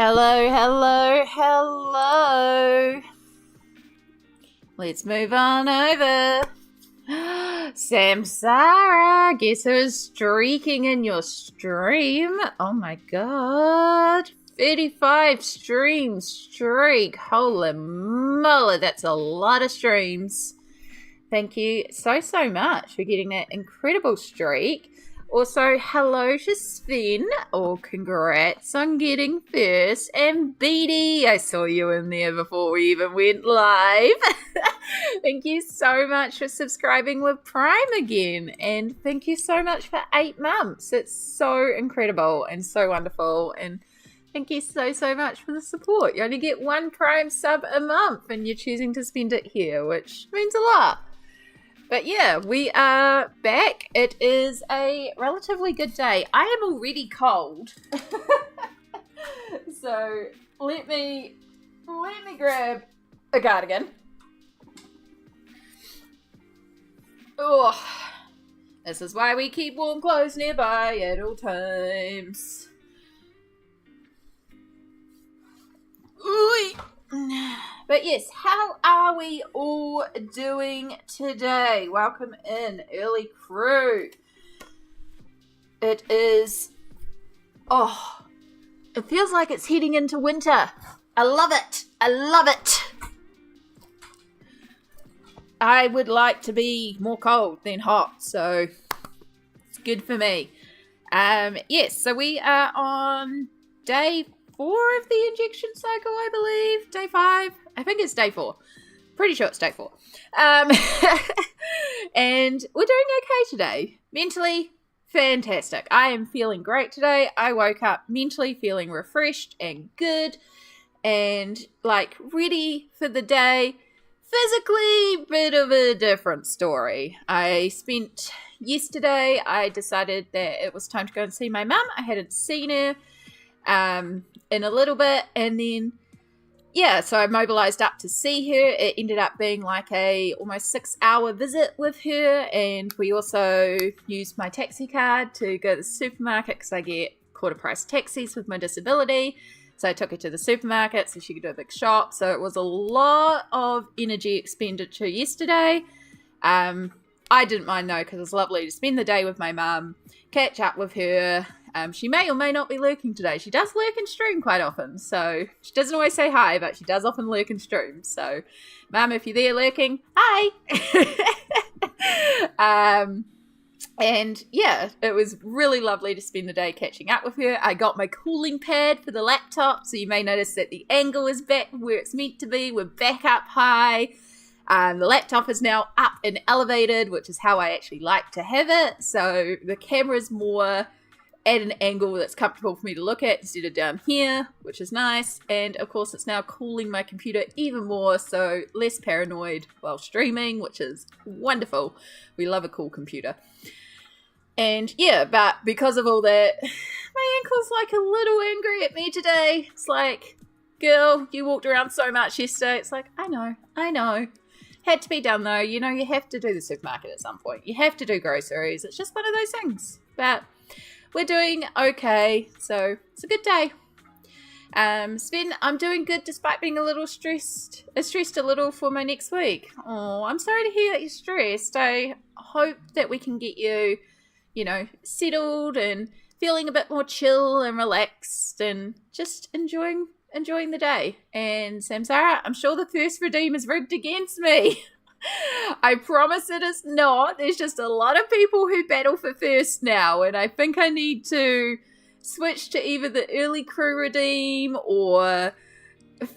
Hello, hello, hello. Let's move on over. Samsara, guess who's streaking in your stream? Oh my god. 35 stream streak. Holy moly, that's a lot of streams. Thank you so much for getting that incredible streak. Also, hello to Sven, or congrats on getting first. And Beatty, I saw you in there before we even went live. Thank you so much for subscribing with Prime again. And thank you so much for 8 months. It's so incredible and so wonderful. And thank you so much for the support. You only get 1 Prime sub a month and you're choosing to spend it here, which means a lot. But yeah, we are back. It is a relatively good day. I am already cold. So let me grab a cardigan. Oh, this is why we keep warm clothes nearby at all times. Ooh. But yes, how are we all doing today? Welcome in, early crew. It is, it feels like it's heading into winter. I love it. I love it. I would like to be more cold than hot, so it's good for me. Yes, so we are on day 4 of the injection cycle, I believe. Day 5. I think it's day 4. Pretty sure it's day 4. And we're doing okay today. Mentally, fantastic. I am feeling great today. I woke up mentally feeling refreshed and good and like ready for the day. Physically, bit of a different story. I decided that it was time to go and see my mum. I hadn't seen her in a little bit, and then so I mobilized up to see her. It ended up being like a almost 6-hour visit with her, and we also used my taxi card to go to the supermarket because I get quarter price taxis with my disability. So I took her to the supermarket so she could do a big shop. So it was a lot of energy expenditure yesterday. I didn't mind though, because it was lovely to spend the day with my mum, catch up with her. She may or may not be lurking today. She does lurk and stream quite often. So she doesn't always say hi, but she does often lurk and stream. So Mum, if you're there lurking, hi. And yeah, it was really lovely to spend the day catching up with her. I got my cooling pad for the laptop. So you may notice that the angle is back where it's meant to be. We're back up high. The laptop is now up and elevated, which is how I actually like to have it. So the camera's more at an angle that's comfortable for me to look at instead of down here, which is nice. And of course, it's now cooling my computer even more, so less paranoid while streaming, which is wonderful. We love a cool computer. And yeah, but because of all that, my ankle's like a little angry at me today. It's like, girl, you walked around so much yesterday. It's like, I know. Had to be done though. You know, you have to do the supermarket at some point. You have to do groceries. It's just one of those things. But we're doing okay. So it's a good day. Sven, I'm doing good despite being a little stressed. Stressed a little for my next week. Oh, I'm sorry to hear that you're stressed. I hope that we can get you, settled and feeling a bit more chill and relaxed and just enjoying the day. And Samsara, I'm sure the first redeem is rigged against me. I promise it is not. There's just a lot of people who battle for first now, and I think I need to switch to either the early crew redeem or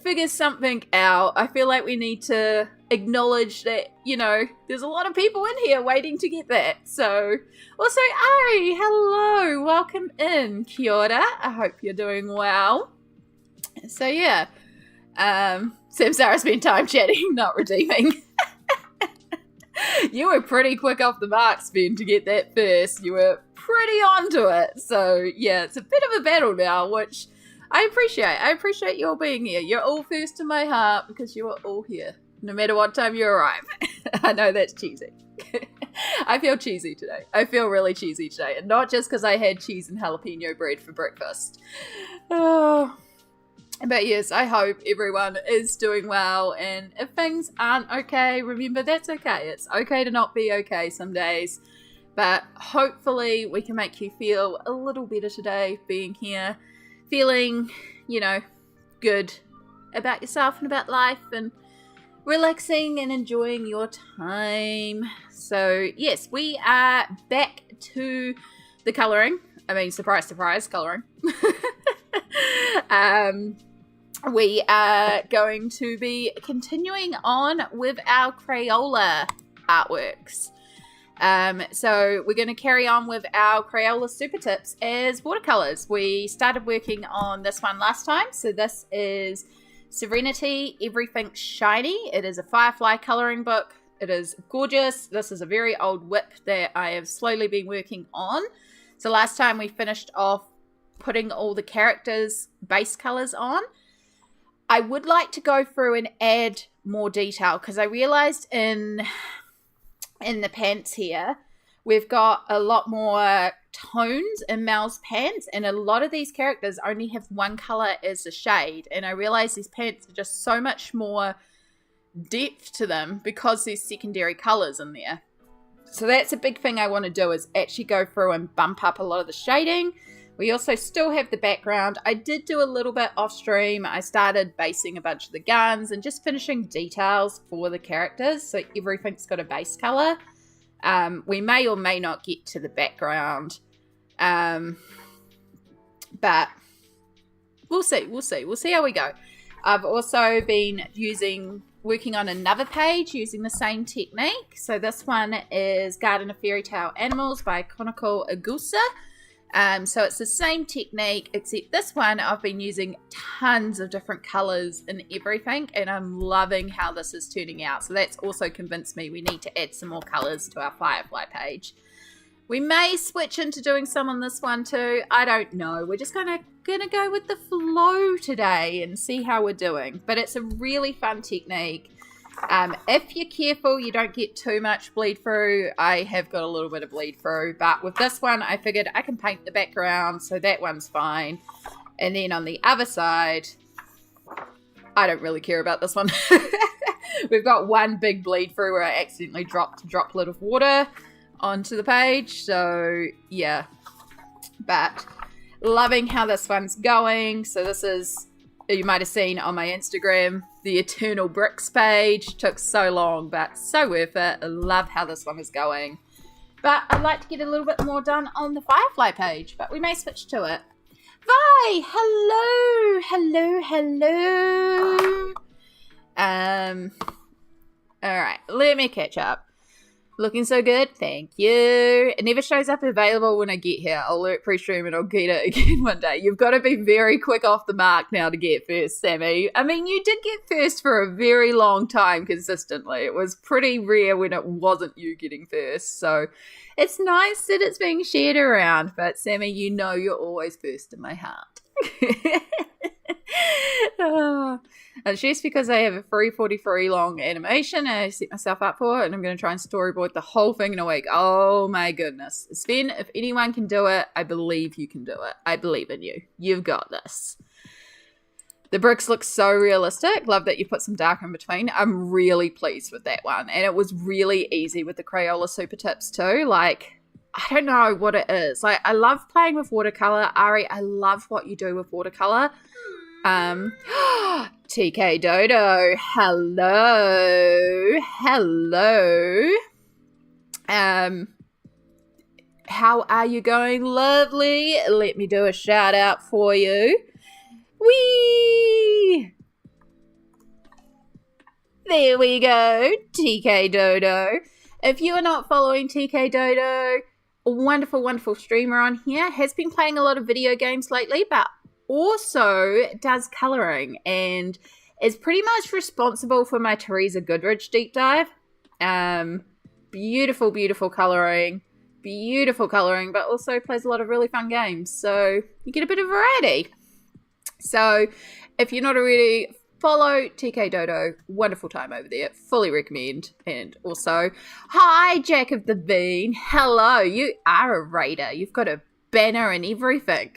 figure something out. I feel like we need to acknowledge that, there's a lot of people in here waiting to get that. So, also, Ari, hello, welcome in. Kia ora, I hope you're doing well. So, yeah, Samsara's been time chatting, not redeeming. You were pretty quick off the mark, Sven, to get that first. You were pretty onto it. So, yeah, it's a bit of a battle now, which I appreciate. I appreciate you all being here. You're all first in my heart because you are all here, no matter what time you arrive. I know that's cheesy. I feel cheesy today. I feel really cheesy today. And not just because I had cheese and jalapeno bread for breakfast. Oh, But yes, I hope everyone is doing well, and if things aren't okay, remember that's okay. It's okay to not be okay some days, but hopefully we can make you feel a little better today being here, feeling, good about yourself and about life, and relaxing and enjoying your time. So yes, we are back to the colouring. I mean, surprise, surprise, colouring. We are going to be continuing on with our Crayola artworks. So we're going to carry on with our Crayola Supertips as watercolours. We started working on this one last time. So this is Serenity, Everything's Shiny. It is a Firefly colouring book. It is gorgeous. This is a very old whip that I have slowly been working on. So last time we finished off putting all the characters' base colours on. I would like to go through and add more detail because I realized in the pants here, we've got a lot more tones in Mel's pants, and a lot of these characters only have one color as a shade. And I realized these pants are just so much more depth to them because there's secondary colors in there. So that's a big thing I want to do, is actually go through and bump up a lot of the shading. We also still have the background. I did do a little bit off stream. I started basing a bunch of the guns and just finishing details for the characters. So everything's got a base color. We may or may not get to the background. But we'll see. We'll see how we go. I've also been working on another page using the same technique. So this one is Garden of Fairy Tale Animals by Chronicle Agusa. So it's the same technique, except this one I've been using tons of different colors and everything, and I'm loving how this is turning out. So that's also convinced me we need to add some more colors to our Firefly page. We may switch into doing some on this one too. I don't know. We're just gonna go with the flow today and see how we're doing. But it's a really fun technique. If you're careful, you don't get too much bleed through. I have got a little bit of bleed through, but with this one, I figured I can paint the background, so that one's fine. And then on the other side, I don't really care about this one. We've got one big bleed through where I accidentally dropped a droplet of water onto the page, so yeah. But loving how this one's going. So this is, you might have seen on my Instagram, the Eternal Bricks page. Took so long, but so worth it. I love how this one is going. But I'd like to get a little bit more done on the Firefly page, but we may switch to it. Vi, hello. Alright, let me catch up. Looking so good, thank you. It never shows up available when I get here. I'll alert pre-stream and I'll get it again one day. You've got to be very quick off the mark now to get first, Sammy. I mean, you did get first for a very long time consistently. It was pretty rare when it wasn't you getting first. So it's nice that it's being shared around. But Sammy, you know you're always first in my heart. Oh. It's just because I have a 3:43 long animation and I set myself up for it, and I'm going to try and storyboard the whole thing in a week. Oh my goodness. Sven, if anyone can do it, I believe you can do it. I believe in you. You've got this. The bricks look so realistic. Love that you put some dark in between. I'm really pleased with that one. And it was really easy with the Crayola Supertips too. Like, I don't know what it is. Like, I love playing with watercolor. Ari, I love what you do with watercolor. TK Dodo, hello. How are you going, lovely? Let me do a shout out for you. Whee! There we go, TK Dodo. If you are not following TK Dodo, a wonderful streamer on here, has been playing a lot of video games lately, but also does colouring and is pretty much responsible for my Teresa Goodridge deep dive. Beautiful colouring, but also plays a lot of really fun games, so you get a bit of variety. So if you're not already, follow TK Dodo. Wonderful time over there, fully recommend. And also, hi Jack of the Bean, hello, you are a raider, you've got a banner and everything.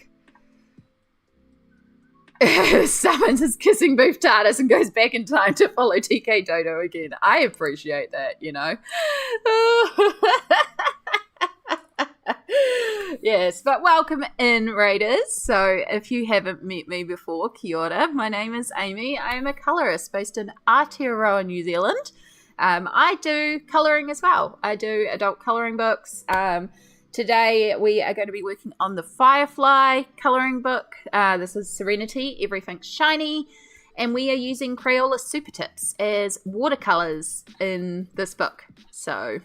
summons his kissing booth TARDIS and goes back in time to follow TK Dodo again. I appreciate that, you know. Yes, but welcome in, Raiders. So if you haven't met me before, kia ora. My name is Amy. I am a colourist based in Aotearoa, New Zealand. I do colouring as well. I do adult colouring books. Today we are going to be working on the Firefly colouring book. This is Serenity, Everything's Shiny. And we are using Crayola Supertips as watercolours in this book. So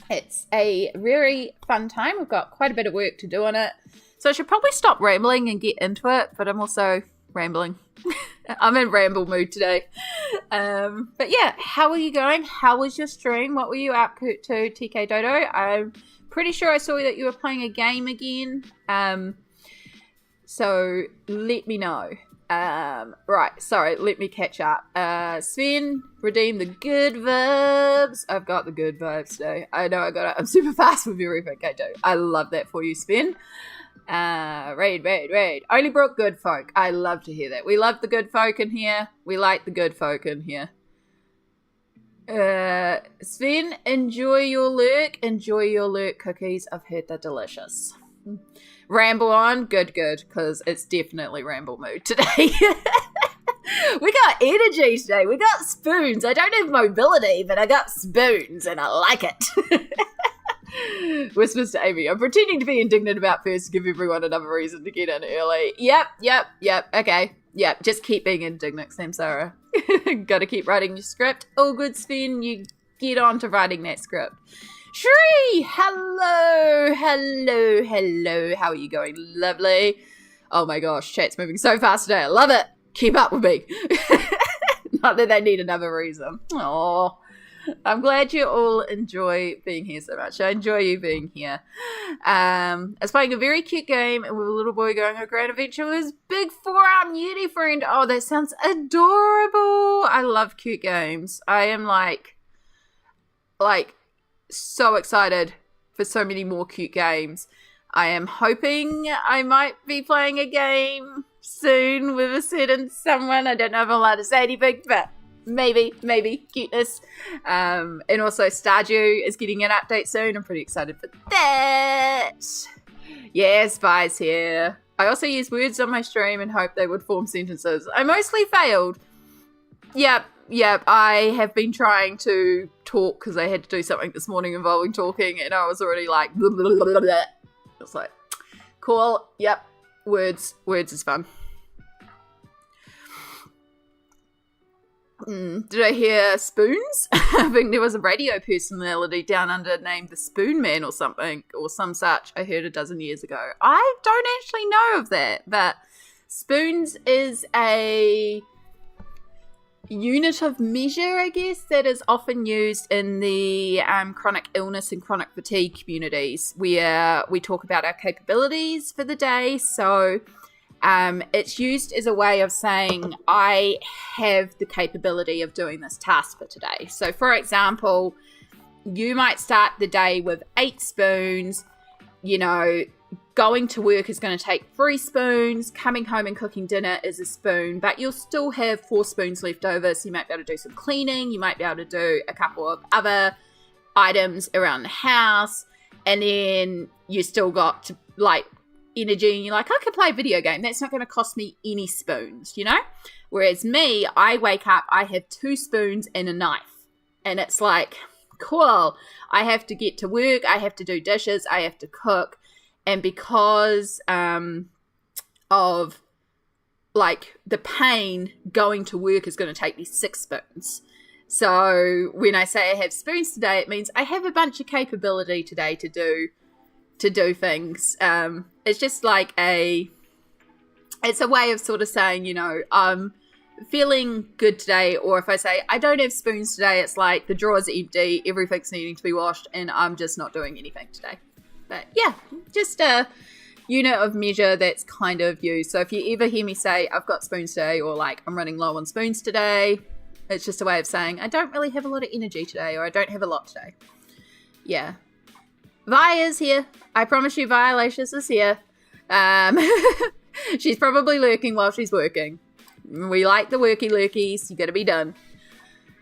it's a very fun time. We've got quite a bit of work to do on it. So I should probably stop rambling and get into it, but I'm also rambling. I'm in ramble mood today. But yeah, how are you going? How was your stream? What were you up to, TK Dodo? I'm pretty sure I saw that you were playing a game again. So let me know. Right, sorry, let me catch up. Sven, redeem the good verbs. I've got the good vibes today. I know I got it. I'm super fast with everything I do. I love that for you, Sven. Raid. Only brought good folk. I love to hear that. We love the good folk in here. We like the good folk in here. Sven, enjoy your lurk. Enjoy your lurk cookies. I've heard they're delicious. Ramble on, good, because it's definitely ramble mood today. We got energy today. We got spoons. I don't have mobility, but I got spoons, and I like it. Whispers to Amy, I'm pretending to be indignant about first to give everyone another reason to get in early. Yep. Okay. Yep, just keep being indignant, Samsara. Gotta keep writing your script. All good, Sven. You get on to writing that script. Shree! Hello. How are you going? Lovely. Oh my gosh, chat's moving so fast today. I love it. Keep up with me. Not that they need another reason. Oh, I'm glad you all enjoy being here so much. I enjoy you being here. I was playing a very cute game with a little boy going on a grand adventure with his big forearm Yeti friend. Oh, that sounds adorable. I love cute games. I am like so excited for so many more cute games. I am hoping I might be playing a game soon with a certain someone. I don't know if I'm allowed to say anything, but maybe cuteness. And also Stardew is getting an update soon. I'm pretty excited for that. Yeah, Spy's here. I also use words on my stream and hope they would form sentences. I mostly failed. Yep, I have been trying to talk because I had to do something this morning involving talking, and I was already like, blah, blah, blah, blah, blah. It's like, cool, yep, words is fun. Did I hear spoons? I think there was a radio personality down under named the Spoon Man or something, or some such. I heard a dozen years ago. I don't actually know of that, but spoons is a unit of measure, I guess, that is often used in the chronic illness and chronic fatigue communities, where we talk about our capabilities for the day. So it's used as a way of saying, I have the capability of doing this task for today. So, for example, you might start the day with 8 spoons, you know, going to work is going to take 3 spoons. Coming home and cooking dinner is a spoon, but you'll still have 4 spoons left over. So you might be able to do some cleaning. You might be able to do a couple of other items around the house. And then you still got to, like, energy. And you're like, I could play a video game. That's not going to cost me any spoons, you know? Whereas me, I wake up, I have 2 spoons and a knife. And it's like, cool. I have to get to work. I have to do dishes. I have to cook. And because of, like, the pain, going to work is going to take me 6 spoons. So when I say I have spoons today, it means I have a bunch of capability today to do things. It's just like it's a way of sort of saying, you know, I'm feeling good today. Or if I say I don't have spoons today, it's like the drawers are empty, everything's needing to be washed, and I'm just not doing anything today. But yeah, just a unit of measure that's kind of used. So if you ever hear me say I've got spoons today, or like I'm running low on spoons today, it's just a way of saying I don't really have a lot of energy today, or I don't have a lot today. Yeah. Vi is here. I promise you, Violacious is here. She's probably lurking while she's working. We like the worky lurkies. You gotta be done.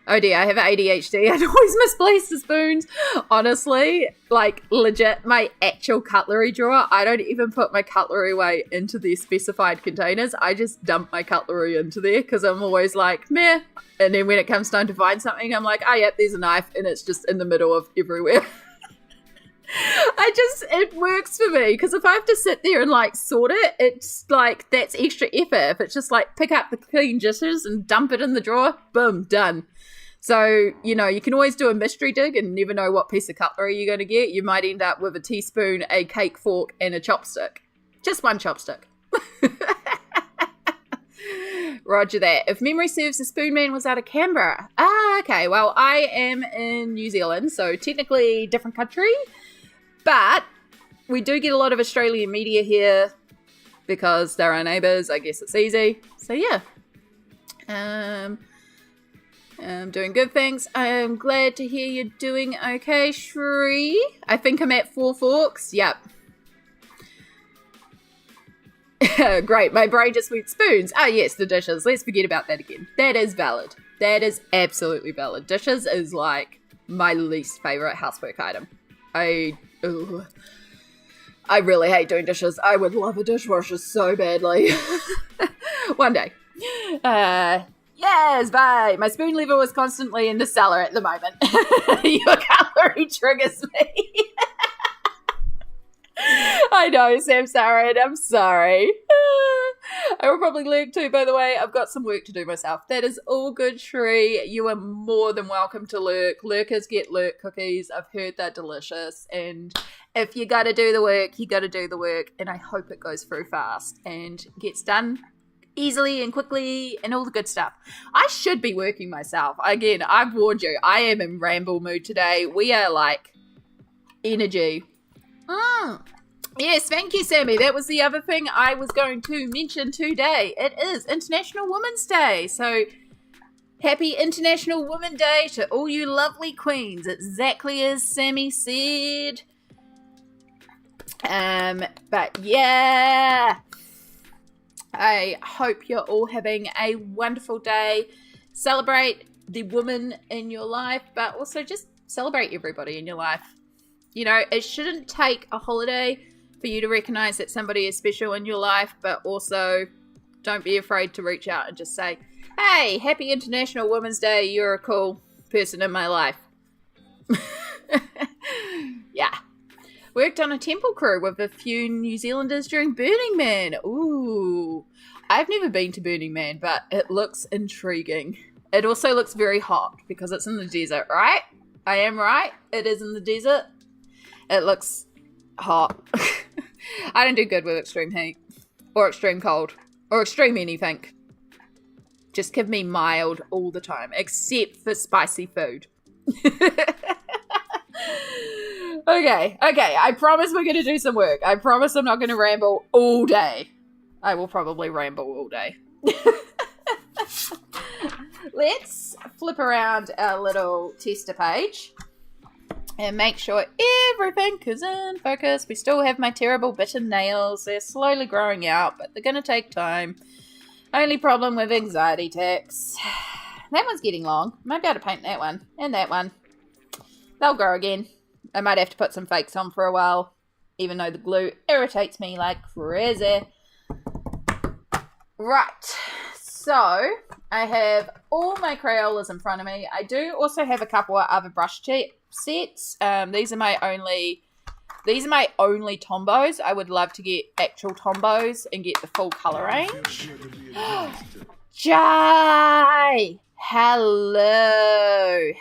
Oh dear, I have ADHD. I always misplace the spoons. Honestly, like legit, my actual cutlery drawer, I don't even put my cutlery away into their specified containers. I just dump my cutlery into there because I'm always like, meh. And then when it comes time to find something, I'm like, oh yep, there's a knife, and it's just in the middle of everywhere. It works for me, because if I have to sit there and like sort it, it's like, that's extra effort. If it's just like pick up the clean dishes and dump it in the drawer, boom, done. So, you know, you can always do a mystery dig and never know what piece of cutlery you're going to get. You might end up with a teaspoon, a cake fork, and a chopstick. Just one chopstick. Roger that. If memory serves, the Spoon Man was out of Canberra. Ah, okay. Well, I am in New Zealand, so technically different country. But we do get a lot of Australian media here because they're our neighbours. I guess it's easy. So, yeah. I'm doing good, thanks. I'm glad to hear you're doing okay, Shree. I think I'm at 4 forks. Yep. Great, my brain just went spoons. Ah, yes, the dishes. Let's forget about that again. That is valid. That is absolutely valid. Dishes is like my least favourite housework item. I really hate doing dishes. I would love a dishwasher so badly. One day. Yes, bye. My spoon lever was constantly in the cellar at the moment. Your cutlery triggers me. I know, Sam Sarin, I'm sorry. I will probably lurk too, by the way. I've got some work to do myself. That is all good, Shree. You are more than welcome to lurk. Lurkers get lurk cookies. I've heard they're delicious. And if you got to do the work, you got to do the work. And I hope it goes through fast and gets done easily and quickly and all the good stuff. I should be working myself. Again, I've warned you. I am in ramble mood today. We are like energy. Yes, thank you, Sammy. That was the other thing I was going to mention today. It is International Women's Day. So happy International Women's Day to all you lovely queens. Exactly as Sammy said. But yeah, I hope you're all having a wonderful day. Celebrate the woman in your life, but also just celebrate everybody in your life. You know, it shouldn't take a holiday for you to recognize that somebody is special in your life, but also don't be afraid to reach out and just say, hey, happy International Women's Day. You're a cool person in my life. Yeah. Worked on a temple crew with a few New Zealanders during Burning Man. Ooh. I've never been to Burning Man, but it looks intriguing. It also looks very hot because it's in the desert, right? I am right. It is in the desert. It looks hot. I don't do good with extreme heat or extreme cold or extreme anything. Just give me mild all the time, except for spicy food. Okay. I promise we're going to do some work. I promise I'm not going to ramble all day. I will probably ramble all day. Let's flip around our little tester page and make sure everything is in focus. We still have my terrible bitten nails. They're slowly growing out, but they're going to take time. Only problem with anxiety attacks. That one's getting long. Might be able to paint that one and that one. They'll grow again. I might have to put some fakes on for a while, even though the glue irritates me like crazy. Right, so I have all my Crayolas in front of me. I do also have a couple of other brush sets. These are my only Tombos. I would love to get actual Tombos and get the full colour range. Jai! Hello.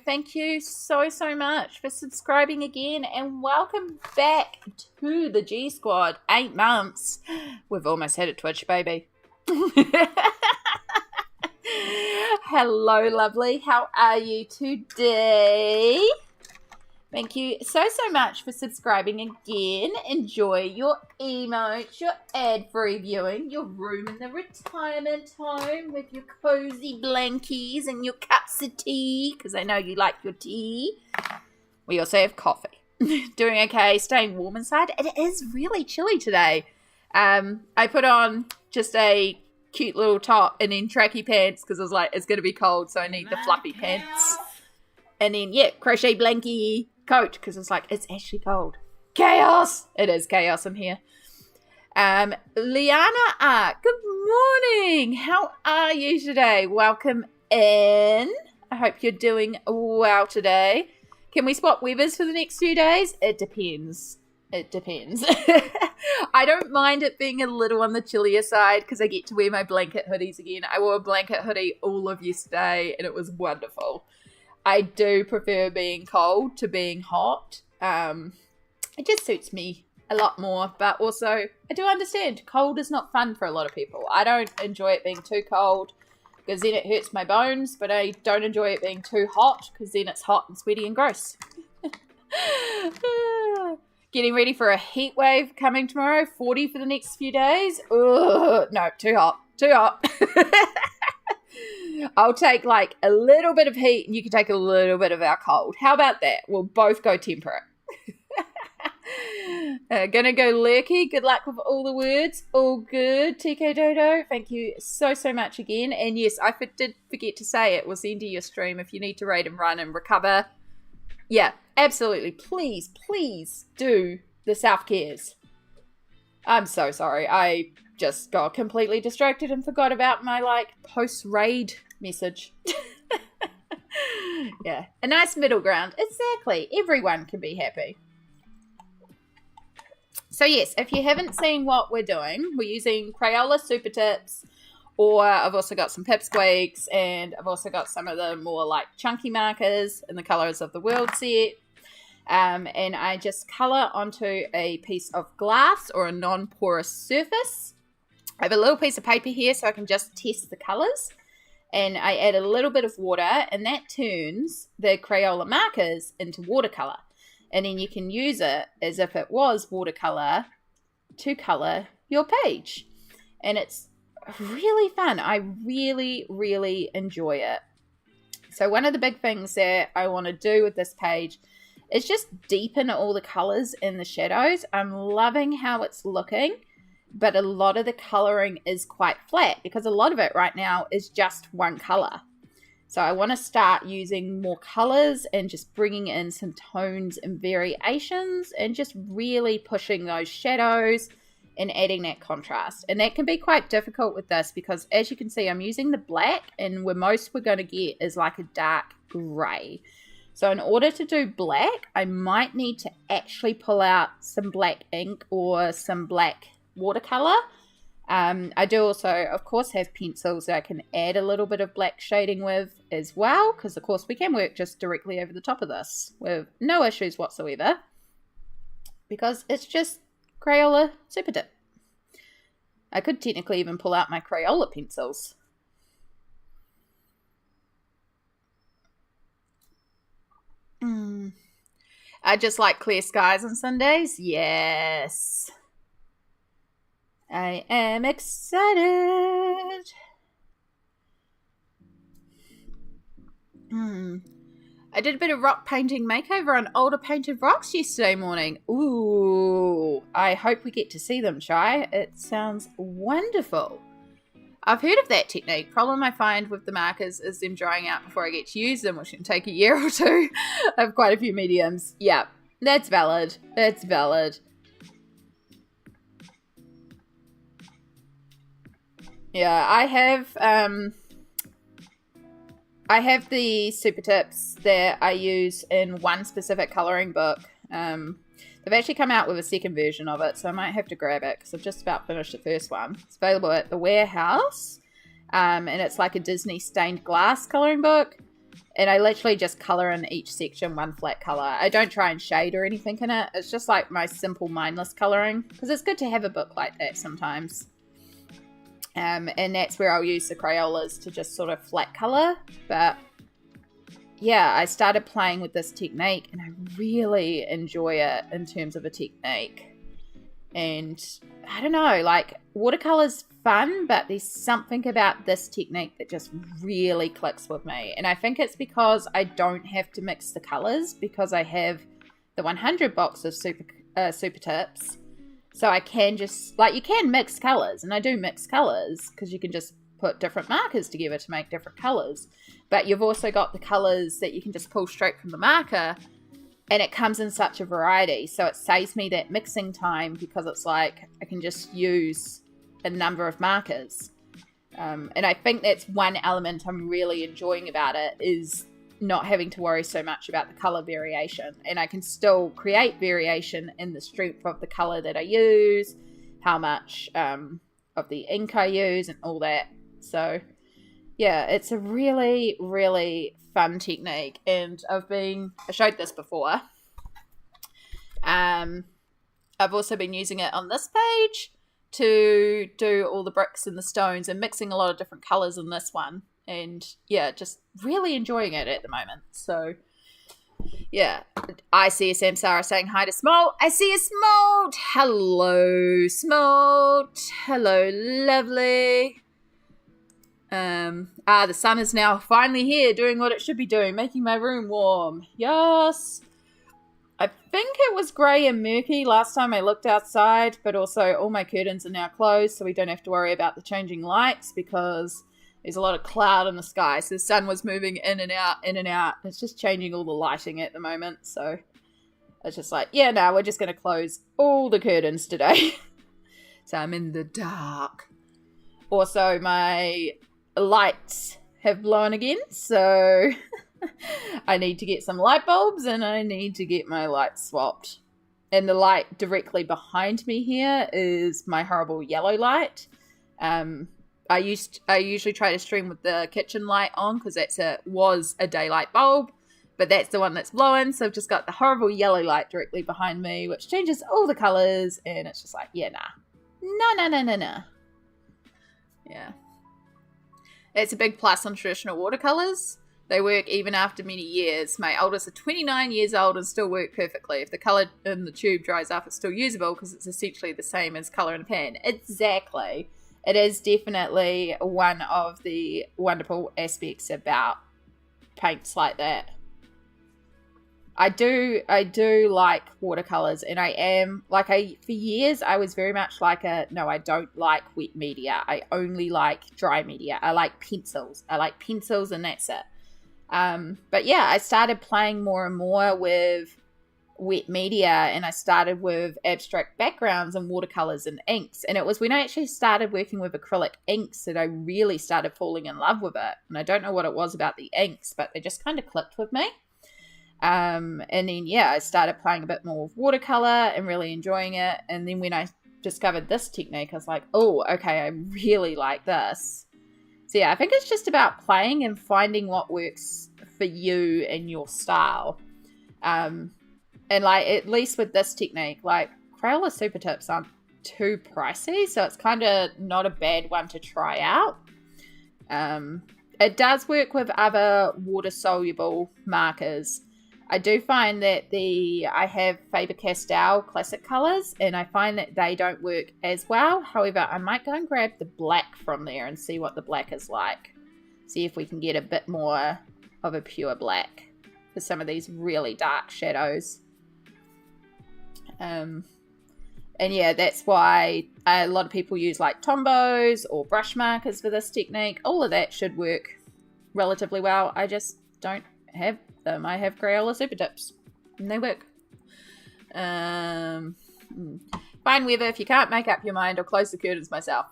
Thank you so much for subscribing again, and welcome back to the G Squad. 8 months. We've almost had a Twitch, baby. Hello, lovely. How are you today? Thank you so much for subscribing again. Enjoy your emotes, your ad-free viewing, your room in the retirement home with your cozy blankies and your cups of tea, because I know you like your tea. We also have coffee. Doing okay, staying warm inside. It is really chilly today. I put on just a cute little top and then tracky pants because I was like, it's going to be cold, so I need the fluffy pants. And then, yeah, crochet blankie coat because it's like, it's actually cold. Chaos! It is chaos in here. Liana R, good morning. How are you today? Welcome in. I hope you're doing well today. Can we swap weathers for the next few days? It depends. It depends. I don't mind it being a little on the chillier side because I get to wear my blanket hoodies again. I wore a blanket hoodie all of yesterday and it was wonderful. I do prefer being cold to being hot. It just suits me a lot more, but also I do understand cold is not fun for a lot of people. I don't enjoy it being too cold because then it hurts my bones, but I don't enjoy it being too hot because then it's hot and sweaty and gross. Getting ready for a heat wave coming tomorrow, 40 for the next few days. Ugh, no, too hot. I'll take like a little bit of heat and you can take a little bit of our cold. How about that? We'll both go temperate. Gonna go lurky. Good luck with all the words. All good. TK Dodo, thank you so much again. And yes, I did forget to say it was the end of your stream. If you need to raid and run and recover, yeah, absolutely. Please do the self-cares. I'm so sorry. I just got completely distracted and forgot about my post-raid message. Yeah, a nice middle ground. Exactly. Everyone can be happy. So yes, if you haven't seen what we're doing, we're using Crayola Supertips, or I've also got some Pipsqueaks, and I've also got some of the more chunky markers in the Colours of the World set. And I just colour onto a piece of glass or a non-porous surface. I have a little piece of paper here so I can just test the colours. And I add a little bit of water, and that turns the Crayola markers into watercolour. And then you can use it as if it was watercolour to colour your page. And it's really fun. I really enjoy it. So one of the big things that I want to do with this page is just deepen all the colours in the shadows. I'm loving how it's looking, but a lot of the colouring is quite flat because a lot of it right now is just one colour. So I want to start using more colours and just bringing in some tones and variations and just really pushing those shadows and adding that contrast. And that can be quite difficult with this because as you can see, I'm using the black, and where most we're going to get is like a dark grey. So in order to do black, I might need to actually pull out some black ink or some black watercolour. I do also, of course, have pencils that I can add a little bit of black shading with as well, because, of course, we can work just directly over the top of this with no issues whatsoever, because it's just Crayola Supertip. I could technically even pull out my Crayola pencils. I just like clear skies on Sundays. Yes. I am excited. I did a bit of rock painting makeover on older painted rocks yesterday morning. Ooh, I hope we get to see them, Shai. It sounds wonderful. I've heard of that technique. Problem I find with the markers is them drying out before I get to use them, which can take a year or two. I have quite a few mediums. Yeah, that's valid. That's valid. Yeah, I have the Supertips that I use in one specific colouring book. They've actually come out with a second version of it, so I might have to grab it because I've just about finished the first one. It's available at the warehouse, and it's like a Disney stained glass colouring book. And I literally just colour in each section one flat colour. I don't try and shade or anything in it. It's just like my simple mindless colouring, because it's good to have a book like that sometimes. And that's where I'll use the Crayolas to just sort of flat colour. But yeah, I started playing with this technique and I really enjoy it in terms of a technique. And I don't know, like watercolour's fun, but there's something about this technique that just really clicks with me. And I think it's because I don't have to mix the colours because I have the 100 box of Supertips. So I can just, like, you can mix colours, and I do mix colours because you can just put different markers together to make different colours. But you've also got the colours that you can just pull straight from the marker, and it comes in such a variety. So it saves me that mixing time because it's like I can just use a number of markers. And I think that's one element I'm really enjoying about it, is not having to worry so much about the color variation, and I can still create variation in the strength of the color that I use, how much of the ink I use, and all that. So yeah, it's a really, really fun technique, and I showed this before. I've also been using it on this page to do all the bricks and the stones, and mixing a lot of different colors in this one. And yeah, just really enjoying it at the moment. So yeah, I see a Samsara saying hi to Smolt. I see a Smolt. Hello, Smolt. Hello, lovely. The sun is now finally here, doing what it should be doing, making my room warm. Yes. I think it was grey and murky last time I looked outside, but also all my curtains are now closed, so we don't have to worry about the changing lights because there's a lot of cloud in the sky. So the sun was moving in and out, in and out. It's just changing all the lighting at the moment. So it's just like, yeah, no, we're just going to close all the curtains today. So I'm in the dark. Also, my lights have blown again. So I need to get some light bulbs, and I need to get my lights swapped. And the light directly behind me here is my horrible yellow light. I usually try to stream with the kitchen light on because was a daylight bulb, but that's the one that's blowing. So I've just got the horrible yellow light directly behind me, which changes all the colors, and it's just like, yeah, nah. Yeah, it's a big plus on traditional watercolors. They work even after many years. My oldest are 29 years old and still work perfectly. If the color in the tube dries up, it's still usable because it's essentially the same as color in a pan. Exactly. It is definitely one of the wonderful aspects about paints like that. I do like watercolors, and for years I was very much like no, I don't like wet media. I only like dry media. I like pencils. And that's it. But yeah, I started playing more and more with wet media, and I started with abstract backgrounds and watercolors and inks, and it was when I actually started working with acrylic inks that I really started falling in love with it. And I don't know what it was about the inks, but they just kind of clicked with me. And then yeah, I started playing a bit more with watercolor and really enjoying it. And then when I discovered this technique, I was like, oh, okay, I really like this. So yeah, I think it's just about playing and finding what works for you and your style. And like, at least with this technique, like Crayola Supertips aren't too pricey, so it's kind of not a bad one to try out. It does work with other water-soluble markers. I do find that I have Faber-Castell classic colors, and I find that they don't work as well. However, I might go and grab the black from there and see what the black is like. See if we can get a bit more of a pure black for some of these really dark shadows. And yeah, that's why a lot of people use like Tombos or brush markers for this technique. All of that should work relatively well. I just don't have them. I have Crayola Supertips and they work. Fine weather if you can't make up your mind, or close the curtains myself.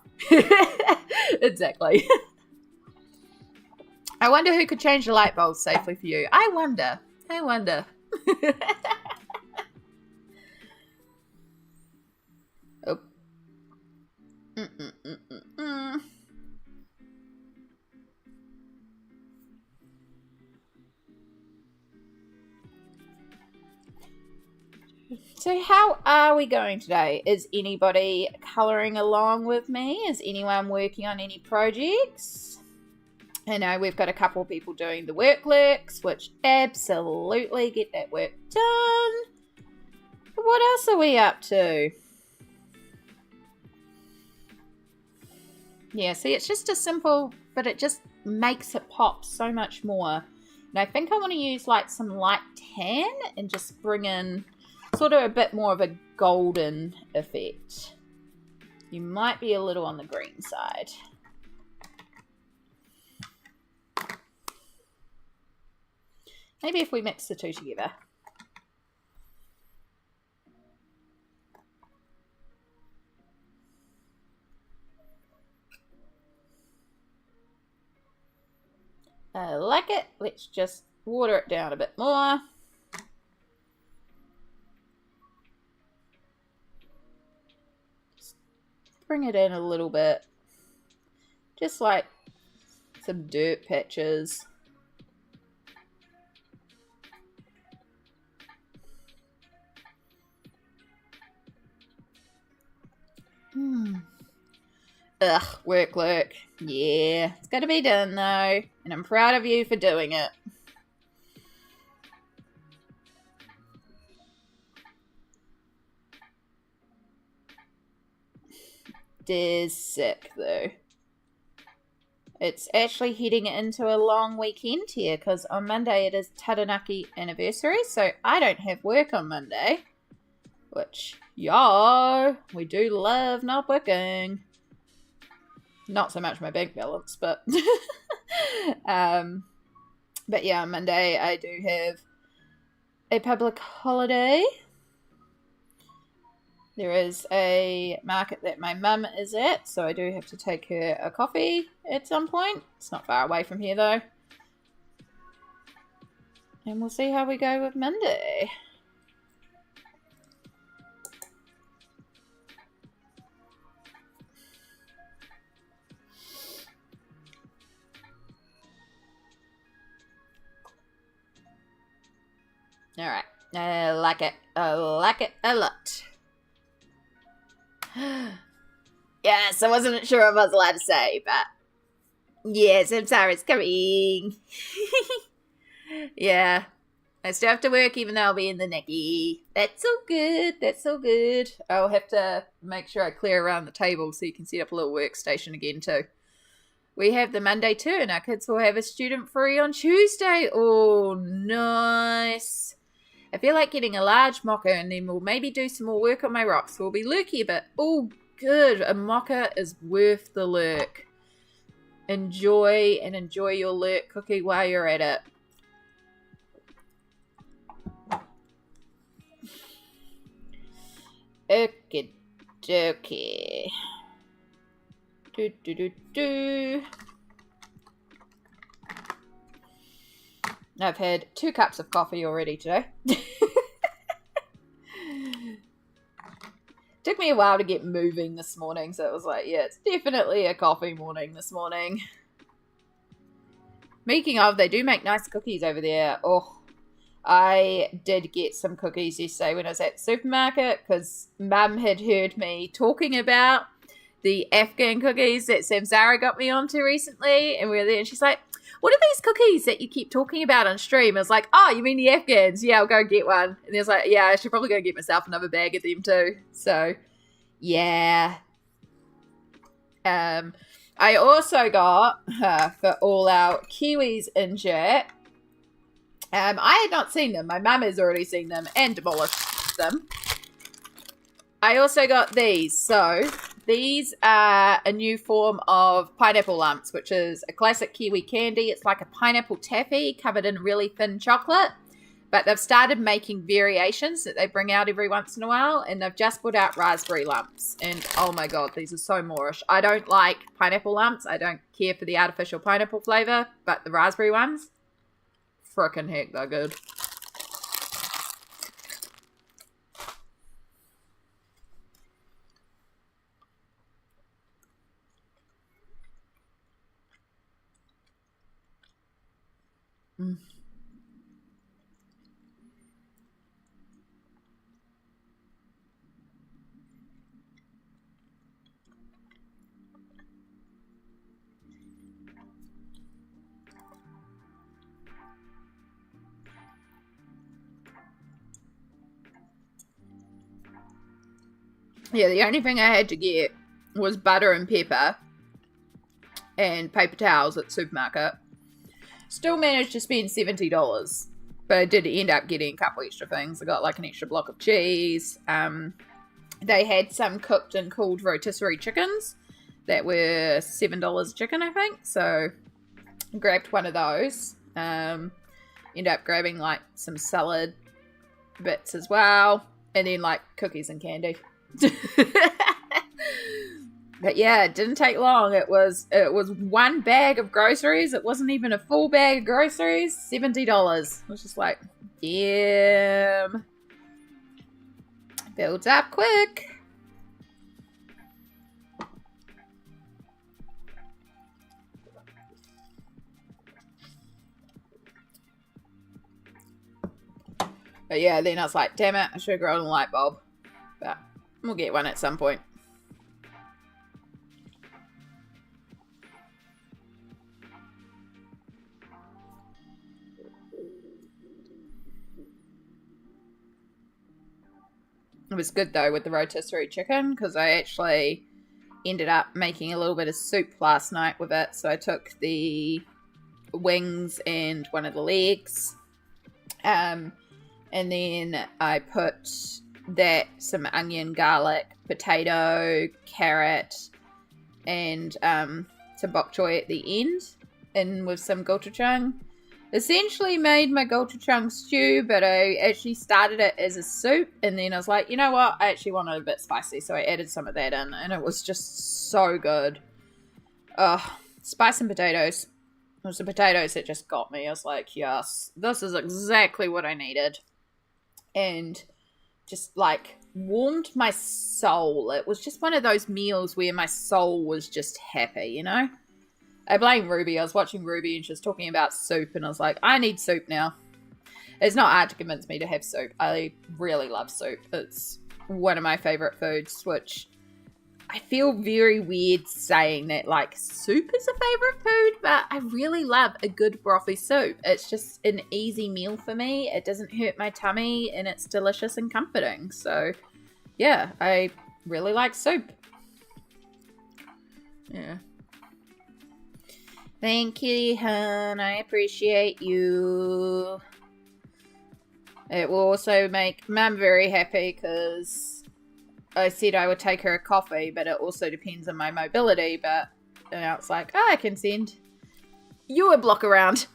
Exactly. I wonder who could change the light bulbs safely for you. I wonder. Oh. So how are we going today? Is anybody colouring along with me? Is anyone working on any projects? I know we've got a couple of people doing the work lurks, which absolutely get that work done. But what else are we up to? Yeah, see, it's just a simple, but it just makes it pop so much more. And I think I want to use like some light tan and just bring in sort of a bit more of a golden effect. You might be a little on the green side. Maybe if we mix the two together. I like it. Let's just water it down a bit more. Just bring it in a little bit. Just like some dirt patches. Ugh, work. Yeah, it's got to be done though, and I'm proud of you for doing it. It is sick though. It's actually heading into a long weekend here because on Monday it is Taranaki anniversary, so I don't have work on Monday, which, yo, we do love not working. Not so much my bank balance, but but yeah, on Monday I do have a public holiday. There is a market that my mum is at, so I do have to take her a coffee at some point. It's not far away from here though. And we'll see how we go with Monday. Alright, I like it. I like it a lot. Yes, I wasn't sure if I was allowed to say, but yes, I'm sorry, it's coming. Yeah, I still have to work even though I'll be in the necky. That's all good, that's all good. I'll have to make sure I clear around the table so you can set up a little workstation again too. We have the Monday too, and our kids will have a student free on Tuesday. Oh, nice. I feel like getting a large mocha and then we'll maybe do some more work on my rocks. We'll be lurky, but oh, good. A mocha is worth the lurk. Enjoy your lurk cookie while you're at it. Okie dokie. Do. I've had 2 cups of coffee already today. Took me a while to get moving this morning, so it was like, yeah, it's definitely a coffee morning this morning. Speaking of, they do make nice cookies over there. Oh, I did get some cookies yesterday when I was at the supermarket because Mum had heard me talking about the Afghan cookies that Samsara got me onto recently, and we were there, and she's like, what are these cookies that you keep talking about on stream? I was like, oh, you mean the Afghans? Yeah, I'll go get one. And he was like, yeah, I should probably go get myself another bag of them too. So, yeah. I also got, for all our Kiwis in chat, I had not seen them. My mum has already seen them and demolished them. I also got these. So, these are a new form of pineapple lumps, which is a classic Kiwi candy. It's like a pineapple taffy covered in really thin chocolate. But they've started making variations that they bring out every once in a while. And they've just put out raspberry lumps. And oh my god, these are so moreish. I don't like pineapple lumps. I don't care for the artificial pineapple flavour. But the raspberry ones, frickin' heck, they're good. Yeah, the only thing I had to get was butter and pepper and paper towels at the supermarket. Still managed to spend $70. But I did end up getting a couple extra things. I got like an extra block of cheese. They had some cooked and cooled rotisserie chickens that were $7 a chicken, I think. So I grabbed one of those. Ended up grabbing like some salad bits as well. And then like cookies and candy. But yeah, it didn't take long. It was one bag of groceries. It wasn't even a full bag of groceries. $70. I was just like, damn. Builds up quick. But yeah, then I was like, damn it, I should have grown a light bulb. But we'll get one at some point. It was good though with the rotisserie chicken because I actually ended up making a little bit of soup last night with it. So I took the wings and one of the legs, and then I put some onion, garlic, potato, carrot, and some bok choy at the end, and with some gochujang. Essentially made my gochujang stew, but I actually started it as a soup, and then I was like, you know what, I actually want it a bit spicy, so I added some of that in, and it was just so good. Spice and potatoes. It was the potatoes that just got me. I was like, yes, this is exactly what I needed. And just like warmed my soul. It was just one of those meals where my soul was just happy, you know? I blame Ruby. I was watching Ruby and she was talking about soup, and I was like, I need soup now. It's not hard to convince me to have soup. I really love soup. It's one of my favorite foods, which I feel very weird saying that, like, soup is a favorite food, but I really love a good brothy soup. It's just an easy meal for me. It doesn't hurt my tummy, and it's delicious and comforting. So, yeah, I really like soup. Yeah. Thank you, hon. I appreciate you. It will also make Mum very happy because I said I would take her a coffee, but it also depends on my mobility. But now it's like, I can send you a block around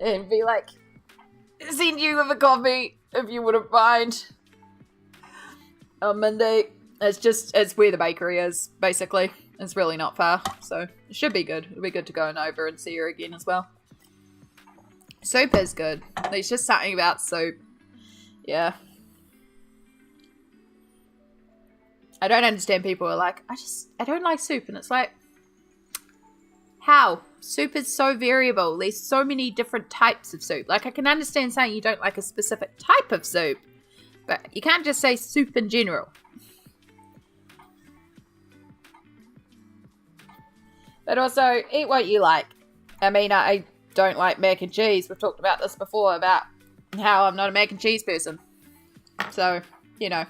and be like, send you with a coffee if you wouldn't mind on Monday. It's where the bakery is, basically. It's really not far, so it should be good. It'll be good to go over and see her again as well. Soup is good. There's just something about soup. Yeah. I don't understand people who are like, I don't like soup. And it's like, how? Soup is so variable. There's so many different types of soup. Like, I can understand saying you don't like a specific type of soup, but you can't just say soup in general. But also, eat what you like. I mean, I don't like mac and cheese. We've talked about this before, about how I'm not a mac and cheese person. So, you know,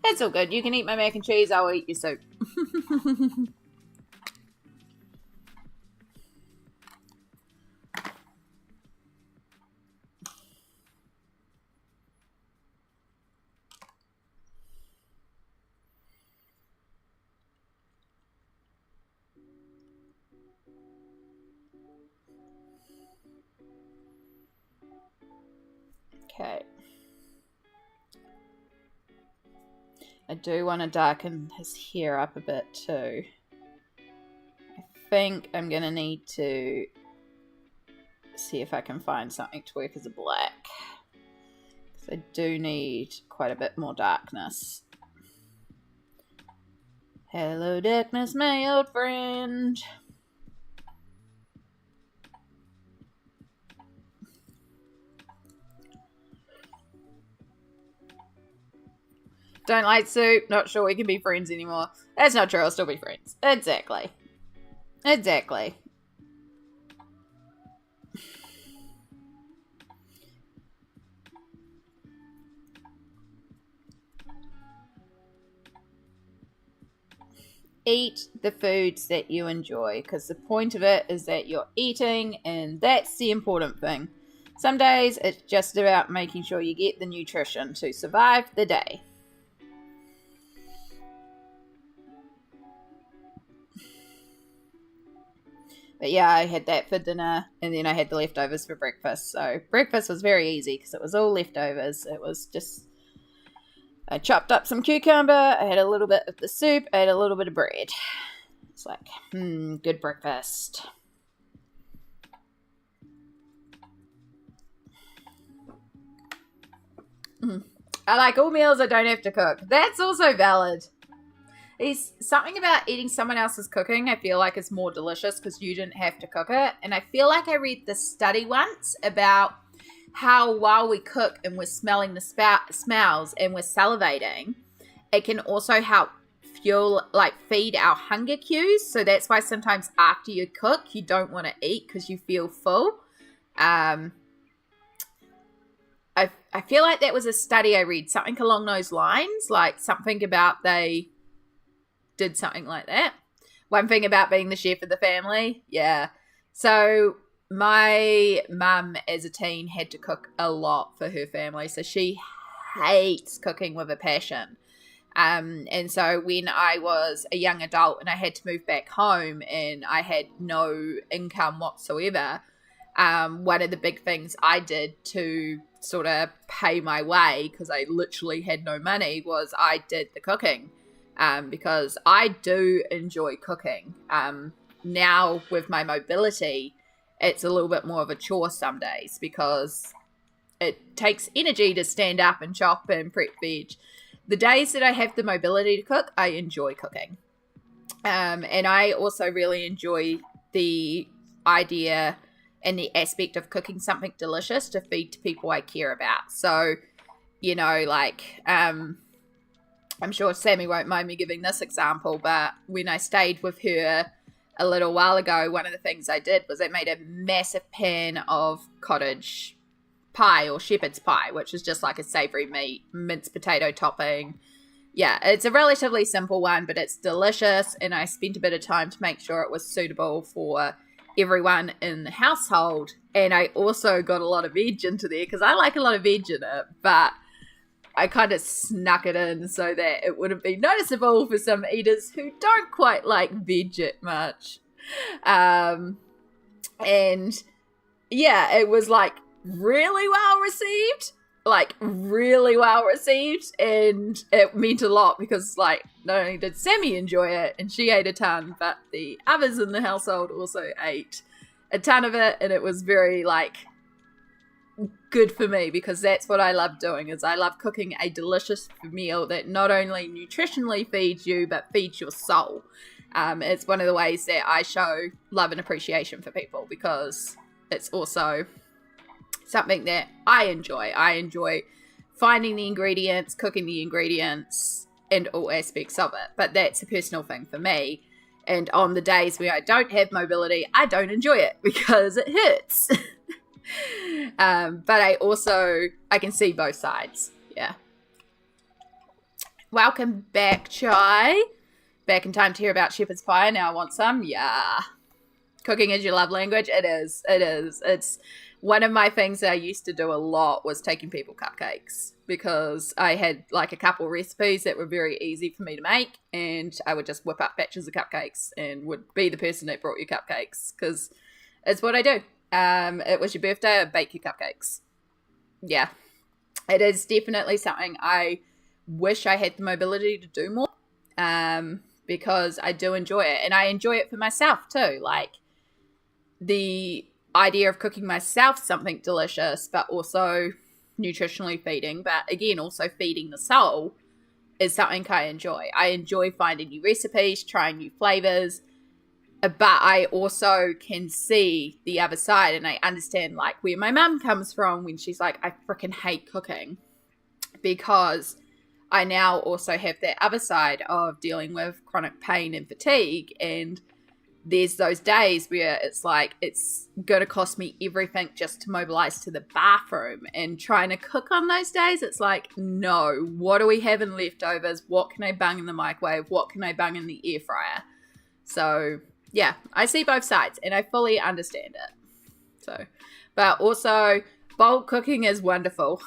it's all good. You can eat my mac and cheese, I'll eat your soup. Okay. I do want to darken his hair up a bit too. I think I'm going to need to see if I can find something to work as a black. Because I do need quite a bit more darkness. Hello, darkness, my old friend. Don't like soup, not sure we can be friends anymore. That's not true, I'll still be friends. Exactly. Exactly. Eat the foods that you enjoy, because the point of it is that you're eating, and that's the important thing. Some days it's just about making sure you get the nutrition to survive the day. But yeah, I had that for dinner, and then I had the leftovers for breakfast. So breakfast was very easy because it was all leftovers. It was just, I chopped up some cucumber, I had a little bit of the soup, I had a little bit of bread. It's like, good breakfast. I like all meals I don't have to cook. That's also valid. There's something about eating someone else's cooking I feel like is more delicious because you didn't have to cook it. And I feel like I read this study once about how while we cook and we're smelling the smells and we're salivating, it can also help feed our hunger cues. So that's why sometimes after you cook, you don't want to eat because you feel full. I feel like that was a study I read, something along those lines, like something about they did something like that. One thing about being the chef of the family. Yeah. So my mum as a teen had to cook a lot for her family. So she hates cooking with a passion. And so when I was a young adult and I had to move back home and I had no income whatsoever, one of the big things I did to sort of pay my way, because I literally had no money, was I did the cooking. Because I do enjoy cooking. Now with my mobility, it's a little bit more of a chore some days because it takes energy to stand up and chop and prep veg. The days that I have the mobility to cook, I enjoy cooking. And I also really enjoy the idea and the aspect of cooking something delicious to feed to people I care about. So, you know, like, I'm sure Sammy won't mind me giving this example, but when I stayed with her a little while ago, one of the things I did was I made a massive pan of cottage pie or shepherd's pie, which is just like a savory meat, minced potato topping. Yeah, it's a relatively simple one, but it's delicious, and I spent a bit of time to make sure it was suitable for everyone in the household. And I also got a lot of veg into there because I like a lot of veg in it, but I kind of snuck it in so that it wouldn't be noticeable for some eaters who don't quite like veg much. And yeah, it was like really well received, and it meant a lot because like not only did Sammy enjoy it and she ate a ton, but the others in the household also ate a ton of it, and it was very like good for me because that's what I love doing, is I love cooking a delicious meal that not only nutritionally feeds you but feeds your soul. It's one of the ways that I show love and appreciation for people because it's also something that I enjoy. I enjoy finding the ingredients, cooking the ingredients, and all aspects of it. But that's a personal thing for me. And on the days where I don't have mobility, I don't enjoy it because it hurts. But I can see both sides. Yeah. Welcome back, Chai. Back in time to hear about shepherd's pie. Now I want some. Yeah. Cooking is your love language. It is. It's one of my things that I used to do a lot was taking people cupcakes because I had like a couple recipes that were very easy for me to make, and I would just whip up batches of cupcakes and would be the person that brought you cupcakes because it's what I do. It was your birthday, I'd bake you cupcakes. Yeah. It is definitely something I wish I had the mobility to do more, because I do enjoy it, and I enjoy it for myself too. Like the idea of cooking myself something delicious, but also nutritionally feeding, but again, also feeding the soul is something I enjoy. I enjoy finding new recipes, trying new flavors, but I also can see the other side, and I understand like where my mum comes from when she's like, I freaking hate cooking, because I now also have that other side of dealing with chronic pain and fatigue, and there's those days where it's like it's going to cost me everything just to mobilize to the bathroom, and trying to cook on those days, it's like, no, what do we have in leftovers? What can I bung in the microwave? What can I bung in the air fryer? So yeah, I see both sides and I fully understand it. So, but also Bulk cooking is wonderful.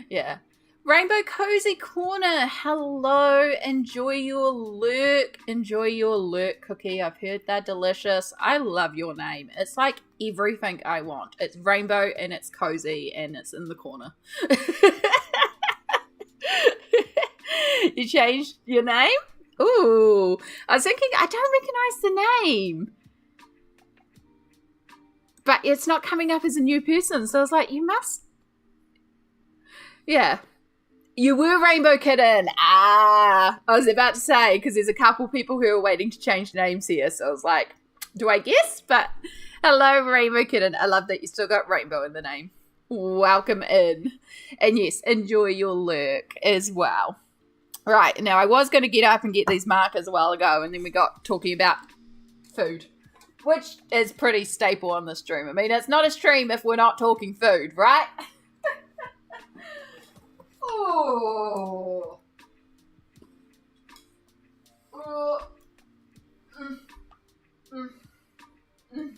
Yeah. Rainbow Cozy Corner. Hello. Enjoy your lurk. Enjoy your lurk cookie. I've heard they're delicious. I love your name. It's like everything I want. It's rainbow and it's cozy and it's in the corner. You changed your name? Ooh. I was thinking, I don't recognize the name. But it's not coming up as a new person. So I was like, you must. Yeah. You were Rainbow Kitten. I was about to say, because there's a couple people who are waiting to change names here. So I was like, do I guess? But hello, Rainbow Kitten. I love that you still got rainbow in the name. Welcome in. And yes, enjoy your lurk as well. Right, now I was going to get up and get these markers a while ago, and then we got talking about food, which is pretty staple on this stream. I mean, it's not a stream if we're not talking food, right? Oh. Oh. Mm. Mm. Mm.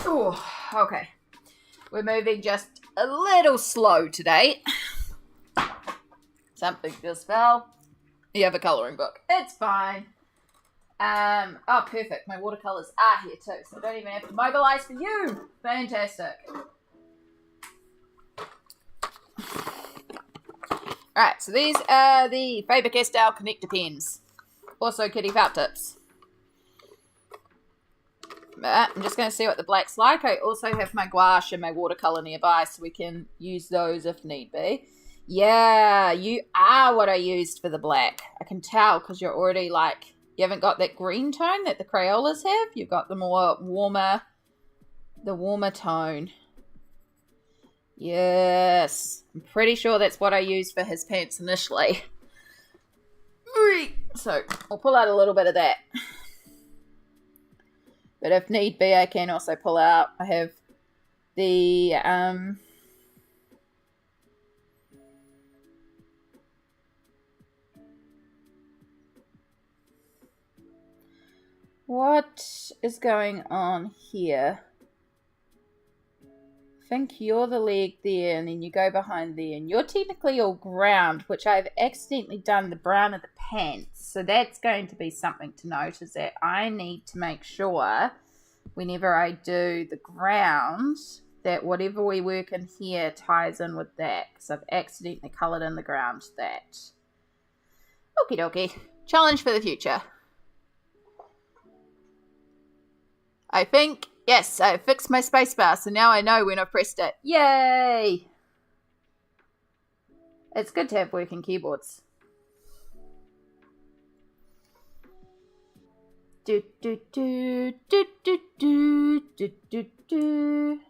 Oh, okay. We're moving just a little slow today. Something just fell. You have a colouring book. It's fine. Oh, perfect. My watercolours are here too, so I don't even have to mobilise for you. Fantastic. Alright, so these are the Faber-Castell connector pens. Also Kitty Felt Tips. But I'm just going to see what the black's like. I also have my gouache and my watercolour nearby, so we can use those if need be. Yeah, you are what I used for the black. I can tell because you're already like, you haven't got that green tone that the Crayolas have. You've got the warmer tone. Yes, I'm pretty sure that's what I used for his pants initially. So I'll pull out a little bit of that. But if need be, I can also pull out. I have the what is going on here? I think you're the leg there, and then you go behind there, and you're technically all ground, which I've accidentally done the brown of the pants. So that's going to be something to note, is that I need to make sure whenever I do the ground that whatever we work in here ties in with that, because I've accidentally coloured in the ground that. Okie dokie. Challenge for the future. I think, yes, I fixed my spacebar, so now I know when I pressed it. Yay! It's good to have working keyboards. Do do do do do do do do do.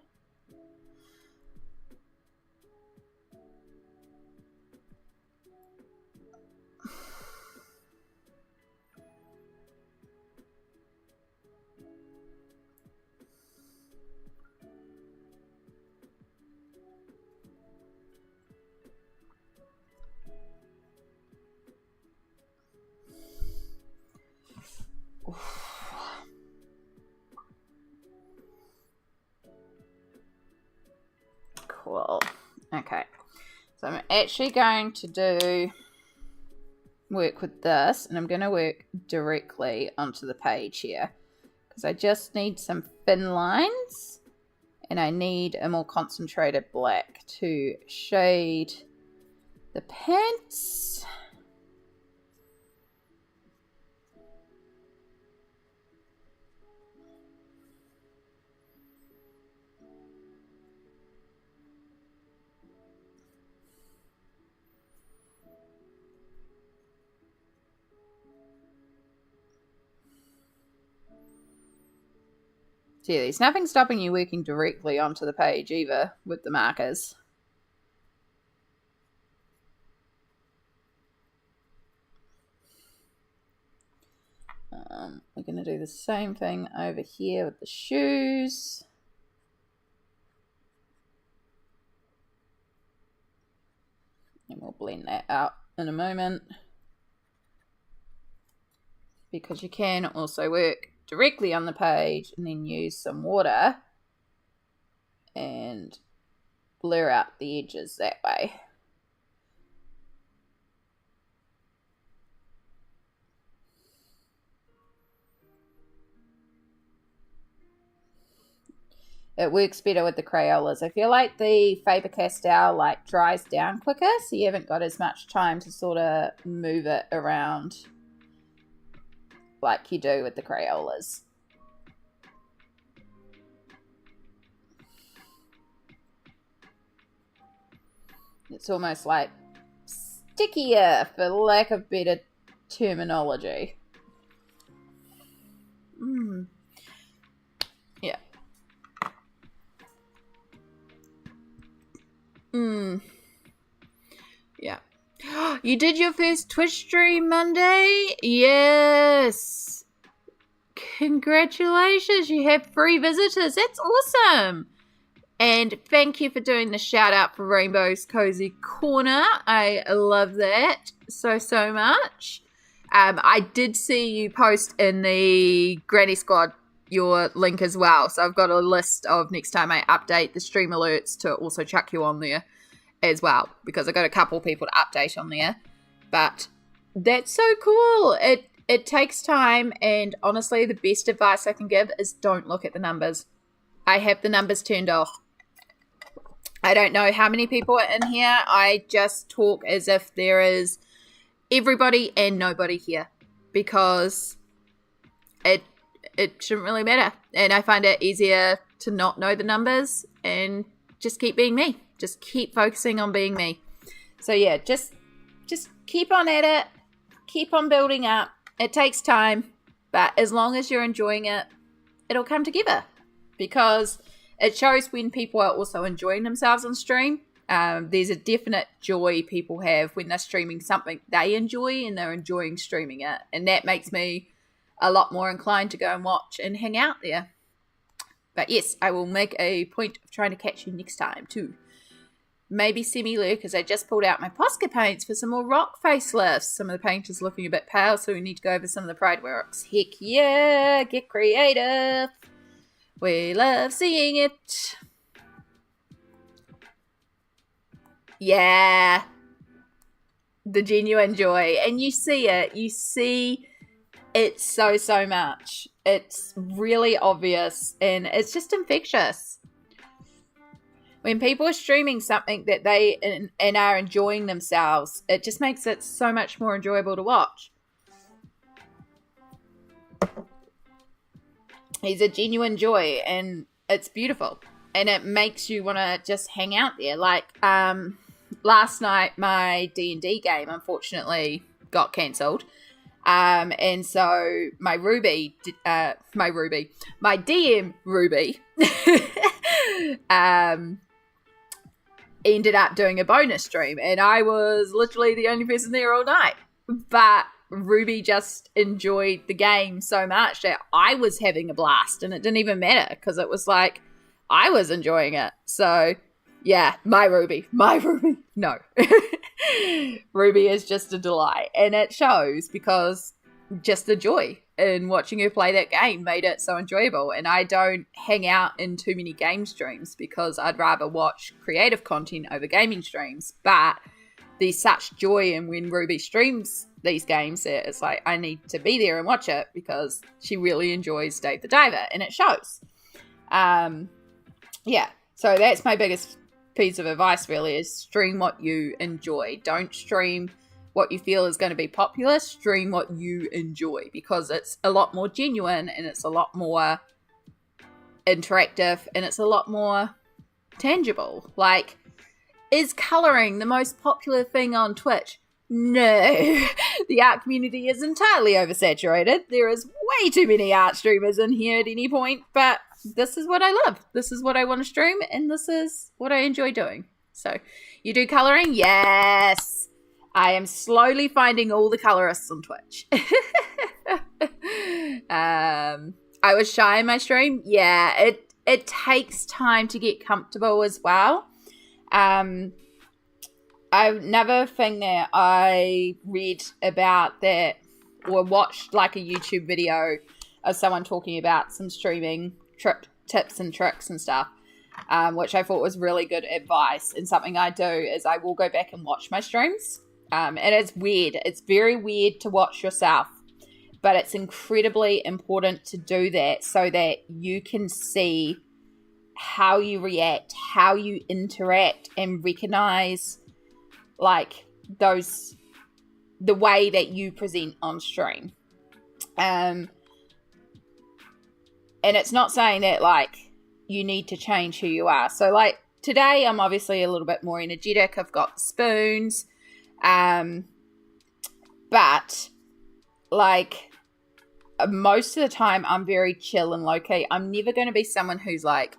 Cool. Okay. So I'm actually going to work with this, and I'm going to work directly onto the page here because I just need some thin lines, and I need a more concentrated black to shade the pants. So yeah, there's nothing stopping you working directly onto the page either with the markers. We're going to do the same thing over here with the shoes. And we'll blend that out in a moment. Because you can also work directly on the page and then use some water and blur out the edges that way. It works better with the Crayolas. I feel like the Faber-Castell dries down quicker, so you haven't got as much time to sort of move it around like you do with the Crayolas. It's almost like stickier, for lack of better terminology. Yeah. Yeah. You did your first Twitch stream Monday? Yes. Congratulations. You have 3 visitors. That's awesome. And thank you for doing the shout out for Rainbow's Cozy Corner. I love that so much. I did see you post in the Granny Squad your link as well. So I've got a list of next time I update the stream alerts to also chuck you on there as well, because I got a couple people to update on there. But that's so cool. It takes time, and honestly, the best advice I can give is don't look at the numbers. I have the numbers turned off. I don't know how many people are in here. I just talk as if there is everybody and nobody here, because it shouldn't really matter. And I find it easier to not know the numbers and just keep being me. Just keep focusing on being me. So yeah, just keep on at it. Keep on building up. It takes time, but as long as you're enjoying it, it'll come together, because it shows when people are also enjoying themselves on stream. There's a definite joy people have when they're streaming something they enjoy and they're enjoying streaming it. And that makes me a lot more inclined to go and watch and hang out there. But yes, I will make a point of trying to catch you next time too. Maybe semi-lurk, as I just pulled out my Posca paints for some more rock facelifts. Some of the paint is looking a bit pale, so we need to go over some of the Pride works. Heck yeah, get creative. We love seeing it. Yeah. The genuine joy. And you see it. You see it so much. It's really obvious, and it's just infectious. When people are streaming something that they and are enjoying themselves, it just makes it so much more enjoyable to watch. It's a genuine joy, and it's beautiful, and it makes you want to just hang out there. Like last night, my D&D game unfortunately got cancelled, and so my DM Ruby ended up doing a bonus stream, and I was literally the only person there all night. But Ruby just enjoyed the game so much that I was having a blast, and it didn't even matter, because it was like I was enjoying it. So yeah, my Ruby. No. Ruby is just a delight, and it shows, because just the joy in watching her play that game made it so enjoyable. And I don't hang out in too many game streams, because I'd rather watch creative content over gaming streams. But there's such joy in when Ruby streams these games that it's like I need to be there and watch it, because she really enjoys Dave the Diver, and it shows. Yeah, so that's my biggest piece of advice really, is stream what you enjoy. Don't stream what you feel is going to be popular. Stream what you enjoy, because it's a lot more genuine, and it's a lot more interactive, and it's a lot more tangible. Like, is colouring the most popular thing on Twitch? No. The art community is entirely oversaturated. There is way too many art streamers in here at any point, but this is what I love. This is what I want to stream, and this is what I enjoy doing. So, you do colouring? Yes. I am slowly finding all the colorists on Twitch. I was shy in my stream. Yeah, it takes time to get comfortable as well. Another thing that I read about that, or watched like a YouTube video of someone talking about some streaming tips and tricks and stuff, which I thought was really good advice. And something I do is I will go back and watch my streams. And it's weird. It's very weird to watch yourself, but it's incredibly important to do that so that you can see how you react, how you interact, and recognize like the way that you present on stream. And it's not saying that like you need to change who you are. So like today I'm obviously a little bit more energetic. I've got spoons. But like most of the time I'm very chill and low key. I'm never going to be someone who's like,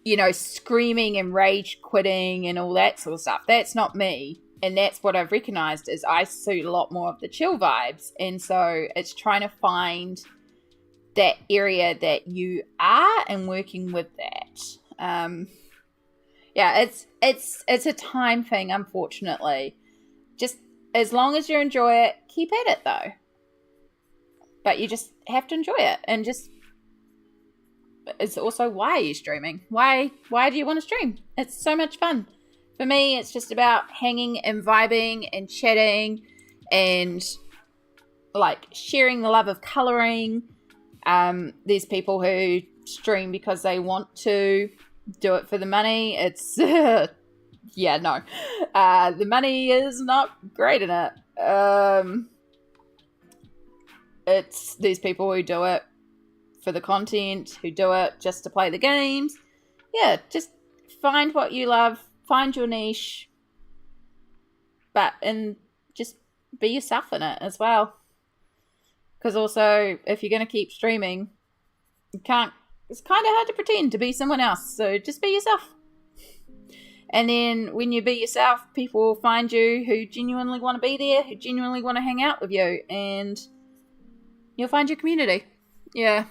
you know, screaming and rage quitting and all that sort of stuff. That's not me. And that's what I've recognized is I suit a lot more of the chill vibes. And so it's trying to find that area that you are and working with that. Yeah, it's a time thing, unfortunately. Just as long as you enjoy it, keep at it though. But you just have to enjoy it, and just it's also why are you streaming? Why do you want to stream? It's so much fun. For me, it's just about hanging and vibing and chatting and like sharing the love of coloring. There's people who stream because they want to do it for the money. It's yeah, no. The money is not great in it. It's these people who do it for the content, who do it just to play the games. Yeah, just find what you love, find your niche, and just be yourself in it as well. Because also, if you're going to keep streaming, it's kind of hard to pretend to be someone else. So just be yourself. And then when you be yourself, people will find you who genuinely want to be there, who genuinely want to hang out with you, and you'll find your community. Yeah.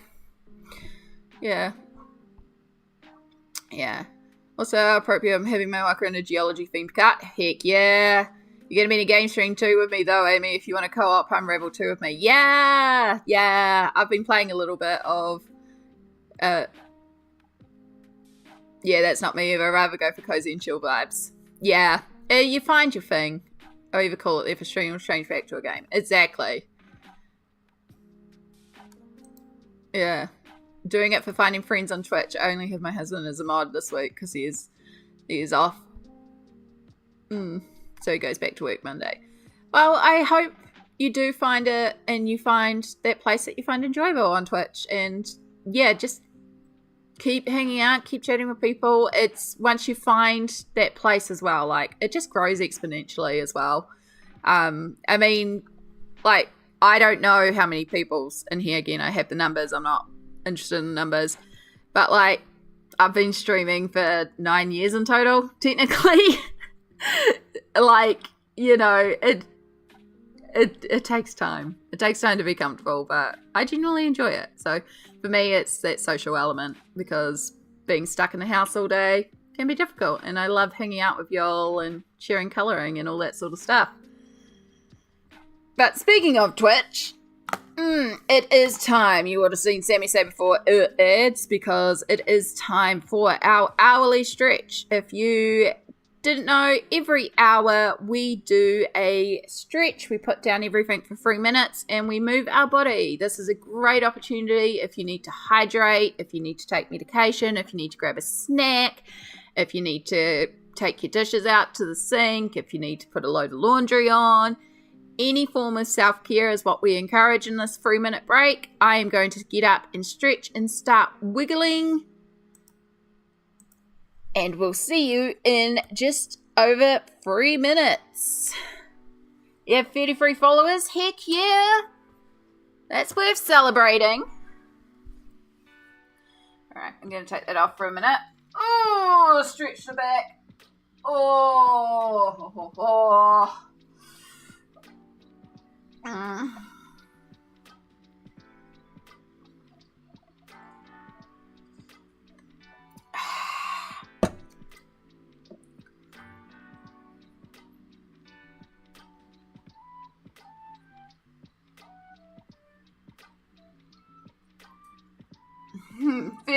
Also, appropriate, I'm having my worker in a geology themed cut. Heck yeah. You're going to be in a game stream too with me though, Amy. If you want to co-op Unravel 2 with me. Yeah. I've been playing a little bit of... yeah, that's not me. I'd rather go for cozy and chill vibes. Yeah. You find your thing. I either call it there for stream or change back to a game. Exactly. Yeah. Doing it for finding friends on Twitch. I only have my husband as a mod this week because he is off. So he goes back to work Monday. Well, I hope you do find it and you find that place that you find enjoyable on Twitch. And yeah, just keep hanging out, keep chatting with people. It's once you find that place as well, like it just grows exponentially as well. I mean, like, I don't know how many people's in here. Again, I have the numbers. I'm not interested in numbers. But like, I've been streaming for 9 years in total, technically. Like, you know, it takes time. It takes time to be comfortable, but I genuinely enjoy it. So for me, it's that social element, because being stuck in the house all day can be difficult. And I love hanging out with y'all and sharing colouring and all that sort of stuff. But speaking of Twitch, it is time. You would have seen Sammy say before ads, because it is time for our hourly stretch. If you didn't know, every hour we do a stretch. We put down everything for 3 minutes and we move our body. This is a great opportunity if you need to hydrate, if you need to take medication, if you need to grab a snack, if you need to take your dishes out to the sink, if you need to put a load of laundry on. Any form of self-care is what we encourage in this 3-minute break. I am going to get up and stretch and start wiggling. And we'll see you in just over 3 minutes. You have 33 followers? Heck yeah! That's worth celebrating. Alright, I'm going to take that off for a minute. Oh, stretch the back. Oh.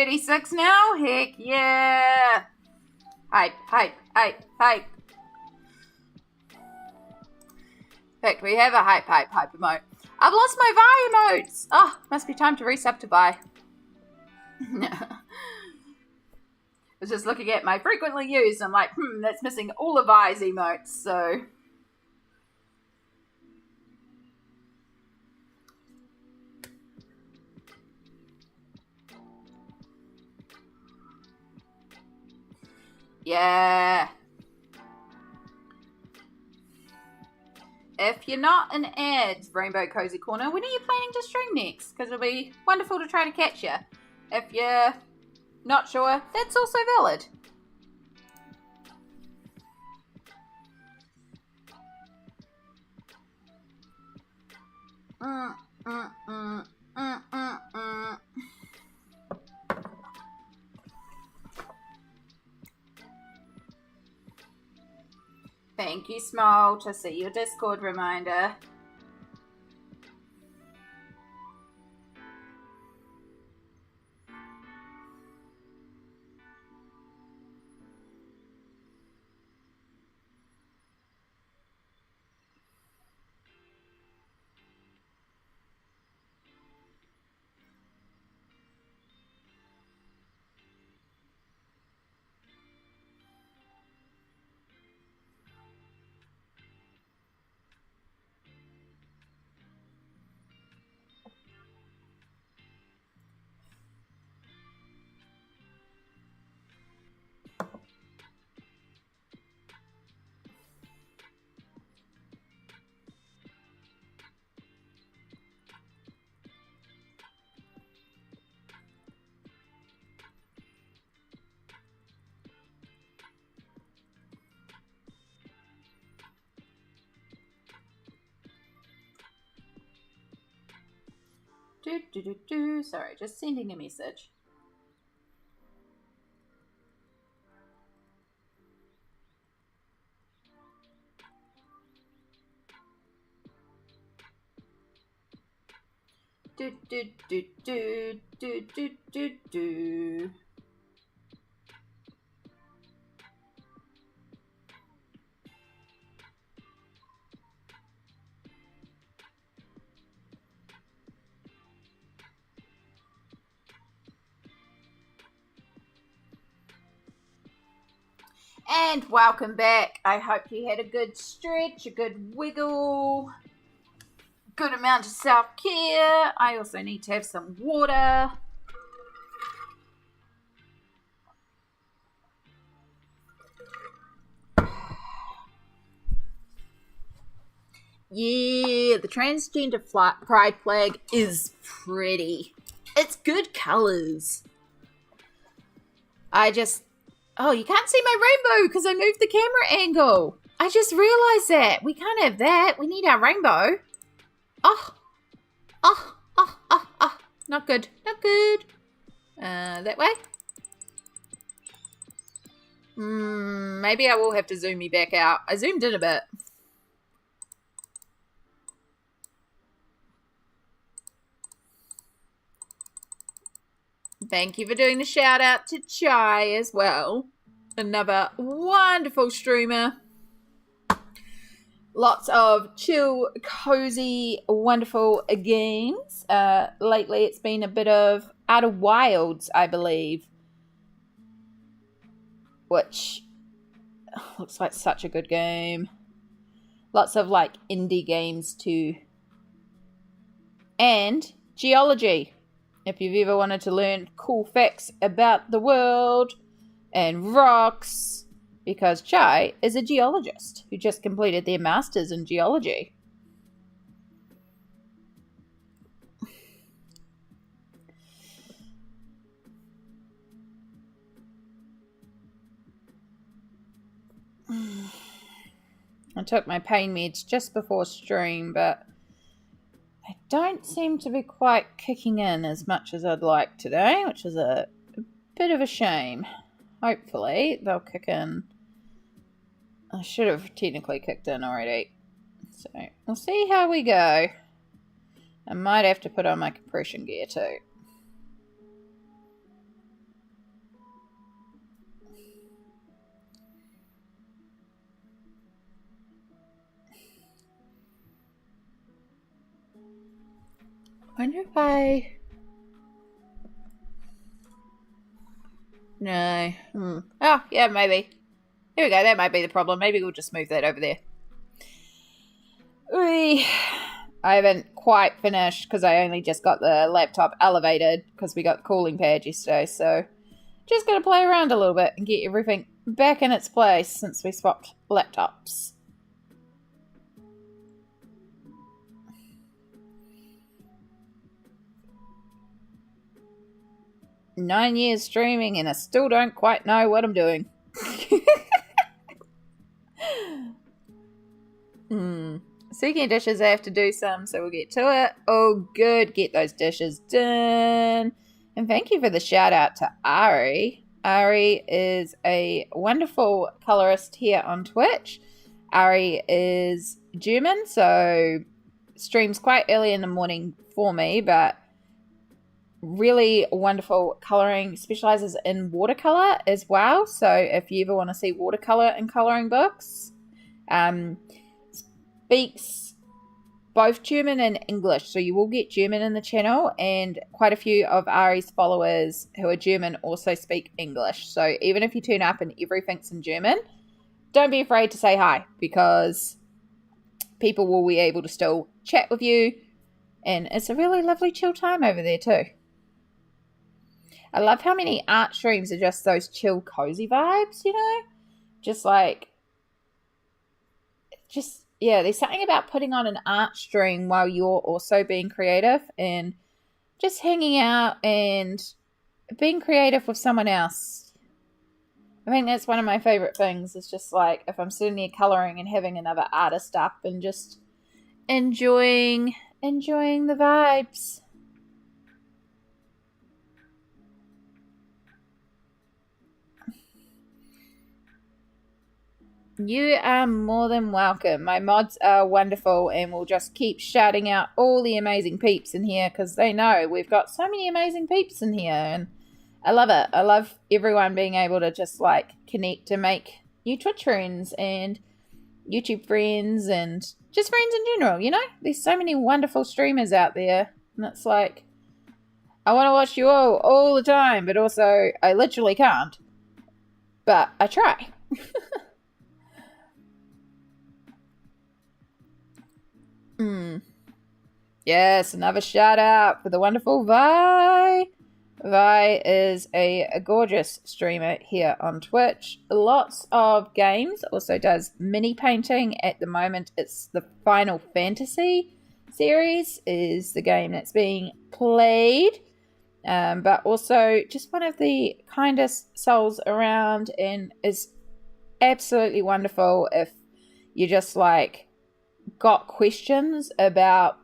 36 now? Heck yeah! Hype, hype, hype, hype. In fact, we have a hype emote. I've lost my Vi emotes! Oh, must be time to resub to Vi. I was just looking at my frequently used. I'm like, that's missing all of Vi's emotes, so... Yeah. If you're not in ads, Rainbow Cozy Corner, when are you planning to stream next? Because it'll be wonderful to try to catch you. If you're not sure, that's also valid. Thank you, Small, to see your Discord reminder. Sorry, just sending a message. And welcome back. I hope you had a good stretch, a good wiggle, good amount of self-care. I also need to have some water. Yeah, the transgender pride flag is pretty. It's good colours. Oh, you can't see my rainbow because I moved the camera angle. I just realised that. We can't have that. We need our rainbow. Oh. Not good. Not good. That way? Maybe I will have to zoom me back out. I zoomed in a bit. Thank you for doing the shout out to Chai as well. Another wonderful streamer. Lots of chill, cozy, wonderful games. Lately it's been a bit of Outer Wilds, I believe. Which looks like such a good game. Lots of like indie games too. And geology. If you've ever wanted to learn cool facts about the world and rocks, because Chai is a geologist who just completed their master's in geology. I took my pain meds just before stream, but they don't seem to be quite kicking in as much as I'd like today, which is a bit of a shame. Hopefully they'll kick in. I should have technically kicked in already. So we'll see how we go. I might have to put on my compression gear too. wonder if I... No. Oh, yeah, maybe. Here we go. That might be the problem. Maybe we'll just move that over there. I haven't quite finished because I only just got the laptop elevated because we got the cooling pad yesterday. So just going to play around a little bit and get everything back in its place since we swapped laptops. Nine years streaming and I still don't quite know what I'm doing. Speaking of dishes, I have to do some, so we'll get to it. Oh, good. Get those dishes done. And thank you for the shout out to Ari. Ari is a wonderful colorist here on Twitch. Ari is German, so streams quite early in the morning for me, but really wonderful coloring, specializes in watercolor as well. So if you ever want to see watercolor and coloring books, speaks both German and English, so you will get German in the channel, and quite a few of Ari's followers who are German also speak English. So even if you turn up and everything's in German, don't be afraid to say hi, because people will be able to still chat with you, and it's a really lovely chill time over there too. I love how many art streams are just those chill, cozy vibes, you know? Yeah, there's something about putting on an art stream while you're also being creative and just hanging out and being creative with someone else. I think that's one of my favorite things. It's just like if I'm sitting there coloring and having another artist up and just enjoying the vibes. You are more than welcome. My mods are wonderful and will just keep shouting out all the amazing peeps in here because they know we've got so many amazing peeps in here, and I love it. I love everyone being able to just like connect to make new Twitch friends and YouTube friends and just friends in general, you know? There's so many wonderful streamers out there, and it's like I want to watch you all the time, but also I literally can't. But I try. Yes, another shout out for the wonderful Vi. Vi is a gorgeous streamer here on Twitch. Lots of games. Also does mini painting. At the moment, it's the Final Fantasy series is the game that's being played. But also just one of the kindest souls around, and is absolutely wonderful if you just like got questions about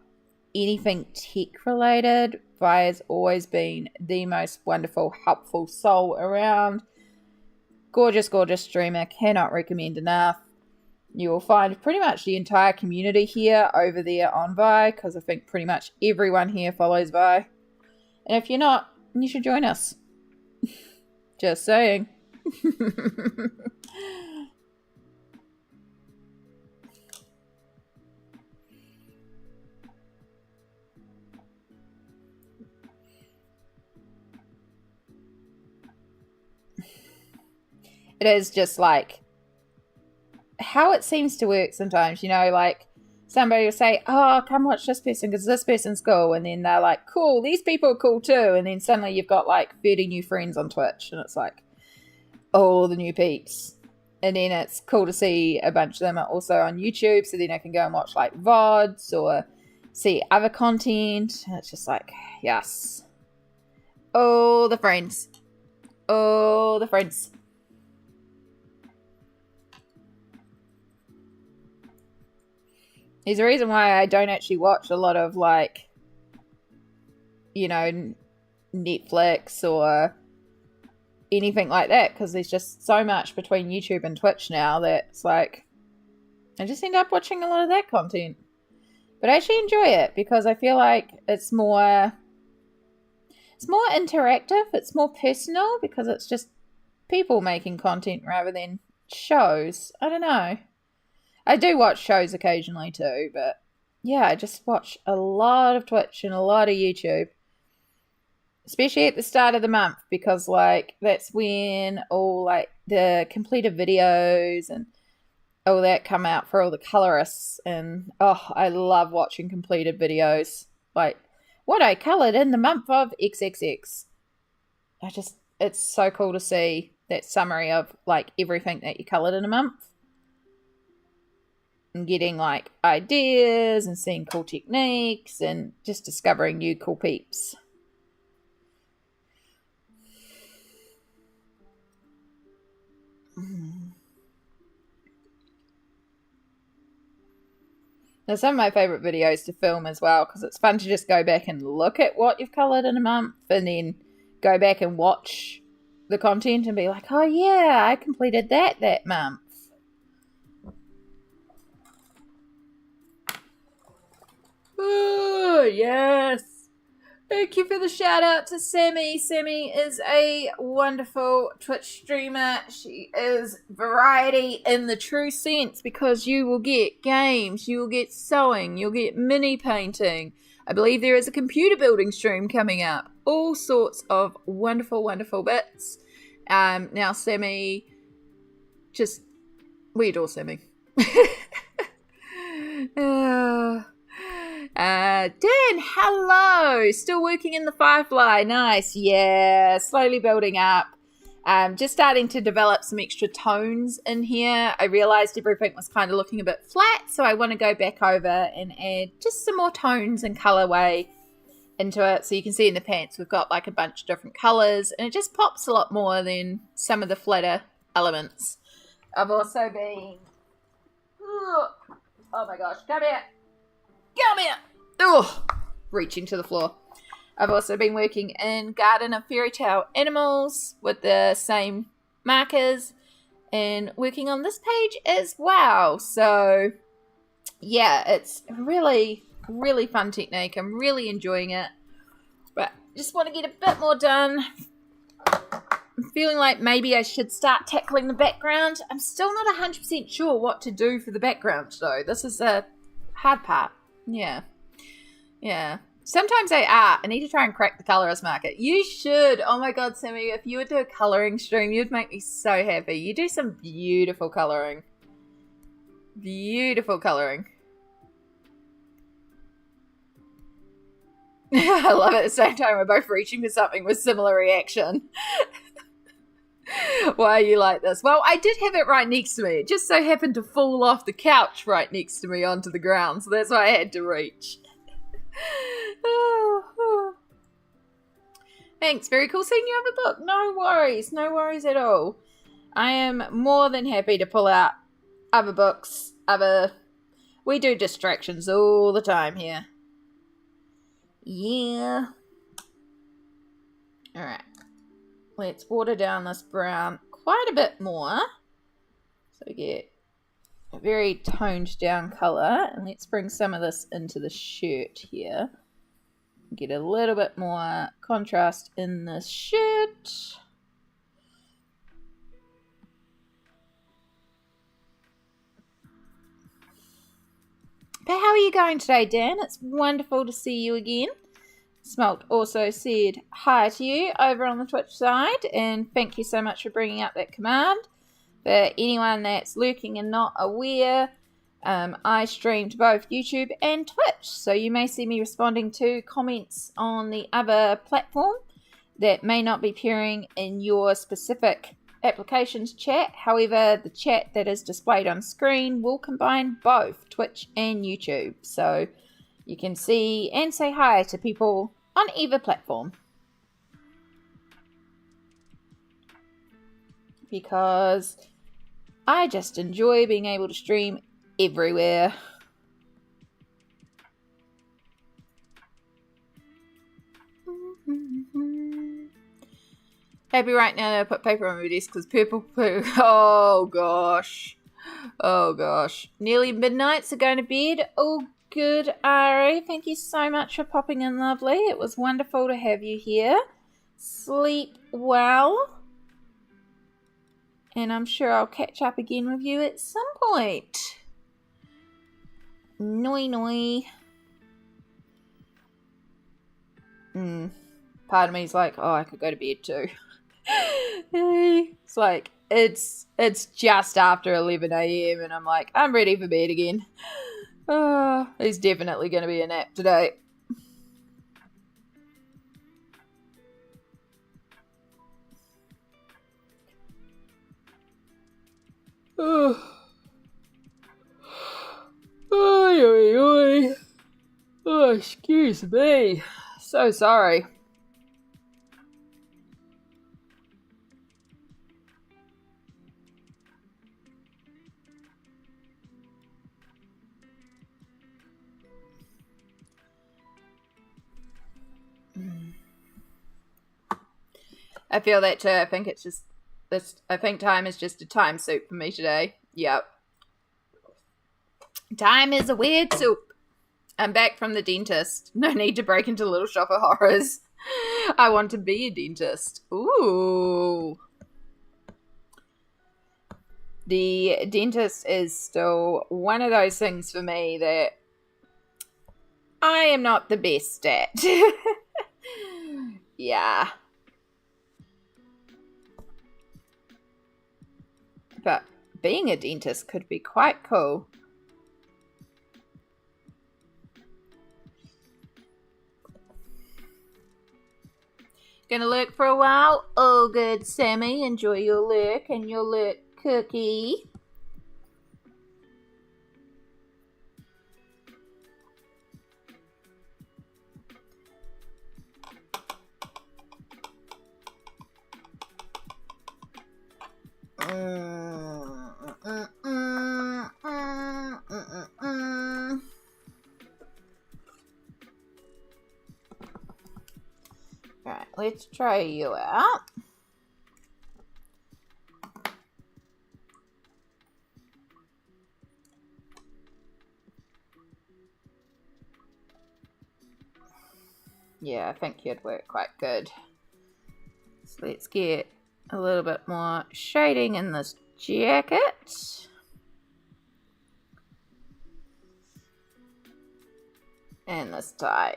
anything tech related. Vi has always been the most wonderful, helpful soul around. Gorgeous, gorgeous streamer. Cannot recommend enough. You will find pretty much the entire community here over there on Vi, because I think pretty much everyone here follows Vi. And if you're not, you should join us. Just saying. It is just like how it seems to work sometimes, you know, like somebody will say, oh, come watch this person because this person's cool. And then they're like, cool, these people are cool too. And then suddenly you've got like 30 new friends on Twitch. And it's like, all the new peeps. And then it's cool to see a bunch of them are also on YouTube. So then I can go and watch like VODs or see other content. And it's just like, yes. All the friends. All the friends. There's a reason why I don't actually watch a lot of, like, you know, Netflix or anything like that, because there's just so much between YouTube and Twitch now that it's like, I just end up watching a lot of that content. But I actually enjoy it because I feel like it's more interactive, it's more personal, because it's just people making content rather than shows. I don't know. I do watch shows occasionally too, but yeah, I just watch a lot of Twitch and a lot of YouTube, especially at the start of the month, because like that's when all like the completed videos and all that come out for all the colorists. And oh, I love watching completed videos, like what I colored in the month of XXX. It's so cool to see that summary of like everything that you colored in a month, and getting like ideas and seeing cool techniques and just discovering new cool peeps. Now, some of my favorite videos to film as well, because it's fun to just go back and look at what you've colored in a month and then go back and watch the content and be like, oh yeah, I completed that month. Oh, yes. Thank you for the shout out to Sammy. Sammy is a wonderful Twitch streamer. She is variety in the true sense, because you will get games, you will get sewing, you'll get mini painting. I believe there is a computer building stream coming up. All sorts of wonderful, wonderful bits. Now, Sammy, we adore Sammy. Dan, hello. Still working in the Firefly. Nice. Yeah, slowly building up. Just starting to develop some extra tones in here. I realized everything was kind of looking a bit flat, so I want to go back over and add just some more tones and colorway into it. So you can see in the pants we've got like a bunch of different colors, and it just pops a lot more than some of the flatter elements. I've also been... Oh my gosh, come here. Come here. Oh, reaching to the floor. I've also been working in Garden of Fairy Tale Animals with the same markers and working on this page as well. So yeah, it's really, really fun technique. I'm really enjoying it. But just want to get a bit more done. I'm feeling like maybe I should start tackling the background. I'm still not 100% sure what to do for the background though. This is the hard part. Yeah. Sometimes I need to try and crack the colorist market. You should. Oh my god, Sammy, if you would do a coloring stream, you'd make me so happy. You do some beautiful coloring. Beautiful coloring. I love it. At the same time, we're both reaching for something with similar reaction. Why are you like this? Well, I did have it right next to me. It just so happened to fall off the couch right next to me onto the ground, so that's why I had to reach. Thanks, very cool seeing you have a book. No worries at all. I am more than happy to pull out other books, we do distractions all the time here. Yeah. Alright. Let's water down this brown quite a bit more. So get a very toned down colour. And let's bring some of this into the shirt here. Get a little bit more contrast in this shirt. But how are you going today, Dan? It's wonderful to see you again. Smelt also said hi to you over on the Twitch side, and thank you so much for bringing up that command. For anyone that's lurking and not aware, I streamed both YouTube and Twitch, so you may see me responding to comments on the other platform that may not be appearing in your specific applications chat. However, the chat that is displayed on screen will combine both Twitch and YouTube, so you can see and say hi to people on either platform. Because I just enjoy being able to stream everywhere. Happy right now that I put paper on my desk because purple poo. Oh gosh. Nearly midnight, so going to bed. Oh, good, Ari. Thank you so much for popping in, lovely. It was wonderful to have you here. Sleep well. And I'm sure I'll catch up again with you at some point. Noi noi. Part of me is like, oh, I could go to bed too. It's like, it's just after 11 a.m. and I'm like, I'm ready for bed again. There's definitely going to be a nap today. Oh, excuse me. So sorry. I feel that too. I think it's just this. I think time is just a time soup for me today. Yep. Time is a weird soup. I'm back from the dentist. No need to break into Little Shop of Horrors. I want to be a dentist. Ooh. The dentist is still one of those things for me that I am not the best at. Yeah. But being a dentist could be quite cool. Gonna lurk for a while? Oh, good, Sammy. Enjoy your lurk and your lurk cookie. Alright, let's try you out. Yeah, I think you'd work quite good. So let's get a little bit more shading in this jacket. And this tie.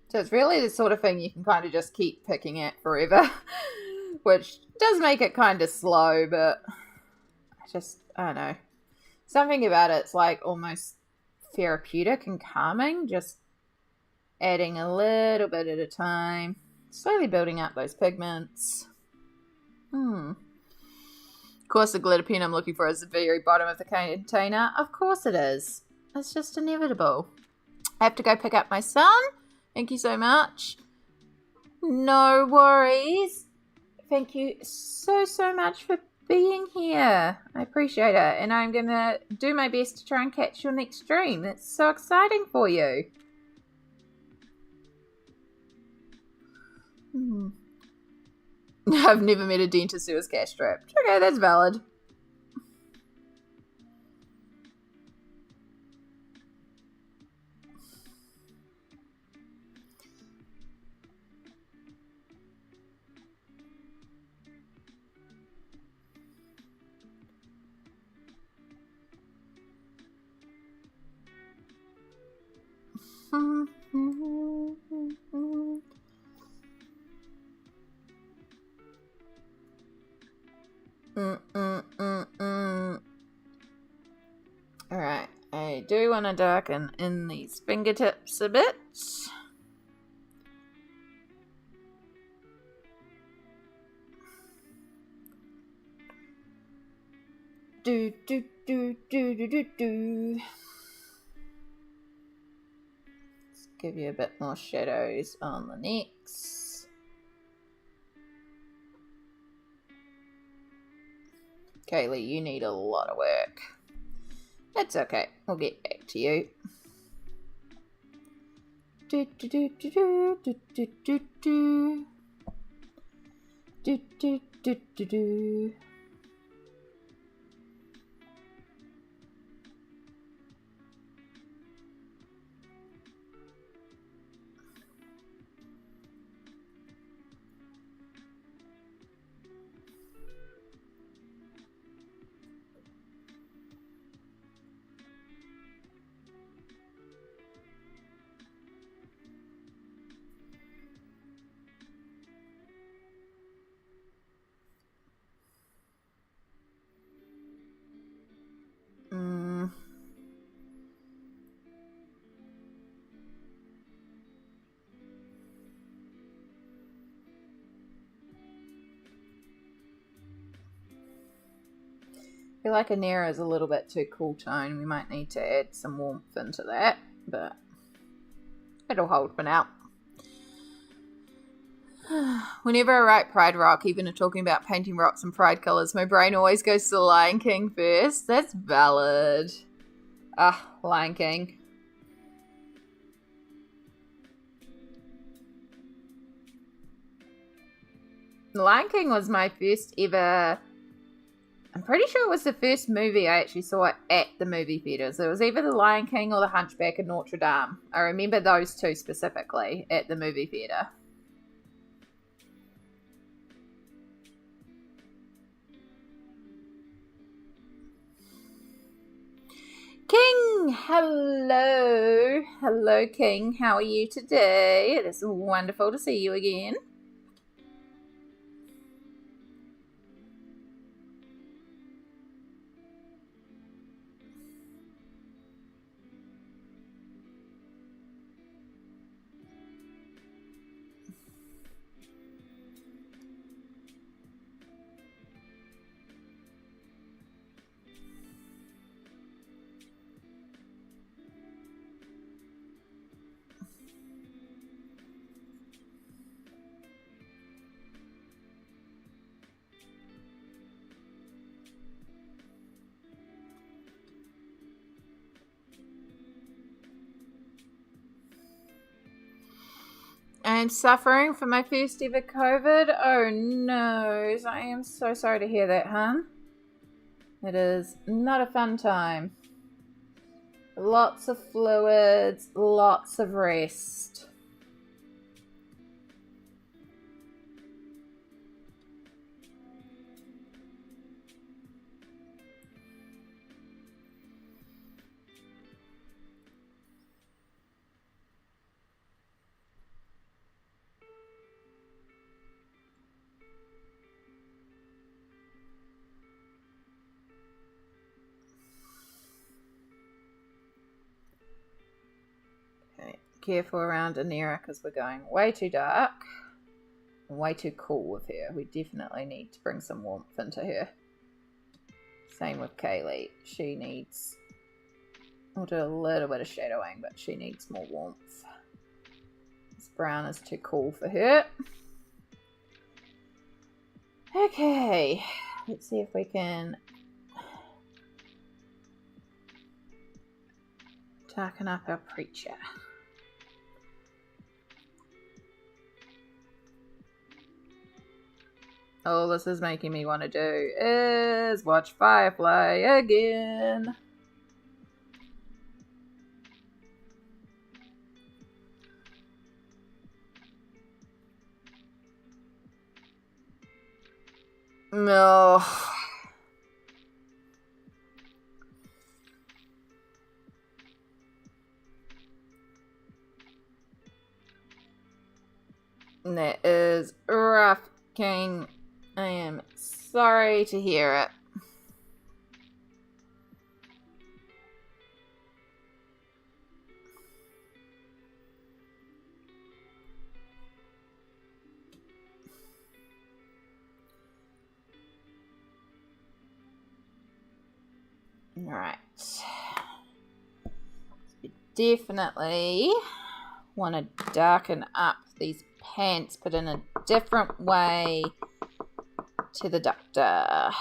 So it's really the sort of thing you can kind of just keep picking at forever, which does make it kind of slow, but I don't know. Something about it's like almost therapeutic and calming, just adding a little bit at a time, slowly building up those pigments. Of course, the glitter pen I'm looking for is the very bottom of the container. Of course it is. It's just inevitable. I have to go pick up my son. Thank you so much. No worries. Thank you so much for being here. I appreciate it. And I'm going to do my best to try and catch your next stream. That's so exciting for you. I've never met a dentist who was cash strapped. Okay, that's valid. Alright, I do want to darken in these fingertips a bit. Let's give you a bit more shadows on the necks. Kaylee, you need a lot of work. That's okay. We'll get back to you. feel like Anera is a little bit too cool tone. We might need to add some warmth into that, but it'll hold for now. Whenever I write Pride Rock, even talking about painting rocks and Pride colours, my brain always goes to the Lion King first. That's valid. Lion King. The Lion King was my first ever... I'm pretty sure it was the first movie I actually saw at the movie theatres. It was either The Lion King or The Hunchback of Notre Dame. I remember those two specifically at the movie theatre. King, hello. Hello, King. How are you today? It is wonderful to see you again. I'm suffering from my first ever COVID. Oh no, I am so sorry to hear that, hun. It is not a fun time. Lots of fluids, lots of rest. Careful around Anera because we're going way too dark and way too cool with her. We definitely need to bring some warmth into her. Same with Kaylee. She needs... We'll do a little bit of shadowing, but she needs more warmth. This brown is too cool for her. Okay. Let's see if we can darken up our preacher. All this is making me want to do is watch Firefly again. No. That is rough, King. I am sorry to hear it. Alright. We definitely want to darken up these pants, but in a different way to the doctor.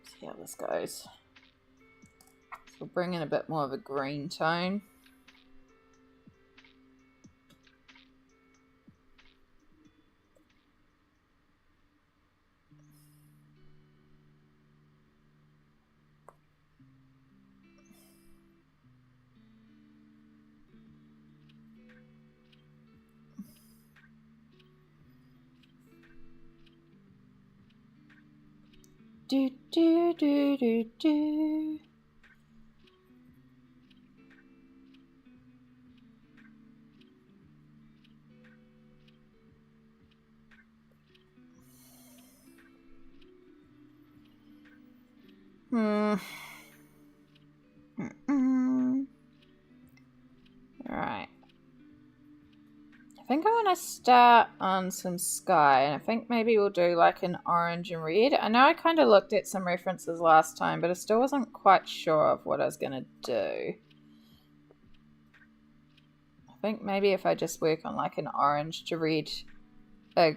See how this goes. So we'll bring in a bit more of a green tone. Do, do, do, do, do. Alright. I think I want to start on some sky, and I think maybe we'll do like an orange and red. I know I kind of looked at some references last time, but I still wasn't quite sure of what I was going to do. I think maybe if I just work on like an orange to red, a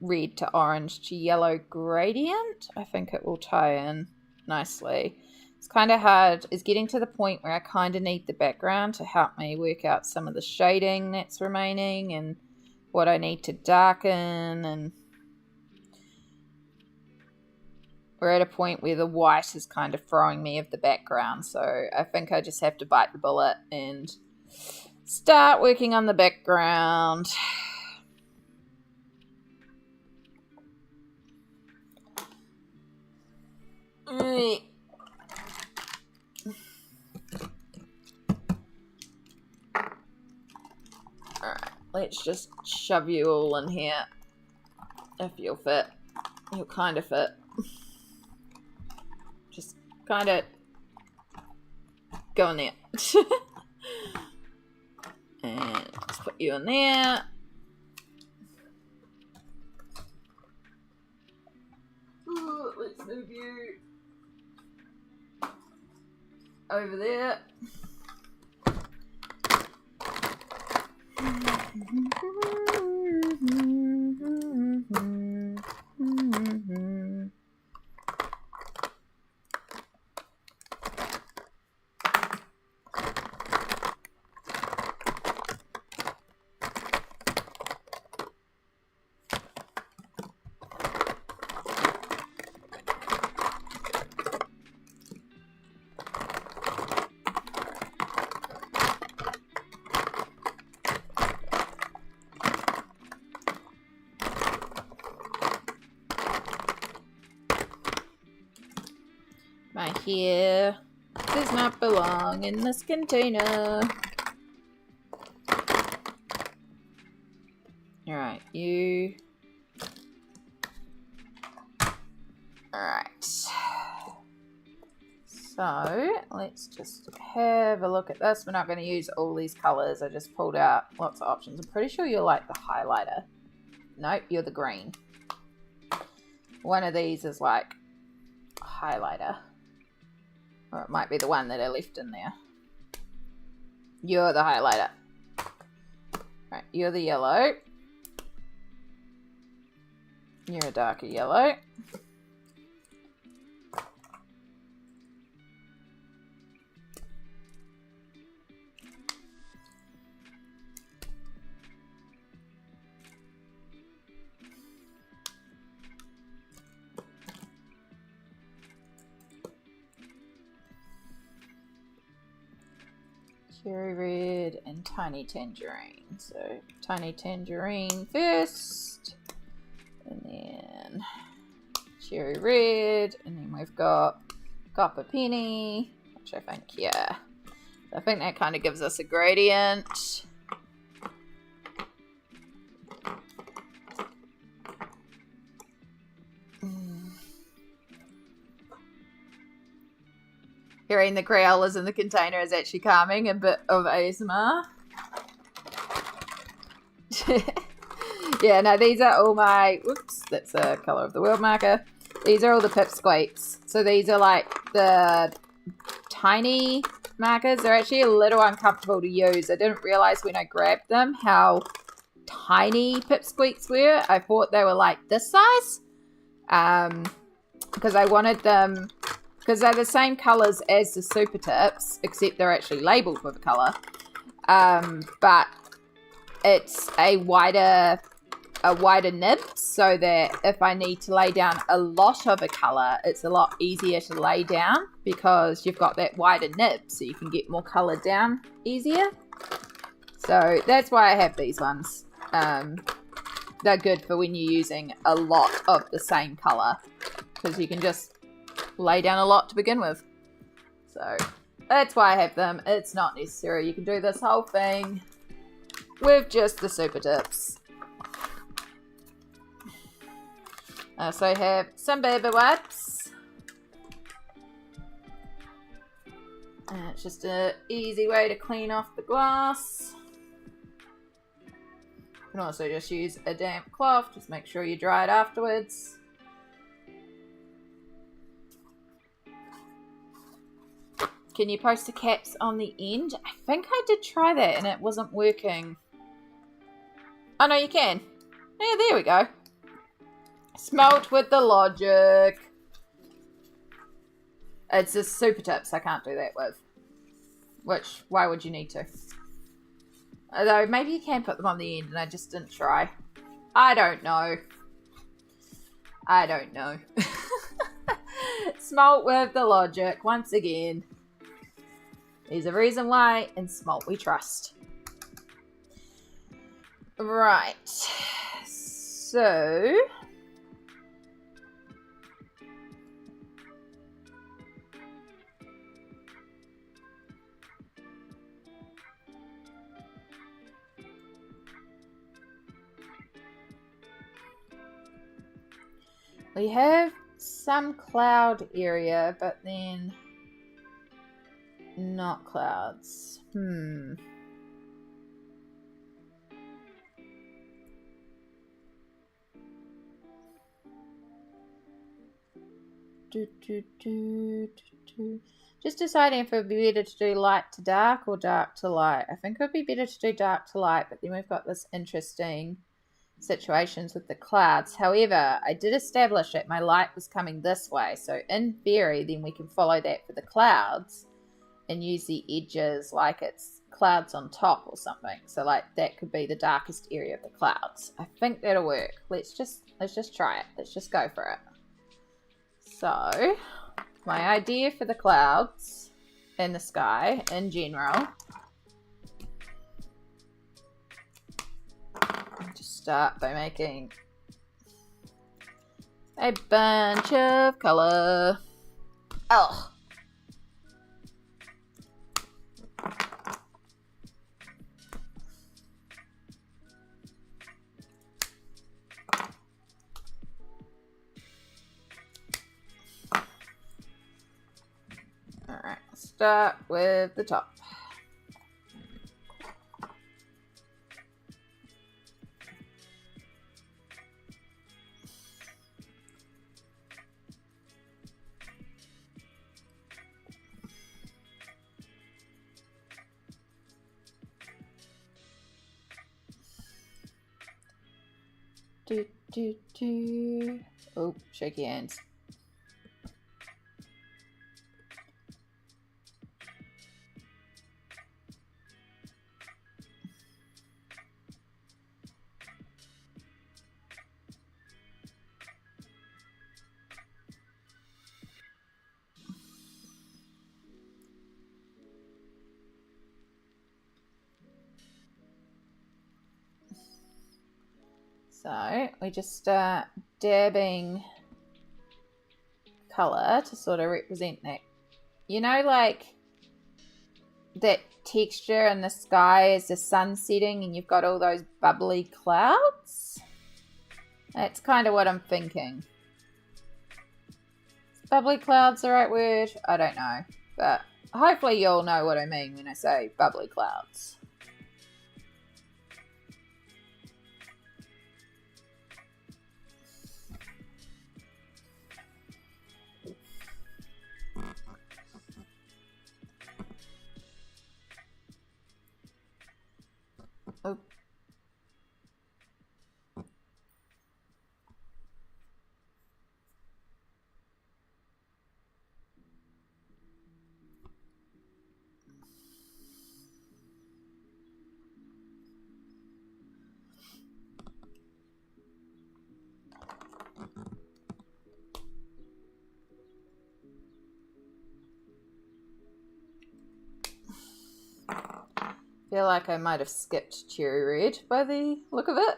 red to orange to yellow gradient, I think it will tie in nicely. It's kind of hard. It's getting to the point where I kind of need the background to help me work out some of the shading that's remaining and what I need to darken. And we're at a point where the white is kind of throwing me of the background. So I think I just have to bite the bullet and start working on the background. Alright. Alright, let's just shove you all in here. If you'll fit. You'll kind of fit. Just kind of go in there. And let's put you in there. Ooh, let's move you over there. My hair does not belong in this container. Alright, you. Alright. So, let's just have a look at this. We're not going to use all these colours. I just pulled out lots of options. I'm pretty sure you're like the highlighter. Nope, you're the green. One of these is like highlighter. Or it might be the one that I left in there. You're the highlighter. Right, you're the yellow. You're a darker yellow. Cherry red and tiny tangerine. So tiny tangerine first, and then cherry red, and then we've got copper penny, which I think, yeah, I think that kind of gives us a gradient. Hearing the Crayolas in the container is actually calming, a bit of ASMR. Yeah, no, these are all my, whoops, that's the colour of the world marker. These are all the pipsqueaks. So these are like the tiny markers. They're actually a little uncomfortable to use. I didn't realise when I grabbed them how tiny pipsqueaks were. I thought they were like this size. Because I wanted them, because they're the same colours as the Supertips, except they're actually labelled with a colour. But it's a wider nib, so that if I need to lay down a lot of a colour, it's a lot easier to lay down because you've got that wider nib, so you can get more colour down easier. So that's why I have these ones. They're good for when you're using a lot of the same colour, because you can just lay down a lot to begin with. So that's why I have them. It's not necessary. You can do this whole thing with just the Supertips. So I have some baby wipes. And it's just an easy way to clean off the glass. You can also just use a damp cloth, just make sure you dry it afterwards. Can you post the caps on the end? I think I did try that and it wasn't working. Oh no, you can. Yeah, there we go. Smelt with the logic. It's a Supertips I can't do that with. Which, why would you need to? Although, maybe you can put them on the end and I just didn't try. I don't know. I don't know. Smelt with the logic, once again. There's a reason why in Smelt we trust. Right. So... we have some cloud area, but then not clouds. Just deciding if it would be better to do light to dark or dark to light. I think it would be better to do dark to light, but then we've got this interesting situations with the clouds. However, I did establish that my light was coming this way, so in theory then we can follow that for the clouds and use the edges like it's clouds on top or something. So like that could be the darkest area of the clouds. I think that'll work. Let's just try it. Let's just go for it. So my idea for the clouds in the sky in general, just start by making a bunch of color. Oh. Alright, start with the top. Oh, shaky hands. So we just start dabbing colour to sort of represent that. You know, like that texture in the sky as the sun's setting and you've got all those bubbly clouds? That's kind of what I'm thinking. Is bubbly clouds the right word? I don't know. But hopefully you'll know what I mean when I say bubbly clouds. Oh. Feel like I might have skipped cherry red by the look of it.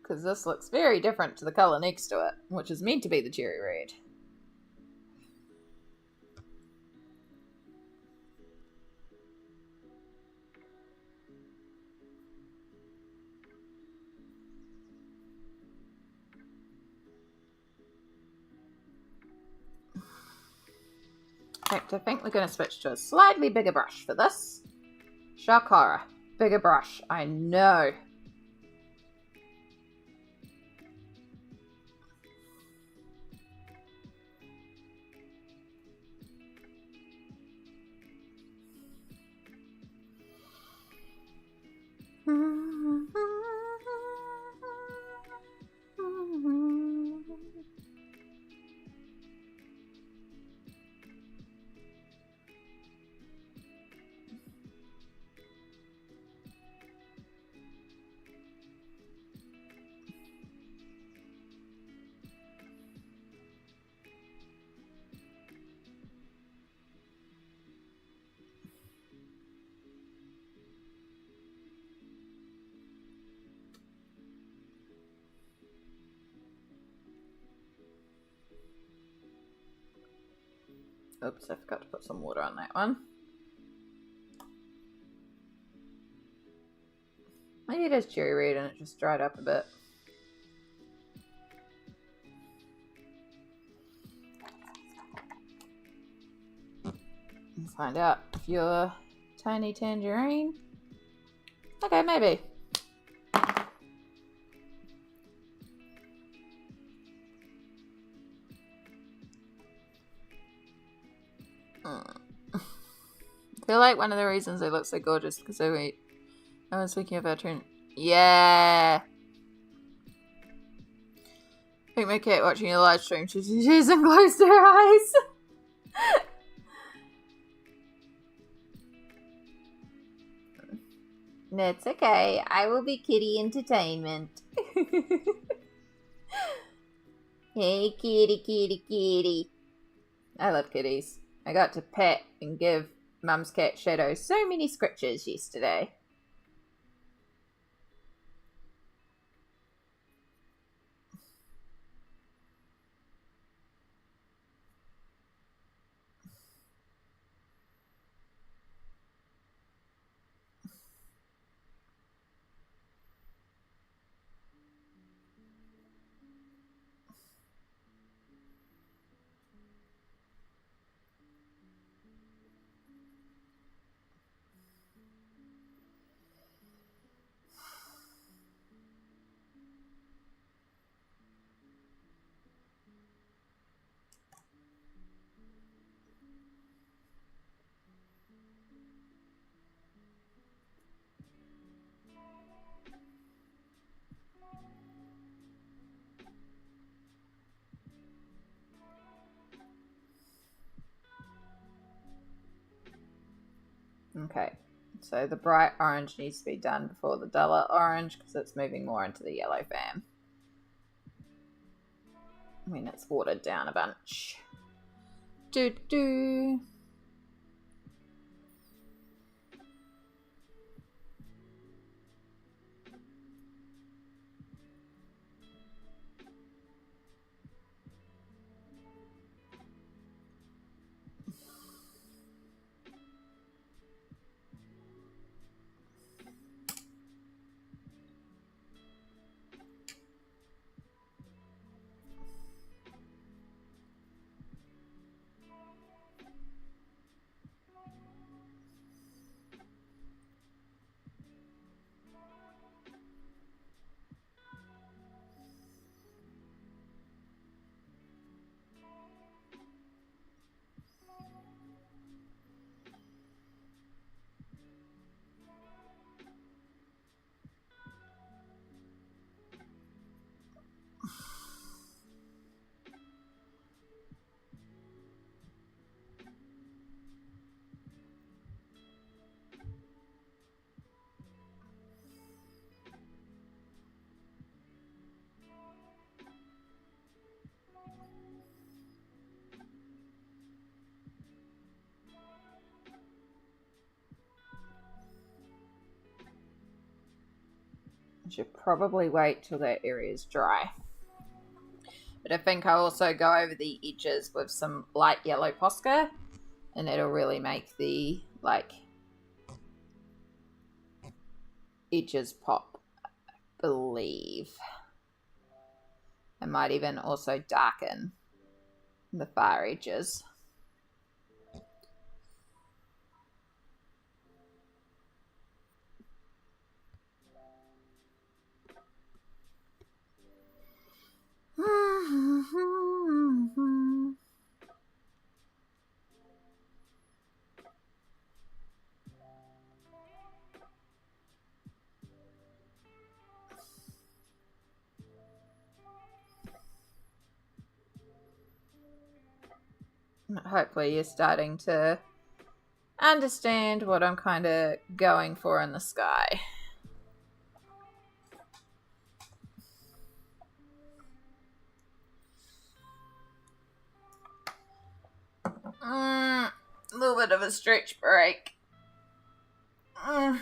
Because this looks very different to the colour next to it, which is meant to be the cherry red. fact, I think we're going to switch to a slightly bigger brush for this. Shock horror. Bigger brush. I know. Oops, I forgot to put some water on that one. Maybe it is cherry red and it just dried up a bit. Let's find out if you're tiny tangerine. Okay, maybe. I feel like one of the reasons they look so gorgeous because I was speaking of our trend. Yeah. I think my cat watching a live stream, she's and closed her eyes. That's okay. I will be kitty entertainment. Hey, kitty, kitty, kitty. I love kitties. I got to pet and give Mum's cat Shadow so many scratches yesterday. Okay, so the bright orange needs to be done before the duller orange because it's moving more into the yellow fam. I mean, it's watered down a bunch. Do. I should probably wait till that area is dry. But I think I'll also go over the edges with some light yellow Posca, and that'll really make the edges pop, I believe. I might even also darken the far edges. Hopefully you're starting to understand what I'm kind of going for in the sky. A little bit of a stretch break. I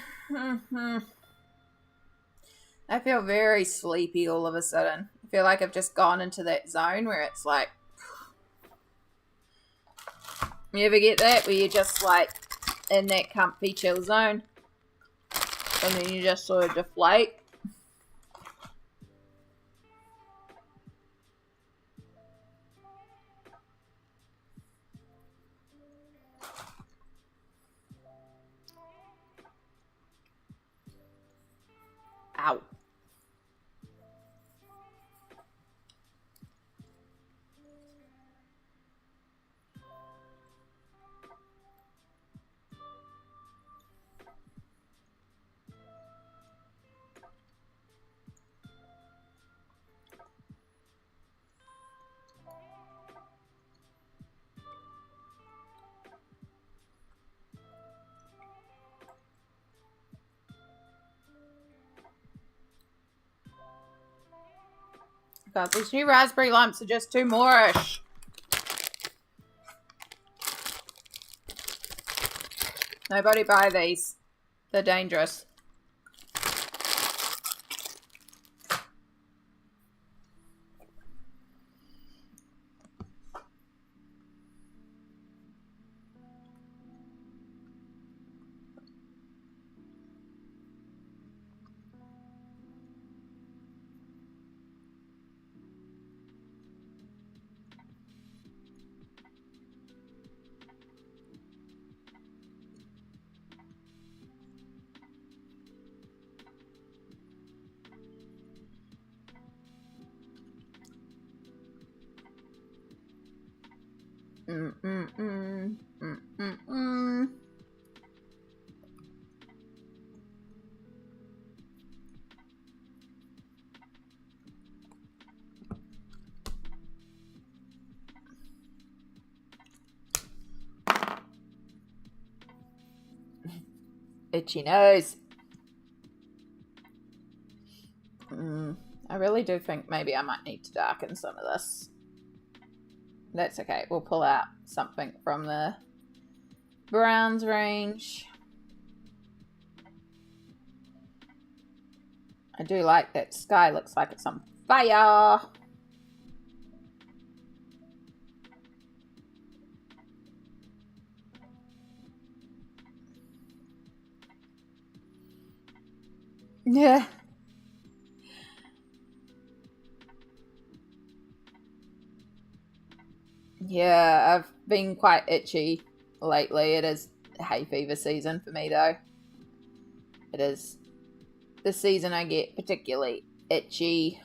feel very sleepy all of a sudden. I feel like I've just gone into that zone where it's like, you ever get that? Where you're just like in that comfy chill zone and then you just sort of deflate. Ow. God, these new raspberry lumps are just too moreish. Nobody buy these. They're dangerous. Itchy nose. I really do think maybe I might need to darken some of this. That's okay. We'll pull out something from the browns range. I do like that sky. Looks like it's on fire. Yeah. Yeah, I've been quite itchy lately. It is hay fever season for me, though. It is the season I get particularly itchy.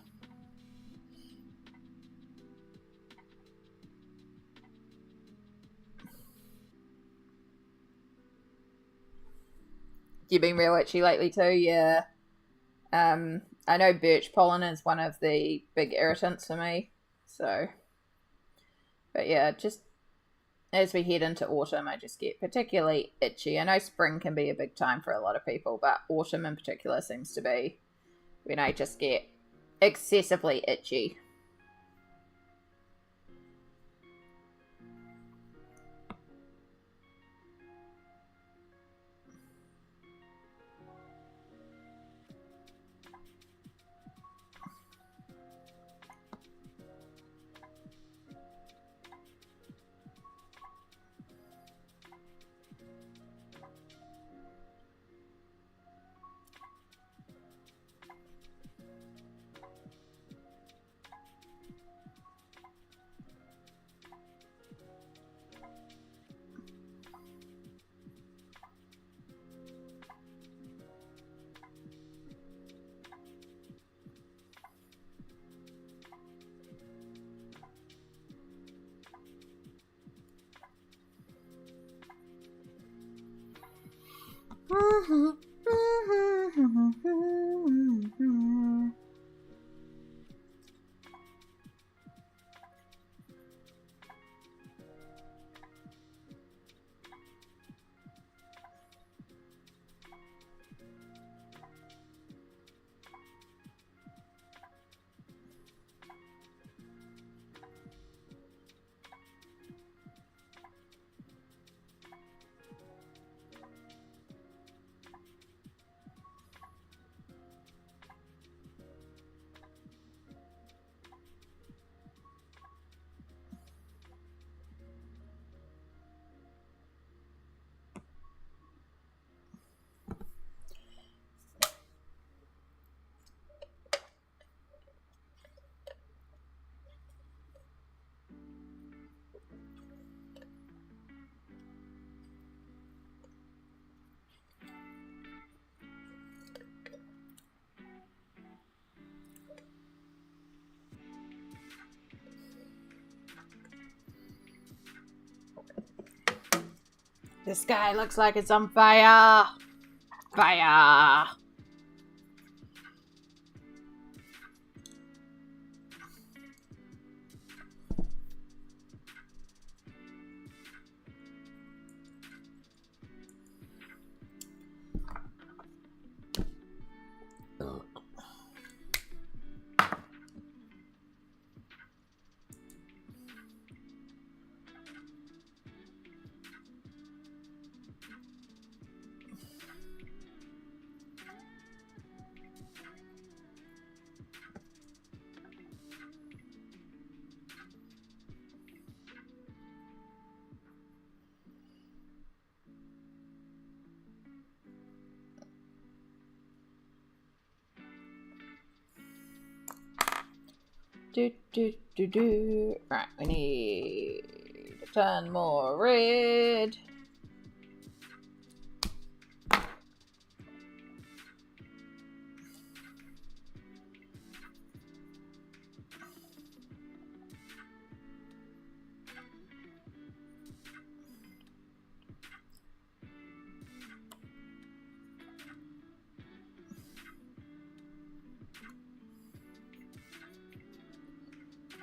You've been real itchy lately too, yeah. I know birch pollen is one of the big irritants for me, so. But yeah, just as we head into autumn, I just get particularly itchy. I know spring can be a big time for a lot of people, but autumn in particular seems to be when I just get excessively itchy. The sky looks like it's on fire. Fire. Right, we need a ton more red.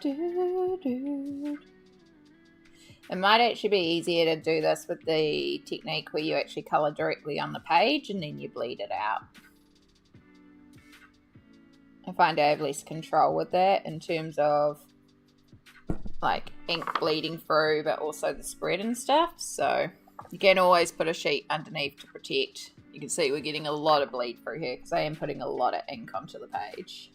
It might actually be easier to do this with the technique where you actually colour directly on the page and then you bleed it out. I find I have less control with that in terms of like ink bleeding through, but also the spread and stuff. So you can always put a sheet underneath to protect. You can see we're getting a lot of bleed through here because I am putting a lot of ink onto the page.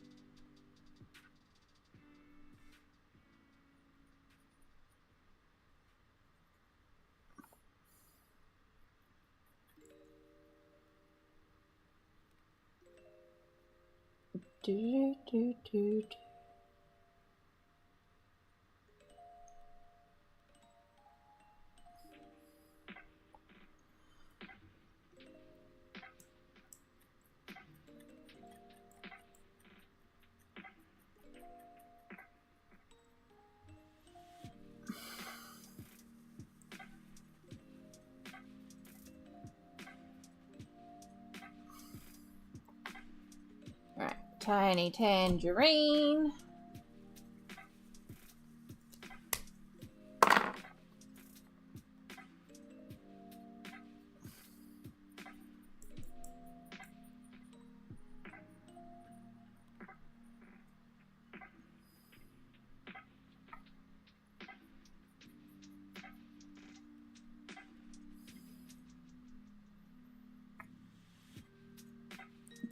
Right, tiny tangerine.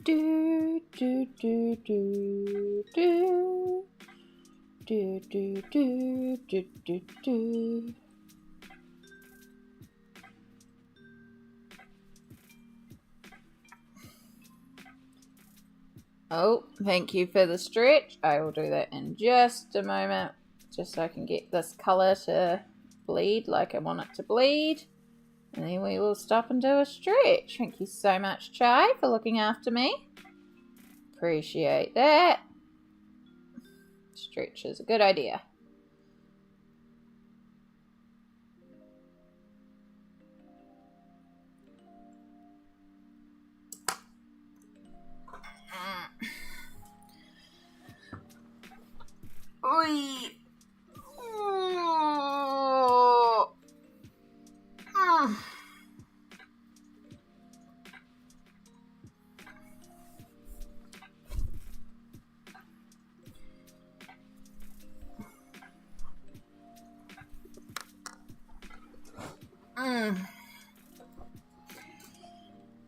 Do do do do do do do do do do do. Oh, thank you for the stretch. I will do that in just a moment, just so I can get this colour to bleed like I want it to bleed. And then we will stop and do a stretch. Thank you so much, Chai, for looking after me. Appreciate that. Stretch is a good idea. Oi. Oh.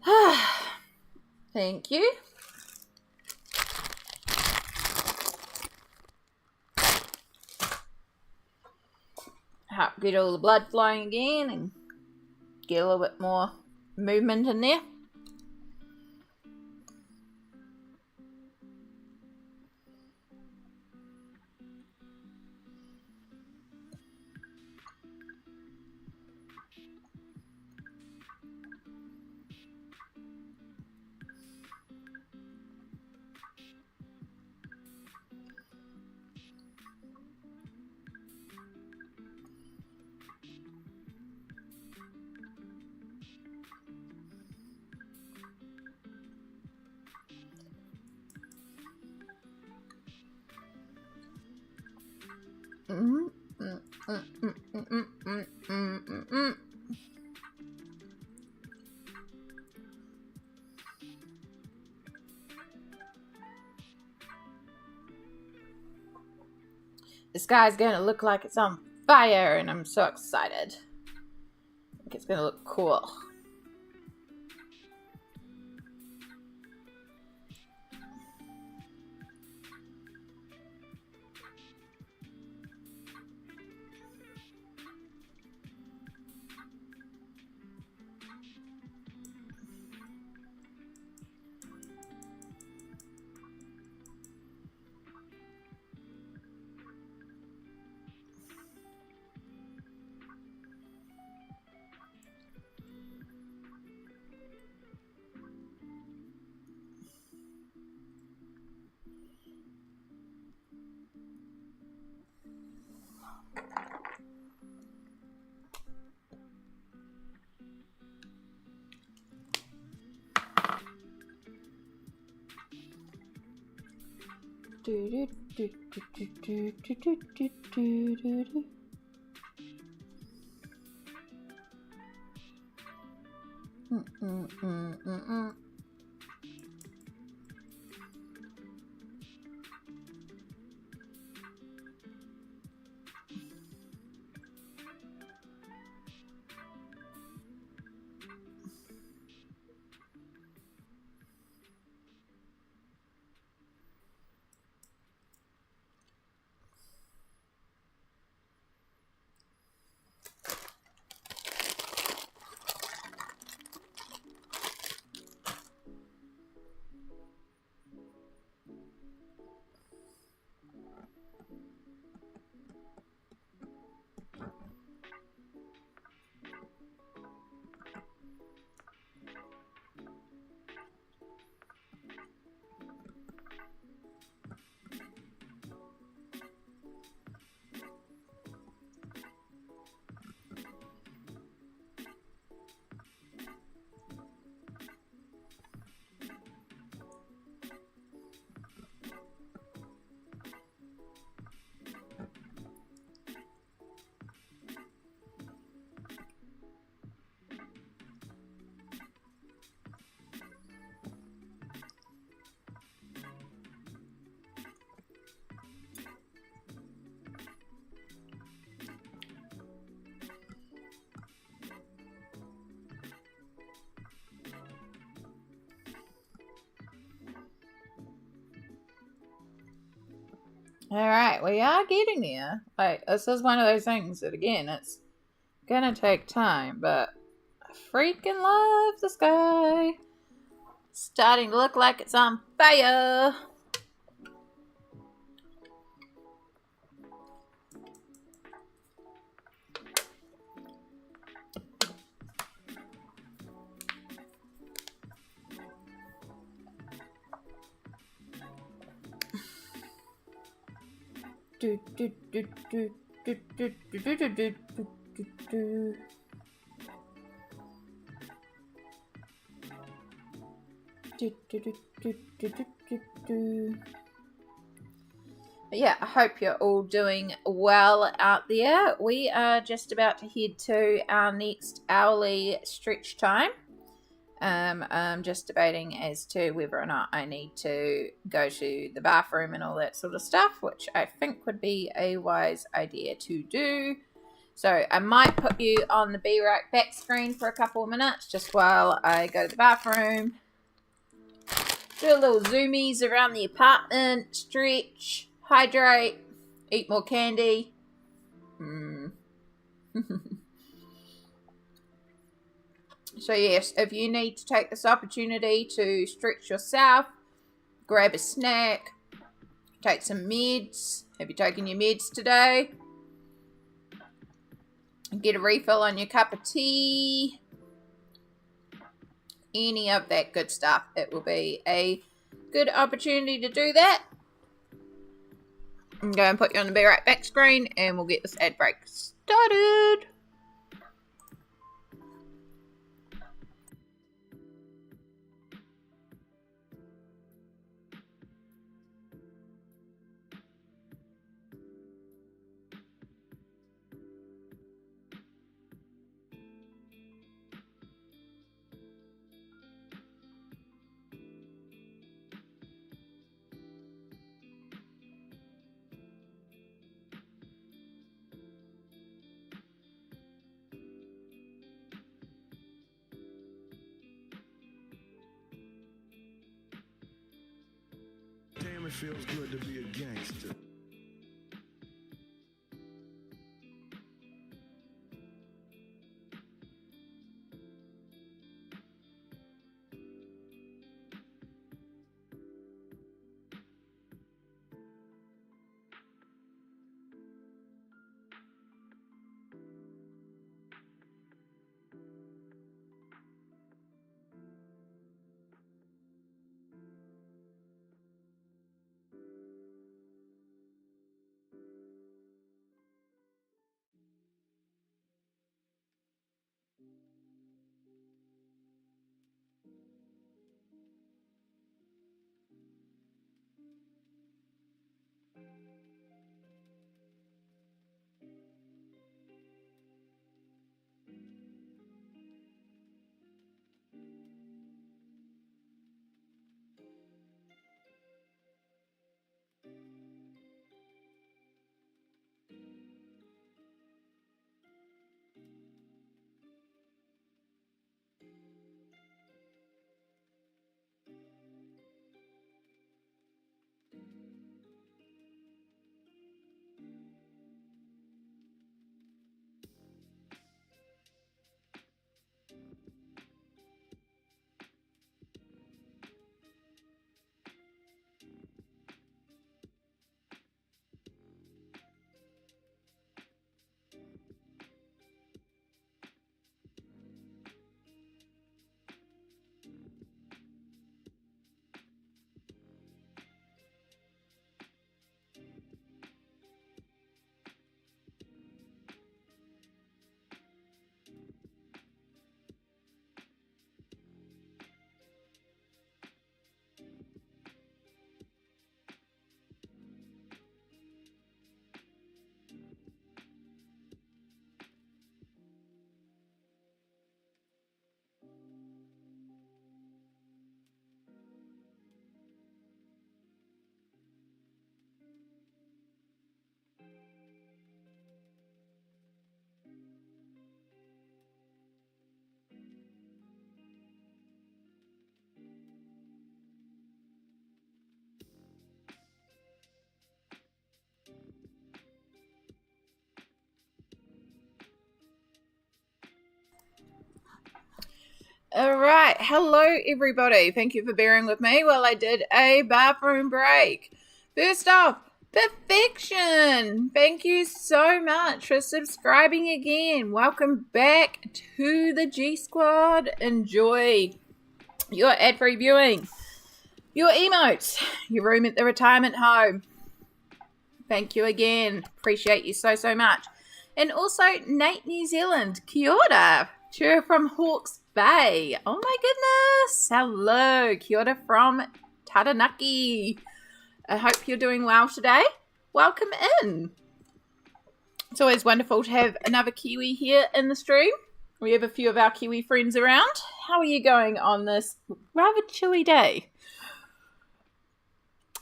Oh. Thank you. Help get all the blood flowing again and get a little bit more movement in there. The sky's going to look like it's on fire, and I'm so excited. I think it's going to look cool. Alright, we are getting there. Like, this is one of those things that, again, it's gonna take time, but I freaking love the sky. It's starting to look like it's on fire. Do do do do do do do do do do do do. Do, do, do, do, do, do, do, do. Yeah, I hope you're all doing well out there. We are just about to head to our next hourly stretch time. I'm just debating as to whether or not I need to go to the bathroom and all that sort of stuff, which I think would be a wise idea to do. So I might put you on the Be Right Back screen for a couple of minutes just while I go to the bathroom. Do a little zoomies around the apartment, stretch, hydrate, eat more candy. So yes, if you need to take this opportunity to stretch yourself, grab a snack, take some meds. Have you taken your meds today? Get a refill on your cup of tea. Any of that good stuff. It will be a good opportunity to do that. I'm going to put you on the Be Right Back screen and we'll get this ad break started. it feels good to be a gangster. All right. Hello, everybody. Thank you for bearing with me while I did a bathroom break. First off, Perfection. Thank you so much for subscribing again. Welcome back to the G Squad. Enjoy your ad-free viewing, your emotes, your room at the retirement home. Thank you again. Appreciate you so, so much. And also, Nate New Zealand. Kia ora. Cheer from Hawke's Bay. Oh my goodness. Hello. Kia ora from Taranaki. I hope you're doing well today. Welcome in. It's always wonderful to have another Kiwi here in the stream. We have a few of our Kiwi friends around. How are you going on this rather chilly day?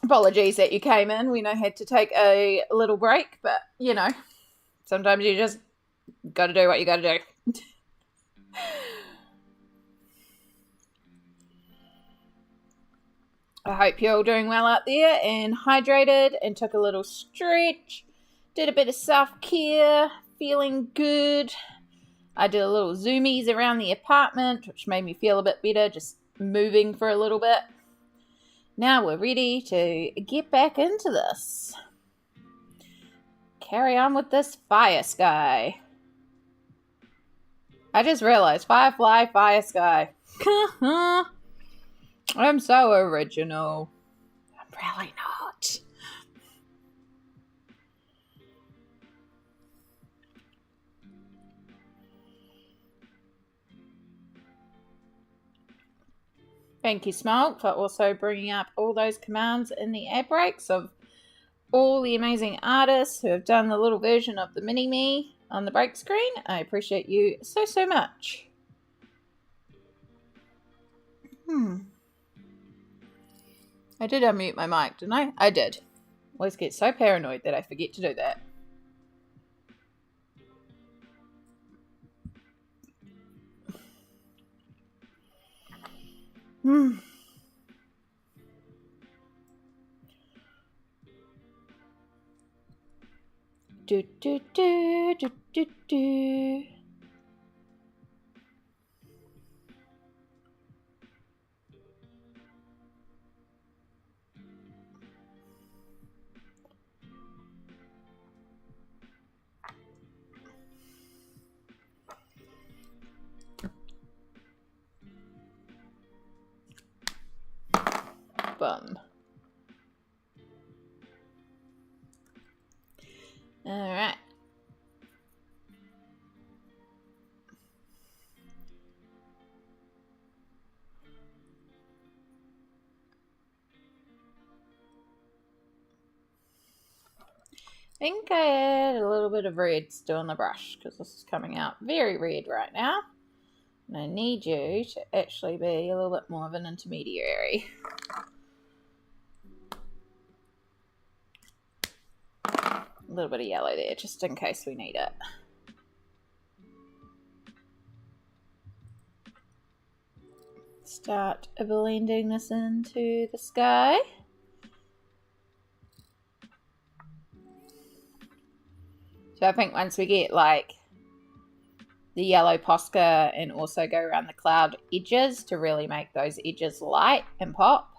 Apologies that you came in. We know had to take a little break, but you know, sometimes you just got to do what you got to do. I hope you're all doing well out there and hydrated and took a little stretch. Did a bit of self-care, feeling good. I did a little zoomies around the apartment, which made me feel a bit better, just moving for a little bit. Now we're ready to get back into this. Carry on with this fire sky. I just realized, Firefly, Fire Sky. I'm so original. I'm really not. Thank you, Smoke, for also bringing up all those commands in the ad breaks of all the amazing artists who have done the little version of the mini-me on the break screen. I appreciate you so, so much. I did unmute my mic, didn't I? I did. Always get so paranoid that I forget to do that. do, do, do, do, do, do. Boom. All right. I think I add a little bit of red still on the brush because this is coming out very red right now. And I need you to actually be a little bit more of an intermediary. A little bit of yellow there just in case we need it. Start blending this into the sky. So I think once we get like the yellow Posca and also go around the cloud edges to really make those edges light and pop,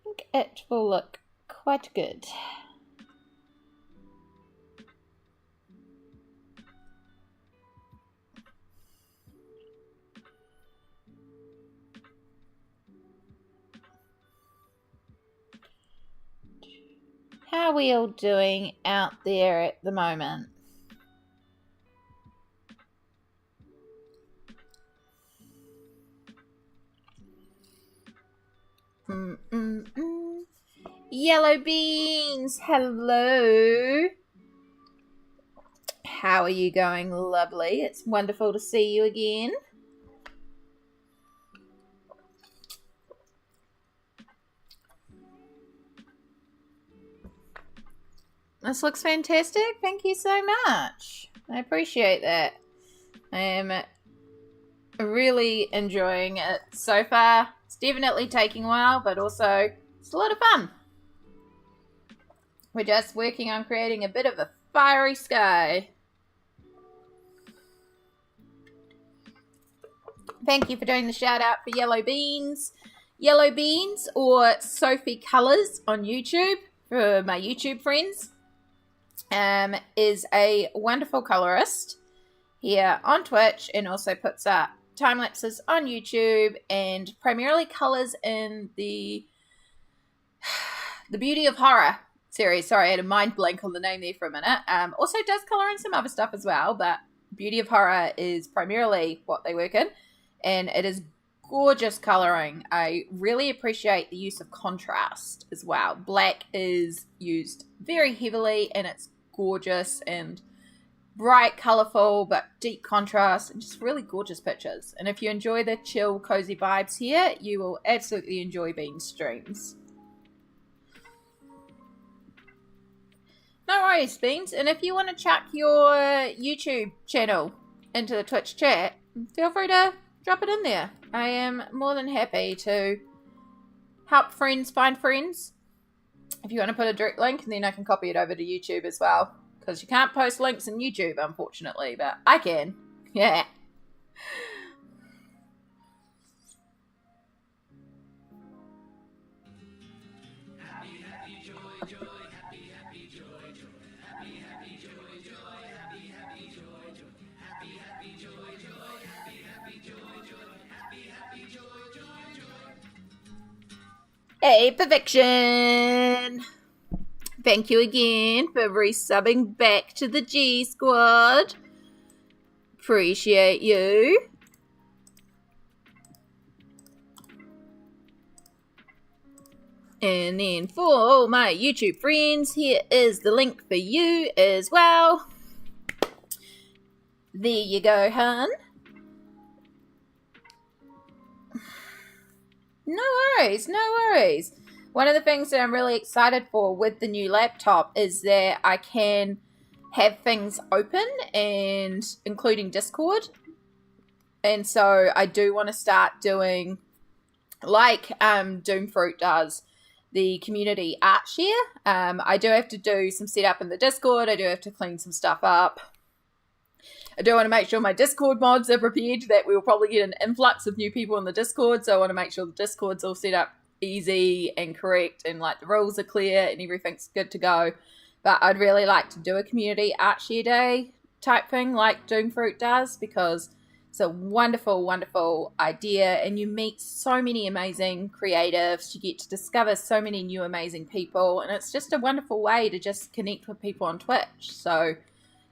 I think it will look quite good. How are we all doing out there at the moment? Yellow beans, hello. How are you going? Lovely. It's wonderful to see you again. This looks fantastic. Thank you so much. I appreciate that. I am really enjoying it so far. It's definitely taking a while, but also it's a lot of fun. We're just working on creating a bit of a fiery sky. Thank you for doing the shout out for Yellow Beans. Yellow Beans or Sophie Colours on YouTube for my YouTube friends. Is a wonderful colorist here on Twitch and also puts up time lapses on YouTube and primarily colors in the Beauty of Horror series. Sorry, I had a mind blank on the name there for a minute. Also does color in some other stuff as well, but Beauty of Horror is primarily what they work in, and it is gorgeous coloring. I really appreciate the use of contrast as well. Black is used very heavily and it's gorgeous and bright, colorful, but deep contrast and just really gorgeous pictures. And if you enjoy the chill, cozy vibes here, you will absolutely enjoy Bean's streams. No worries, Beans. And if you want to chuck your YouTube channel into the Twitch chat, feel free to drop it in there. I am more than happy to help friends find friends. If you want to put a direct link, and then I can copy it over to YouTube as well. Because you can't post links in YouTube, unfortunately, but I can. Yeah. Hey, Perfection! Thank you again for resubbing back to the G Squad. Appreciate you. And then for all my YouTube friends, here is the link for you as well. There you go, hun. No worries, no worries. One of the things that I'm really excited for with the new laptop is that I can have things open, and including Discord. And so I do want to start doing like Doomfruit does, the community art share. I do have to do some setup in the Discord. I do have to clean some stuff up. I do want to make sure my Discord mods are prepared, that we'll probably get an influx of new people in the Discord, so I want to make sure the Discord's all set up easy and correct, and like the rules are clear and everything's good to go. But I'd really like to do a community art share day type thing like Doomfruit does, because it's a wonderful, wonderful idea, and you meet so many amazing creatives. You get to discover so many new amazing people, and it's just a wonderful way to just connect with people on Twitch. So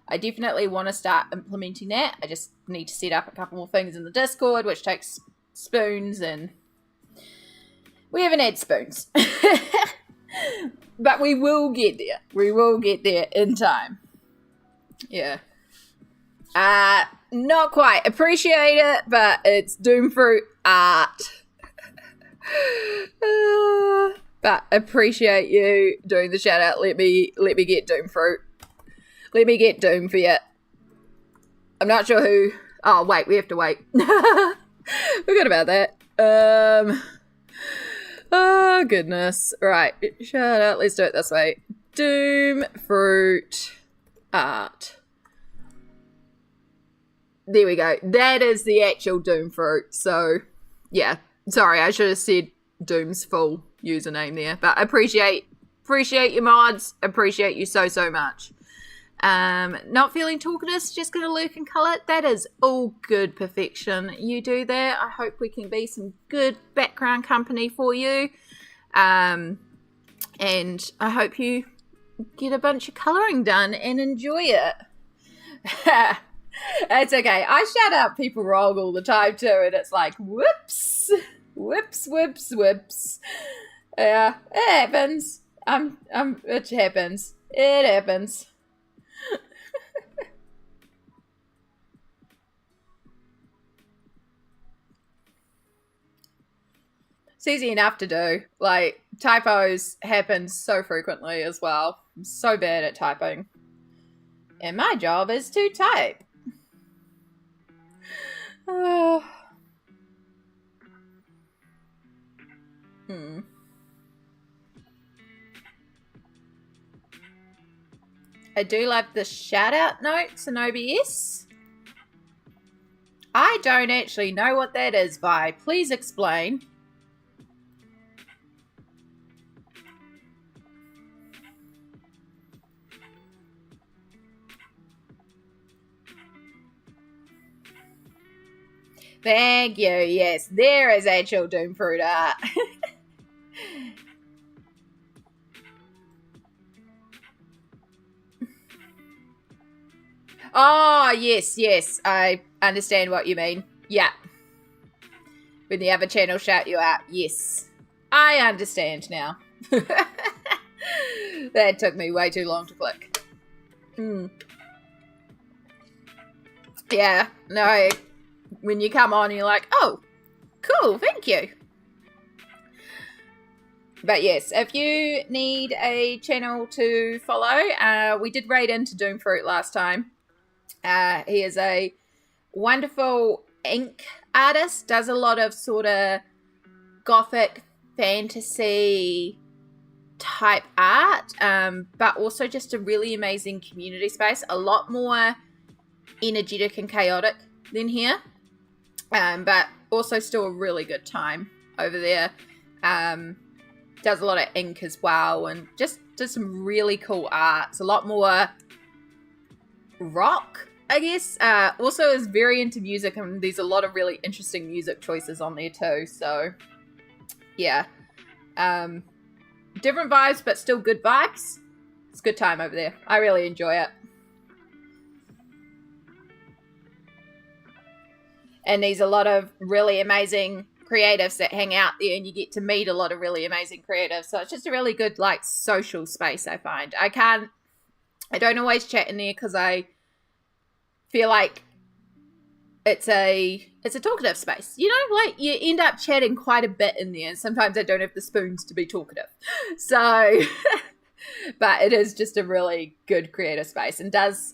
I definitely want to start implementing that. I just need to set up a couple more things in the Discord, which takes spoons, and we haven't had spoons. But we will get there. We will get there in time. Yeah. Not quite appreciate it, but it's Doomfruit art. But appreciate you doing the shout out. Let me get Doomfruit. Let me get Doom for you. I'm not sure who. Oh wait, we have to wait. Forgot about that. Oh goodness. Right, shout out. Let's do it this way. Doomfruit art. There we go. That is the actual Doomfruit. So, yeah. Sorry, I should have said Doom's full username there. But I appreciate your mods. Appreciate you so much. Not feeling talkative, just gonna lurk and colour. That is all good perfection. You do that. I hope we can be some good background company for you. And I hope you get a bunch of colouring done and enjoy it. It's okay. I shout out people wrong all the time too, and it's like, whoops. Yeah, it happens. It happens. It happens. It's easy enough to do. Like, typos happen so frequently as well. I'm so bad at typing. And my job is to type. I do love the shout out notes in OBS. I don't actually know what that is, Vi. Please explain. Thank you. Yes, there is actual Doomfruit art. Oh, yes. I understand what you mean. Yeah. When the other channel shout you out. Yes. I understand now. That took me way too long to click. Yeah. No. When you come on, you're like, oh, cool, thank you. But yes, if you need a channel to follow, we did raid into Doomfruit last time. He is a wonderful ink artist, does a lot of sort of gothic fantasy type art, but also just a really amazing community space, a lot more energetic and chaotic than here. But also still a really good time over there. Does a lot of ink as well, and just does some really cool art. It's a lot more rock, I guess. Also is very into music, and there's a lot of really interesting music choices on there too. So, yeah. Different vibes, but still good vibes. It's a good time over there. I really enjoy it. And there's a lot of really amazing creatives that hang out there, and you get to meet a lot of really amazing creatives. So it's just a really good, like, social space, I find. I don't always chat in there because I feel like it's a talkative space. You know, like, you end up chatting quite a bit in there. Sometimes I don't have the spoons to be talkative. So, but it is just a really good creative space, and does,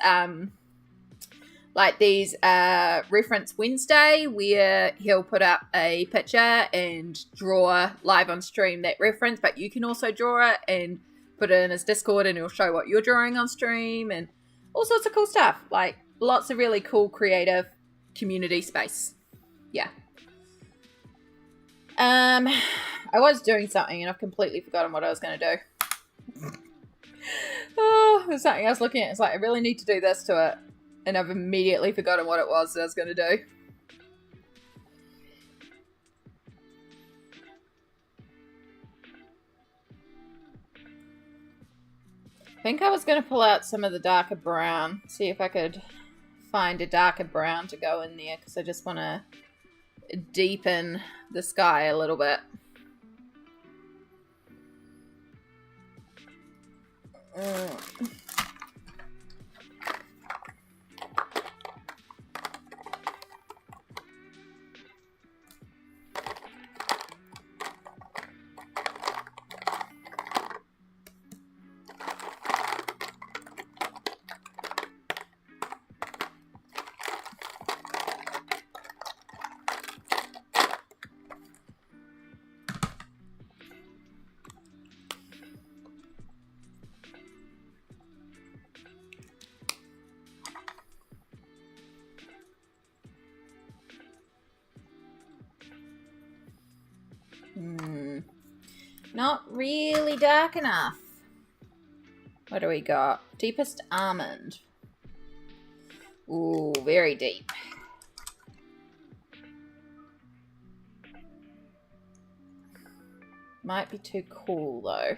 like these reference Wednesday, where he'll put up a picture and draw live on stream that reference, but you can also draw it and put it in his Discord and he'll show what you're drawing on stream and all sorts of cool stuff. Like lots of really cool creative community space. Yeah. I was doing something and I've completely forgotten what I was going to do. Oh, there's something I was looking at. It's like, I really need to do this to it. And I've immediately forgotten what it was that I was going to do. I think I was going to pull out some of the darker brown. See if I could find a darker brown to go in there. Because I just want to deepen the sky a little bit. Not really dark enough. What do we got? Deepest almond. Ooh, very deep. Might be too cool though.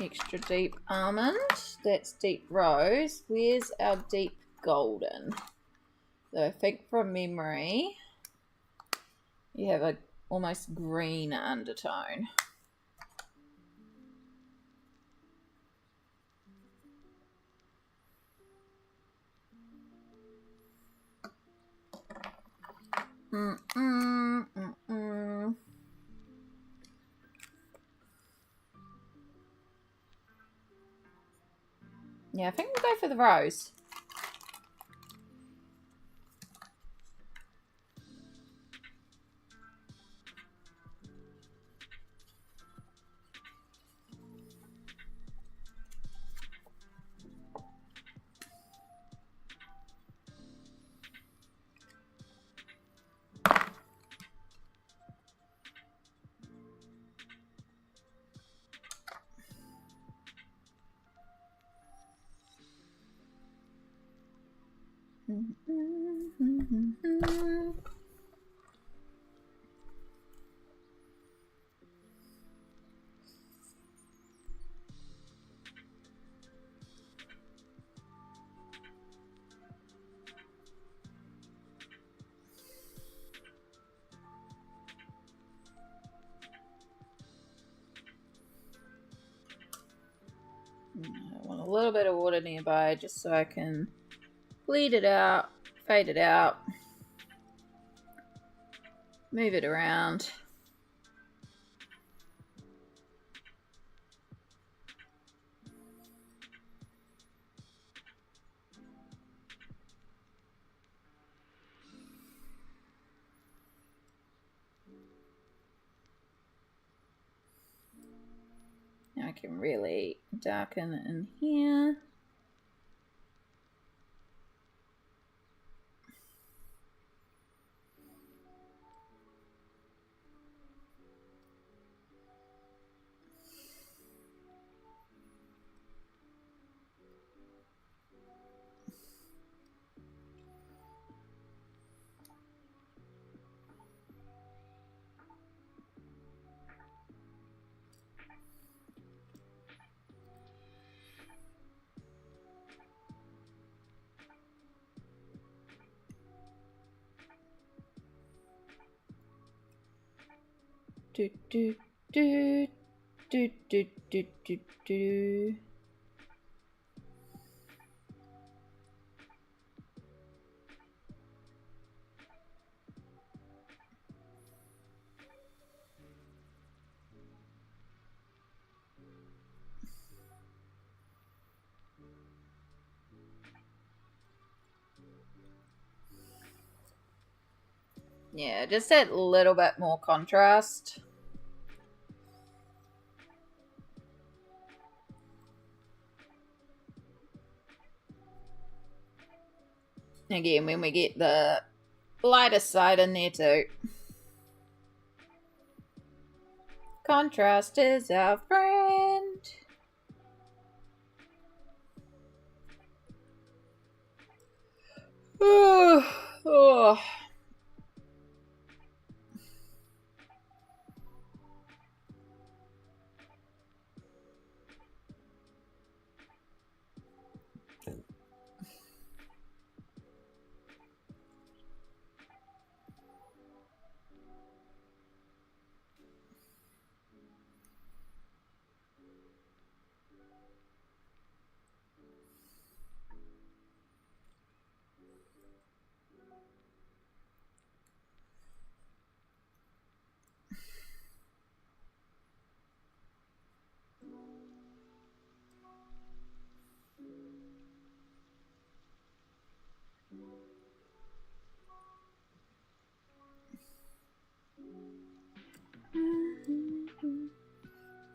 Extra deep almond. That's deep rose. Where's our deep golden? So I think from memory, you have a almost green undertone. Yeah, I think we'll go for the rose. I want a little bit of water nearby just so I can bleed it out, fade it out, move it around. Now I can really darken in here. Do do do do do do do do. Yeah, just that little bit more contrast. Again, when we get the lighter side in there too. Contrast is our friend. Oh.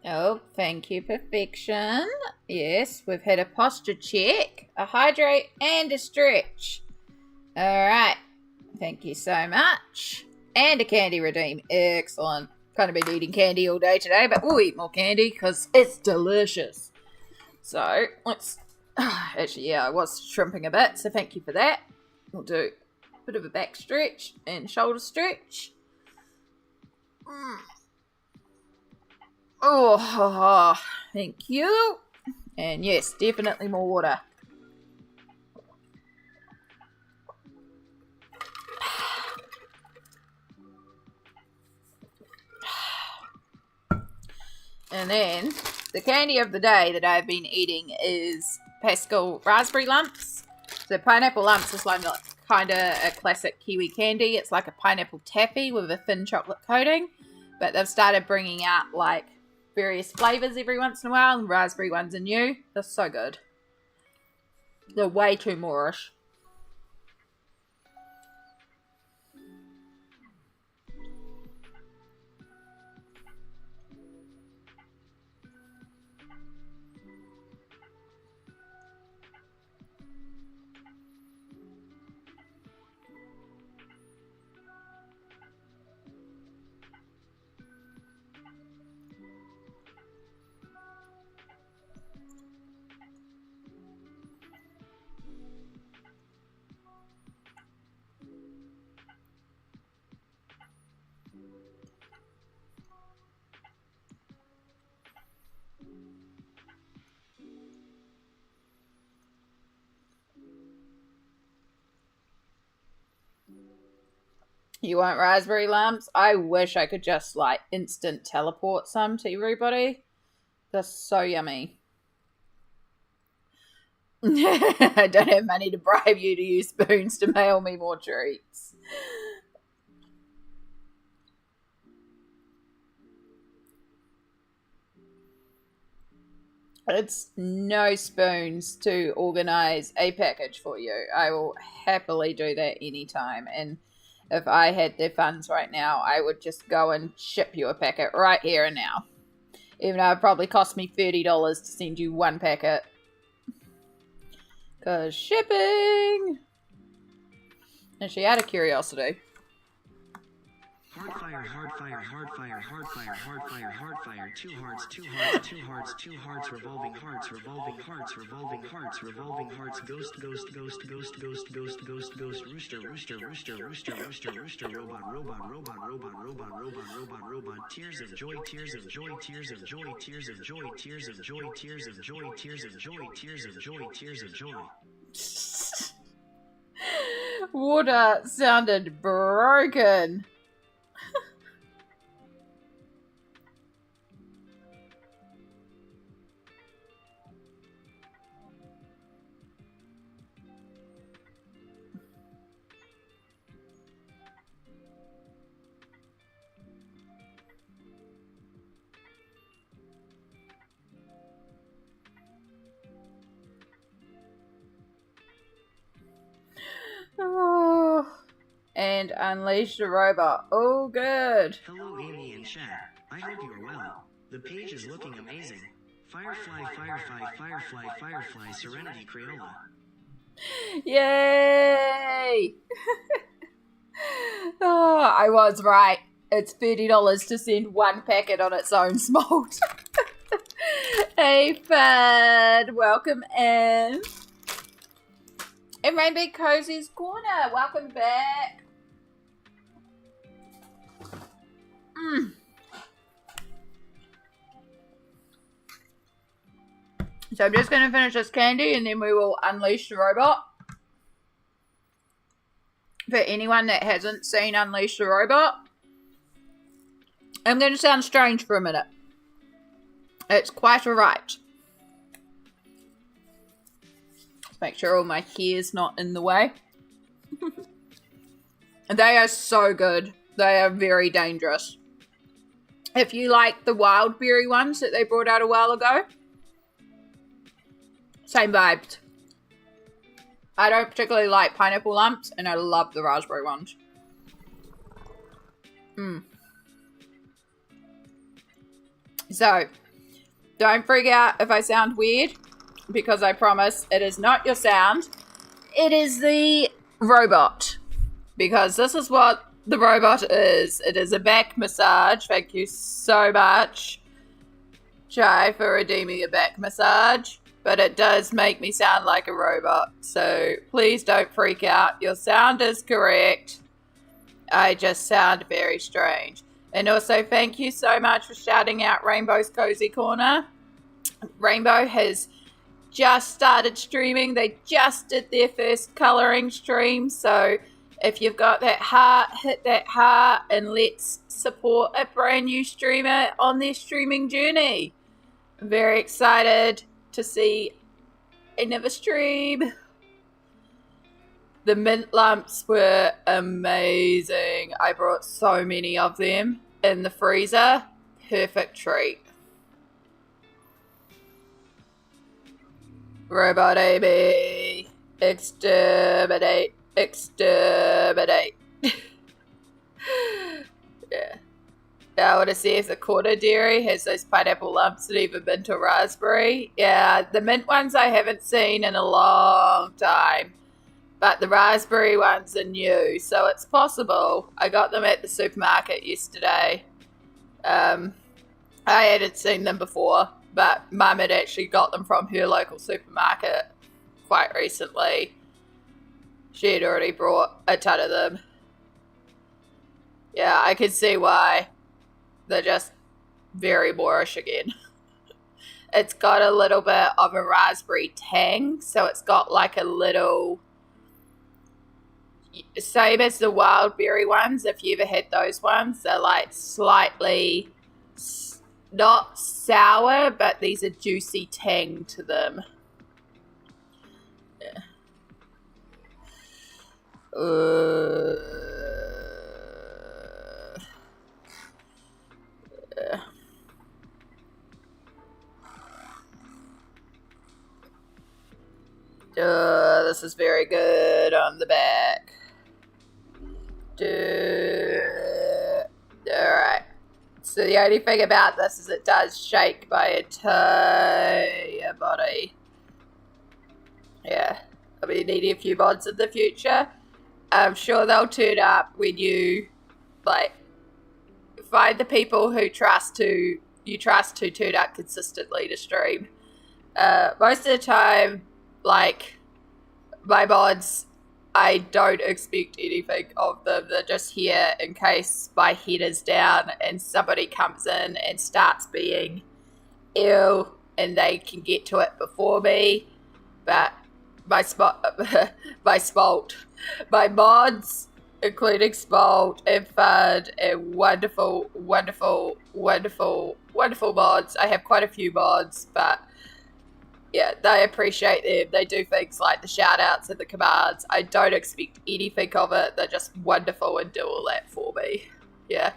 Oh, thank you, perfection. Yes, we've had a posture check, a hydrate, and a stretch. Alright, thank you so much. And a candy redeem. Excellent. Kind of been eating candy all day today, but we'll eat more candy because it's delicious. So, let's... Actually, yeah, I was shrimping a bit, so thank you for that. We'll do a bit of a back stretch and shoulder stretch. Oh, thank you. And yes, definitely more water. And then the candy of the day that I've been eating is Pascal raspberry lumps. So pineapple lumps is like kind of a classic Kiwi candy. It's like a pineapple taffy with a thin chocolate coating. But they've started bringing out like various flavours every once in a while, and raspberry ones are new. They're so good. They're way too Moorish. You want raspberry lumps? I wish I could just like instant teleport some to everybody. They're so yummy. I don't have money to bribe you to use spoons to mail me more treats. It's no spoons to organize a package for you. I will happily do that anytime. And if I had the funds right now, I would just go and ship you a packet right here and now. Even though it probably cost me $30 to send you one packet. Because shipping! Actually, out of curiosity. Hard fire, hard fire, hard fire, hard fire, hard fire, hard fire, two hearts, two hearts, two hearts, two hearts, revolving hearts, revolving hearts, revolving hearts, revolving hearts, ghost, ghost, ghost, ghost, ghost, ghost, ghost, ghost, rooster, rooster, rooster, rooster, rooster, rooster, robot, robot, robot, robot, robot, robot, robot, robot, tears of joy, tears of joy, tears of joy, tears of joy, tears of joy, tears of joy, tears of joy, tears of joy, tears of joy. Water sounded broken. Oh. to unleash the robot. Oh, good. Hello Amy and chat. I hope you are well. The page is looking amazing. Firefly, Serenity, Crayola. Yay! Oh, I was right. It's $30 to send one packet on its own smolt. Hey, Fud. Welcome in. And Rainbow Cozy's Corner. Welcome back. So I'm just going to finish this candy and then we will unleash the robot. For anyone that hasn't seen Unleash the Robot, I'm going to sound strange for a minute. It's quite alright. Let's make sure all my hair's not in the way. They are so good. They are very dangerous. If you like the wild berry ones that they brought out a while ago, same vibes. I don't particularly like pineapple lumps, and I love the raspberry ones. So, don't freak out if I sound weird, because I promise it is not your sound. It is the robot, because this is what the robot is. It is a back massage. Thank you so much, Chai, for redeeming a back massage. But it does make me sound like a robot. So please don't freak out. Your sound is correct. I just sound very strange. And also thank you so much for shouting out Rainbow's Cozy Corner. Rainbow has just started streaming. They just did their first colouring stream. So if you've got that heart, hit that heart and let's support a brand new streamer on their streaming journey. I'm very excited to see another stream. The mint lumps were amazing. I brought so many of them in the freezer. Perfect treat. Robot Amy. Exterminate. Exterminate. Yeah. I want to see if the quarter dairy has those pineapple lumps and even mint or raspberry. Yeah, the mint ones I haven't seen in a long time. But the raspberry ones are new, so it's possible. I got them at the supermarket yesterday. I hadn't seen them before, but Mum had actually got them from her local supermarket quite recently. She had already brought a ton of them. Yeah, I can see why. They're just very Moorish again. It's got a little bit of a raspberry tang, so it's got like a little, same as the wild berry ones, if you ever had those ones, they're like slightly, not sour, but these are juicy tang to them. Yeah. This is very good on the back. Alright. So the only thing about this is it does shake my entire body. Yeah. I'll be needing a few mods in the future. I'm sure they'll turn up when you, like, find the people who you trust to turn up consistently to stream. Most of the time, like, my mods, I don't expect anything of them. They're just here in case my head is down and somebody comes in and starts being ill and they can get to it before me. But my mods, including Spolt and Fud and wonderful mods. I have quite a few mods, but yeah, they appreciate them. They do things like the shout outs and the commands. I don't expect anything of it. They're just wonderful and do all that for me. Yeah.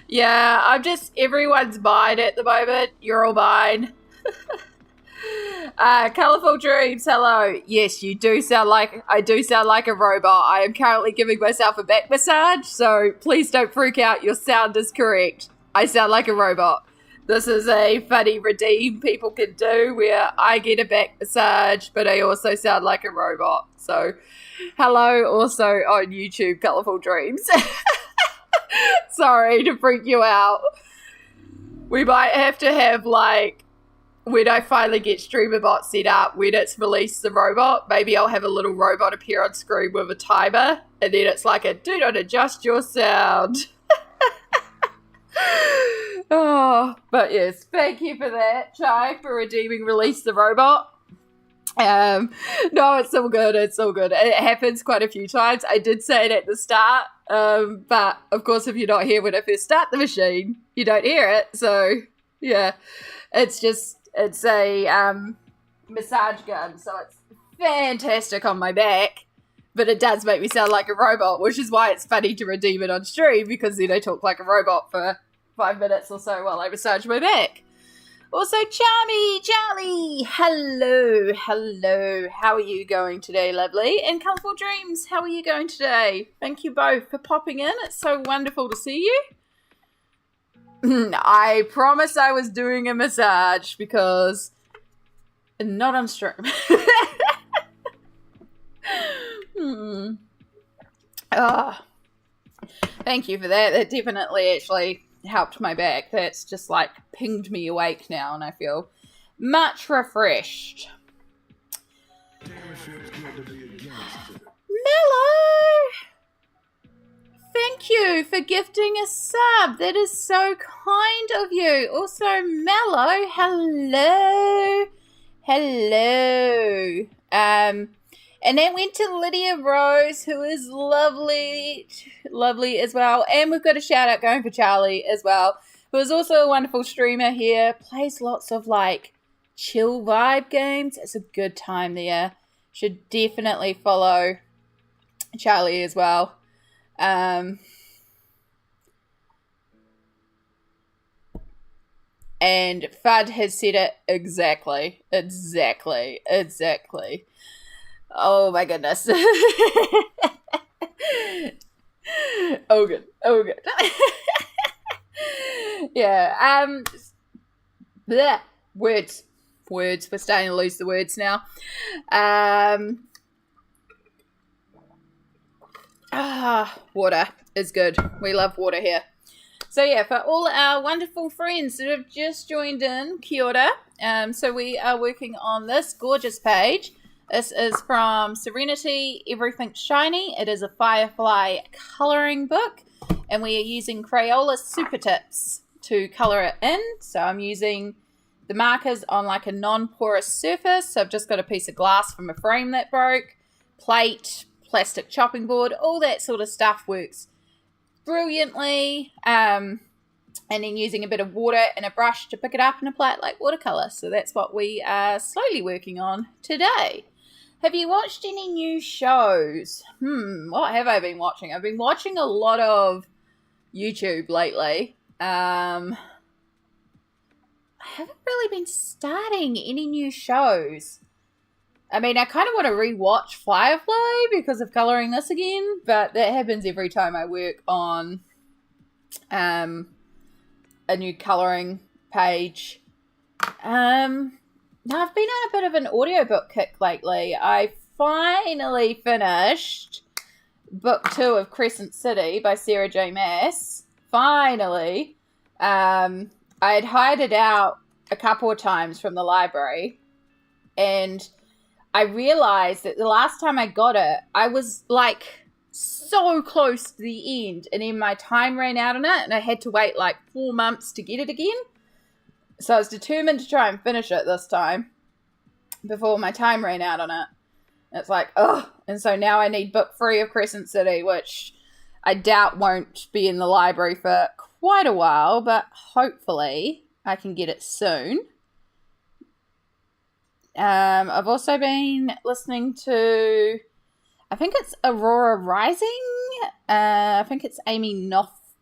Yeah, I'm just everyone's mine at the moment. You're all mine. Colourful Dreams, hello. Yes, I do sound like a robot. I am currently giving myself a back massage, so please don't freak out. Your sound is correct. I sound like a robot. This is a funny redeem people can do where I get a back massage, but I also sound like a robot. So, hello also on YouTube, Colourful Dreams. Sorry to freak you out. We might have to have, like, when I finally get StreamerBot set up, when it's released the robot, maybe I'll have a little robot appear on screen with a timer, and then it's like a do not adjust your sound. Oh, but yes, thank you for that, Chai, for redeeming Release the Robot. No, it's all good. It's all good. It happens quite a few times. I did say it at the start, but of course, if you're not here when I first start the machine, you don't hear it. So, yeah, it's a massage gun, so it's fantastic on my back. But it does make me sound like a robot, which is why it's funny to redeem it on stream, because then I talk like a robot for 5 minutes or so while I massage my back. Also, Charlie, hello, how are you going today, lovely? And Colourful Dreams, how are you going today? Thank you both for popping in, it's so wonderful to see you. I promise I was doing a massage, because not on stream. Thank you for that. That definitely actually helped my back. That's just like pinged me awake now, and I feel much refreshed. Mellow! Thank you for gifting a sub. That is so kind of you. Also, Mellow, hello. And then went to Lydia Rose, who is lovely as well. And we've got a shout out going for Charlie as well, who is also a wonderful streamer here. Plays lots of like chill vibe games. It's a good time there. Should definitely follow Charlie as well. And Fudd has said it exactly. Oh my goodness. Oh good. Yeah. Bleh. Words. We're starting to lose the words now. Water is good. We love water here. So yeah, for all our wonderful friends that have just joined in, kia ora. So we are working on this gorgeous page. This is from Serenity, Everything Shiny. It is a Firefly colouring book, and we are using Crayola Supertips to colour it in. So I'm using the markers on like a non-porous surface. So I've just got a piece of glass from a frame that broke, plate, plastic chopping board, all that sort of stuff works brilliantly. And then using a bit of water and a brush to pick it up and apply it like watercolour. So that's what we are slowly working on today. Have you watched any new shows? What have I been watching? I've been watching a lot of YouTube lately. I haven't really been starting any new shows. I mean, I kind of want to rewatch Firefly because of colouring this again, but that happens every time I work on a new colouring page. Now, I've been on a bit of an audiobook kick lately. I finally finished book 2 of Crescent City by Sarah J. Maas. Finally. I had hired it out a couple of times from the library, and I realized that the last time I got it, I was like so close to the end, and then my time ran out on it, and I had to wait like 4 months to get it again. So I was determined to try and finish it this time before my time ran out on it. And it's like, ugh. And so now I need book 3 of Crescent City, which I doubt won't be in the library for quite a while, but hopefully I can get it soon. I've also been listening to, I think it's Aurora Rising. I think it's Amy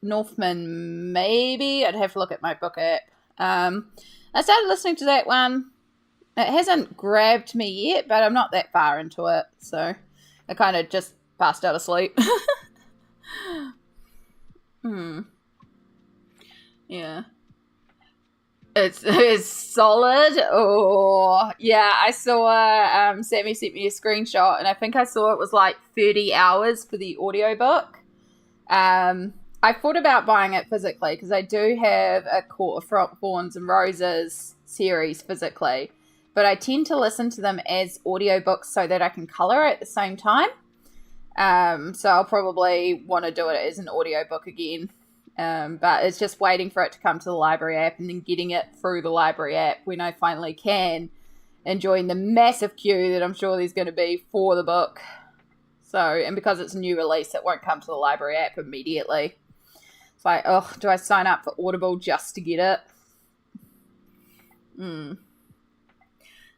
Northman, maybe. I'd have to look at my book app. I started listening to that one. It hasn't grabbed me yet, but I'm not that far into it, so I kind of just passed out of sleep. Yeah. It's solid. Oh, yeah. I saw Sammy sent me a screenshot, and I think I saw it was like 30 hours for the audiobook. I thought about buying it physically because I do have a Court of Thorns and Roses series physically, but I tend to listen to them as audiobooks so that I can color at the same time. So I'll probably want to do it as an audiobook again. But it's just waiting for it to come to the library app and then getting it through the library app when I finally can, and join the massive queue that I'm sure there's going to be for the book. So, and because it's a new release, it won't come to the library app immediately. It's like, oh, do I sign up for Audible just to get it?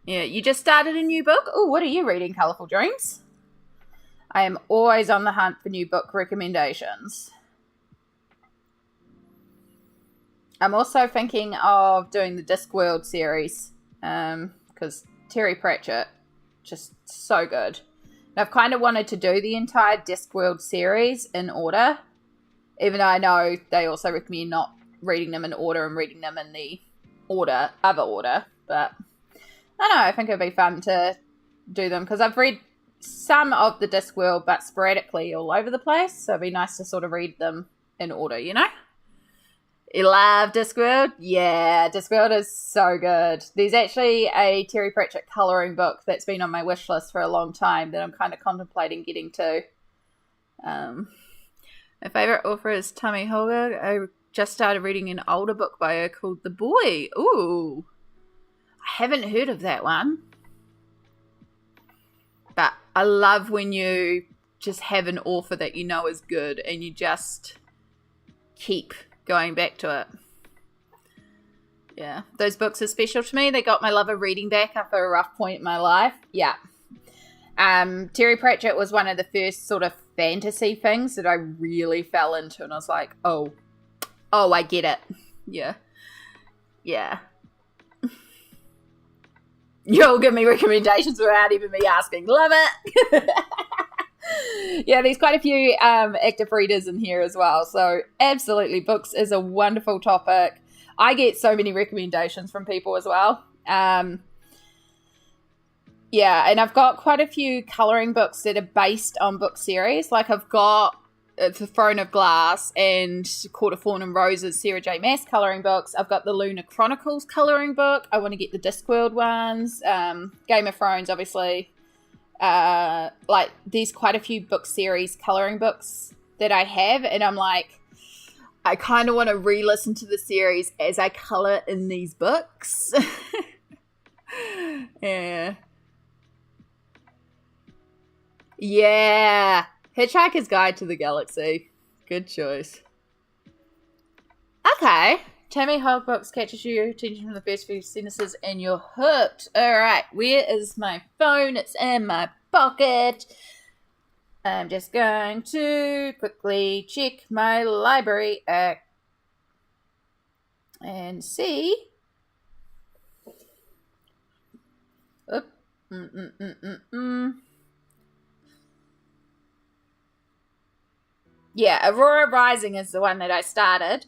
Yeah, you just started a new book? Oh, what are you reading, Colourful Dreams? I am always on the hunt for new book recommendations. I'm also thinking of doing the Discworld series, because Terry Pratchett, just so good. And I've kind of wanted to do the entire Discworld series in order, even though I know they also recommend not reading them in order and reading them in the other order. But I don't know, I think it'd be fun to do them, because I've read some of the Discworld, but sporadically all over the place, so it'd be nice to sort of read them in order, you know? You love Discworld? Yeah, Discworld is so good. There's actually a Terry Pratchett colouring book that's been on my wish list for a long time that I'm kind of contemplating getting to. My favourite author is Tammy Holger. I just started reading an older book by her called The Boy. Ooh, I haven't heard of that one. But I love when you just have an author that you know is good and you just keep going back to it. Yeah, those books are special to me. They got my love of reading back after a rough point in my life. Yeah. Terry Pratchett was one of the first sort of fantasy things that I really fell into, and I was like, oh, I get it. Yeah. You'll give me recommendations without even me asking. Love it. Yeah, there's quite a few active readers in here as well. So absolutely, books is a wonderful topic. I get so many recommendations from people as well. Yeah, and I've got quite a few colouring books that are based on book series. Like I've got The Throne of Glass and Court of Thorns and Roses, Sarah J. Maas colouring books. I've got the Lunar Chronicles colouring book. I want to get the Discworld ones. Game of Thrones, obviously. Like there's quite a few book series colouring books that I have, and I'm like, I kind of want to re-listen to the series as I colour in these books. Yeah, Hitchhiker's Guide to the Galaxy, good choice. Okay, Tammy Hogg books catches your attention from the first few sentences and you're hooked. Alright, where is my phone? It's in my pocket. I'm just going to quickly check my library app and see. Yeah, Aurora Rising is the one that I started.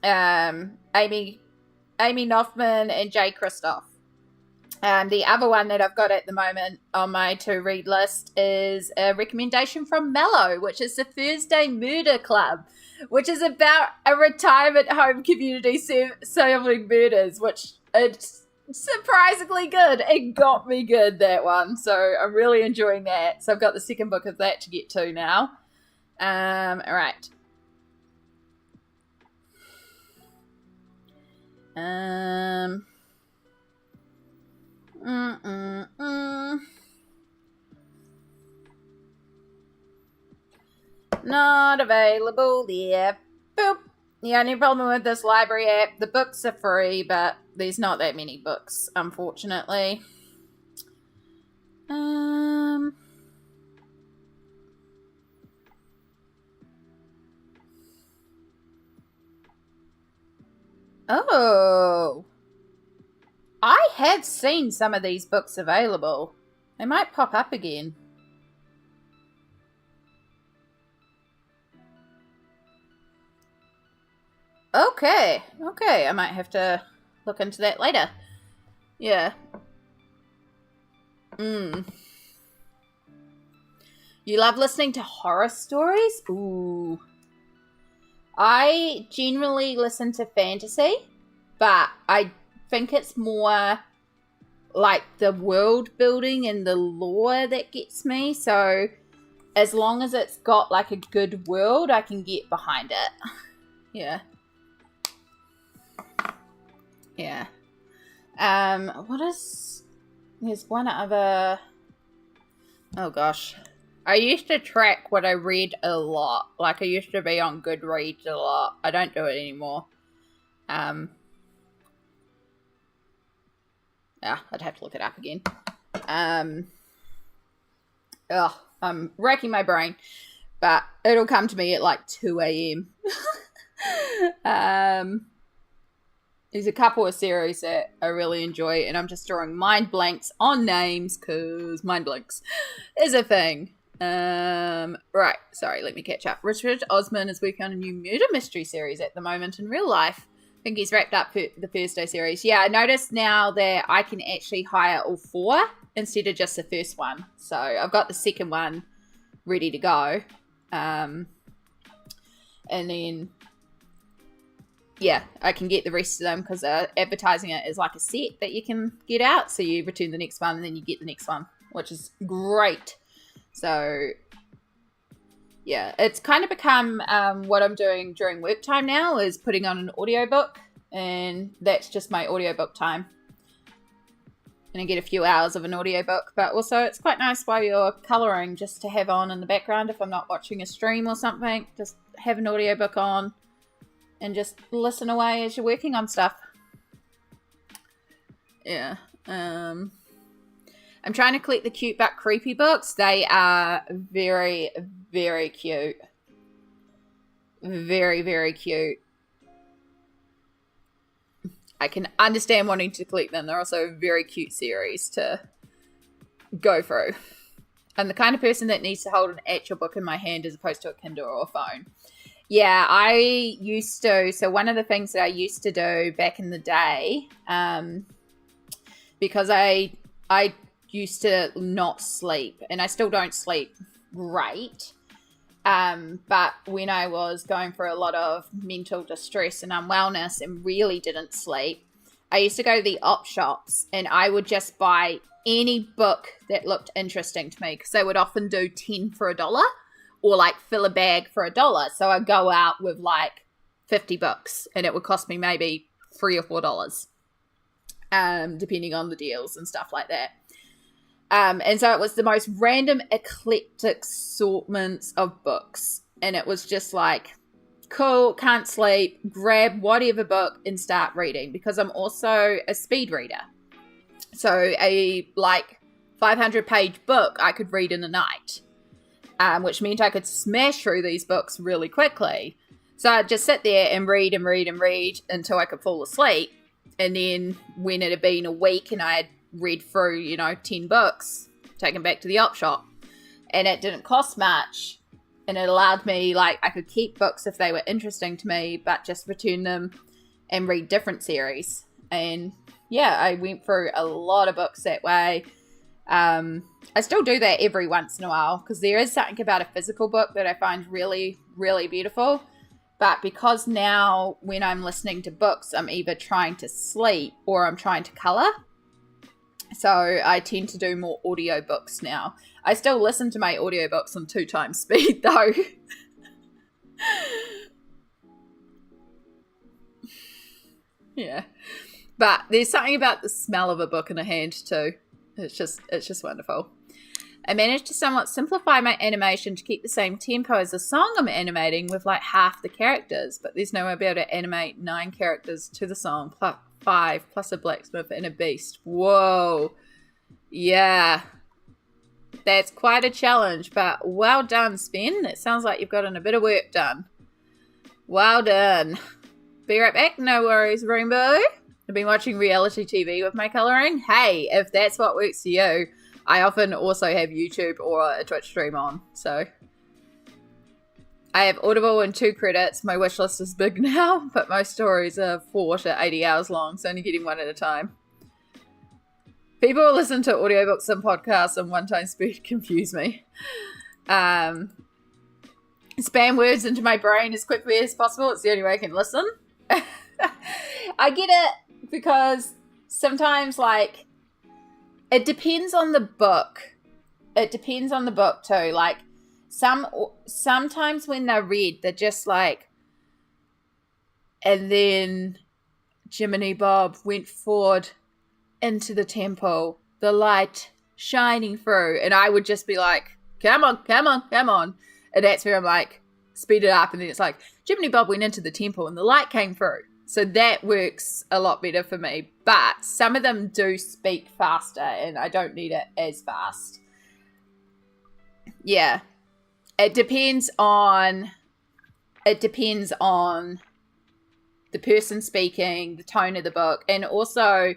Amy Knopfman and Jay Kristoff. The other one that I've got at the moment on my to-read list is a recommendation from Mellow, which is the Thursday Murder Club, which is about a retirement home community solving murders, which it's surprisingly good. It got me good, that one. So I'm really enjoying that. So I've got the second book of that to get to now. All right. Not available there. Boop. The only problem with this library app, the books are free, but there's not that many books, unfortunately. Oh. I have seen some of these books available. They might pop up again. Okay, I might have to look into that later. Yeah. You love listening to horror stories? Ooh. I generally listen to fantasy, but I think it's more like the world building and the lore that gets me. So as long as it's got like a good world, I can get behind it. Yeah. Yeah. There's one other... Oh gosh. I used to track what I read a lot. Like I used to be on Goodreads a lot. I don't do it anymore. Yeah, I'd have to look it up again. I'm racking my brain. But it'll come to me at like 2 a.m. There's a couple of series that I really enjoy, and I'm just drawing mind blanks on names because mind blanks is a thing. Right, sorry, let me catch up. Richard Osman is working on a new murder mystery series at the moment in real life. I think he's wrapped up the Thursday series. Yeah, I noticed now that I can actually hire all 4 instead of just the first one. So I've got the second one ready to go. And then... yeah, I can get the rest of them because advertising it is like a set that you can get out. So you return the next one and then you get the next one, which is great. So, yeah, it's kind of become what I'm doing during work time now is putting on an audiobook. And that's just my audiobook time. And I get a few hours of an audiobook. But also it's quite nice while you're colouring just to have on in the background if I'm not watching a stream or something. Just have an audiobook on. And just listen away as you're working on stuff. Yeah. I'm trying to collect the cute but creepy books. They are very, very cute. Very, very cute. I can understand wanting to collect them. They're also a very cute series to go through. I'm the kind of person that needs to hold an actual book in my hand as opposed to a Kindle or a phone. Yeah, I used to. So one of the things that I used to do back in the day, because I used to not sleep, and I still don't sleep great. But when I was going through a lot of mental distress and unwellness and really didn't sleep, I used to go to the op shops and I would just buy any book that looked interesting to me because they would often do 10 for $1. Or like fill a bag for $1. So I'd go out with like 50 books and it would cost me maybe $3 or $4, depending on the deals and stuff like that. And so it was the most random eclectic assortments of books. And it was just like, cool, can't sleep, grab whatever book and start reading because I'm also a speed reader. So a like 500-page book I could read in a night. Which meant I could smash through these books really quickly. So I'd just sit there and read and read and read until I could fall asleep. And then when it had been a week and I had read through, 10 books, take them back to the op shop. And it didn't cost much. And it allowed me, I could keep books if they were interesting to me, but just return them and read different series. And yeah, I went through a lot of books that way. I still do that every once in a while because there is something about a physical book that I find really, really beautiful. But because now when I'm listening to books, I'm either trying to sleep or I'm trying to colour. So I tend to do more audiobooks now. I still listen to my audiobooks on 2 times speed though. Yeah. But there's something about the smell of a book in a hand too. It's just wonderful. I managed to somewhat simplify my animation to keep the same tempo as the song I'm animating with like half the characters, but there's no way I'll be able to animate 9 characters to the song, plus 5, plus a blacksmith and a beast. Whoa. Yeah. That's quite a challenge, but well done, Sven. It sounds like you've gotten a bit of work done. Well done. Be right back. No worries, Rainbow. I've been watching reality TV with my colouring. Hey, if that's what works for you, I often also have YouTube or a Twitch stream on, so... I have Audible and 2 credits. My wish list is big now, but most stories are 4 to 80 hours long, so only getting one at a time. People who listen to audiobooks and podcasts and one-time speed confuse me. Spam words into my brain as quickly as possible. It's the only way I can listen. I get it because sometimes, like, it depends on the book. It depends on the book too. Like, sometimes when they're read, they're just like, and then Jiminy Bob went forward into the temple, the light shining through, and I would just be like, come on, come on, come on. And that's where I'm like, speed it up, and then it's like, Jiminy Bob went into the temple and the light came through. So that works a lot better for me. But some of them do speak faster, and I don't need it as fast. Yeah. It depends on the person speaking, the tone of the book, and also,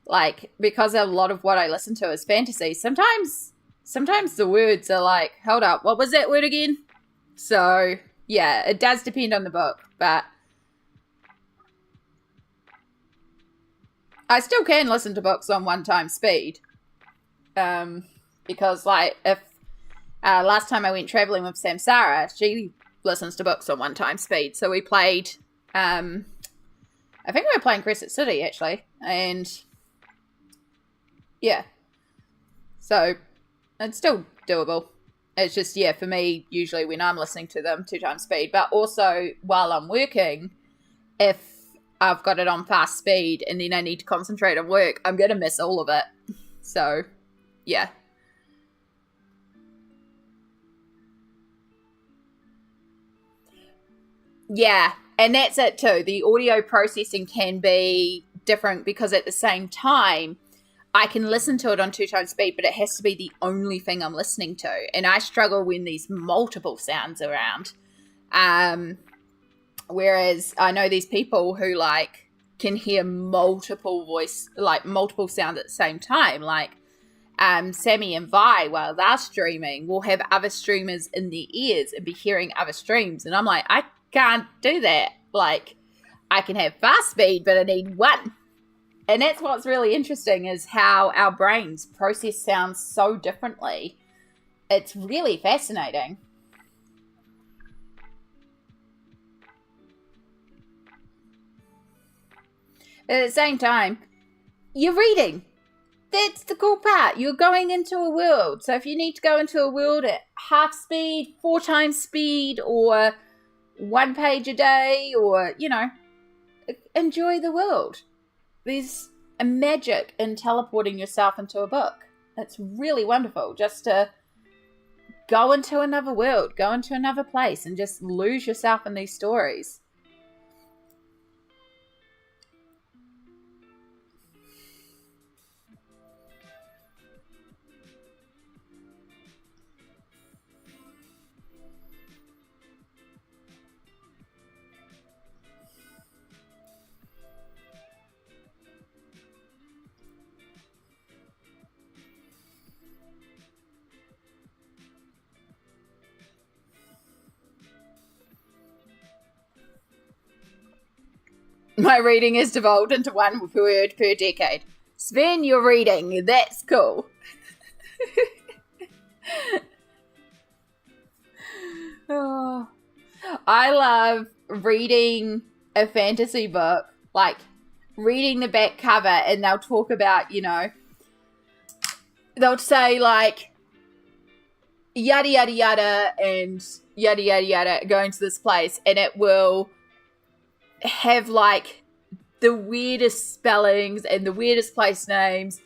like, because a lot of what I listen to is fantasy, sometimes the words are like, hold up, what was that word again? So, yeah, it does depend on the book, but I still can listen to books on one-time speed, because, like, if last time I went traveling with Samsara, she listens to books on one-time speed. So we played, I think we were playing Crescent City, actually. And, yeah. So, it's still doable. It's just, yeah, for me, usually when I'm listening to them, 2x speed. But also, while I'm working, if I've got it on fast speed and then I need to concentrate on work, I'm going to miss all of it. So, yeah. Yeah, and that's it too. The audio processing can be different because at the same time, I can listen to it on 2x speed, but it has to be the only thing I'm listening to. And I struggle when there's multiple sounds around. Whereas I know these people who, like, can hear multiple sounds at the same time. Like, Sammy and Vi, while they're streaming, will have other streamers in their ears and be hearing other streams. And I'm like, I can't do that. Like, I can have fast speed, but I need one. And that's what's really interesting, is how our brains process sounds so differently. It's really fascinating. At the same time, you're reading. That's the cool part. You're going into a world. So if you need to go into a world at half speed, 4x speed, or 1 page a day, or, you know, enjoy the world. There's a magic in teleporting yourself into a book. It's really wonderful just to go into another world, go into another place, and just lose yourself in these stories. My reading has devolved into 1 word per decade. Sven, you're reading. That's cool. Oh, I love reading a fantasy book, like reading the back cover, and they'll talk about, you know, they'll say like yada yada yada and yada yada yada going to this place, and it will have like the weirdest spellings and the weirdest place names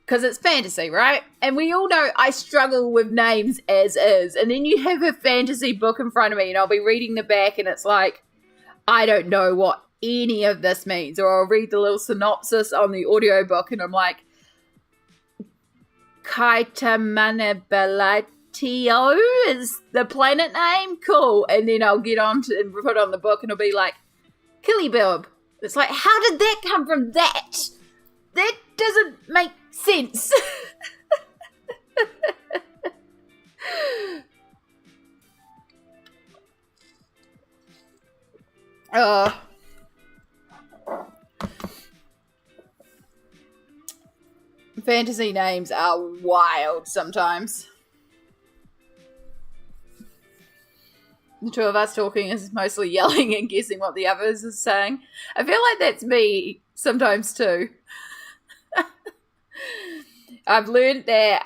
because it's fantasy, right? And we all know I struggle with names as is. And then you have a fantasy book in front of me and I'll be reading the back and it's like, I don't know what any of this means. Or I'll read the little synopsis on the audiobook and I'm like, Kaitamanabala is the planet name? Cool. And then I'll get on to and put on the book and it'll be like, Killybilb, It's like, how did that come from that? That doesn't make sense. Fantasy names are wild sometimes. The two of us talking is mostly yelling and guessing what the others is saying. I feel like that's me sometimes too. I've learned that,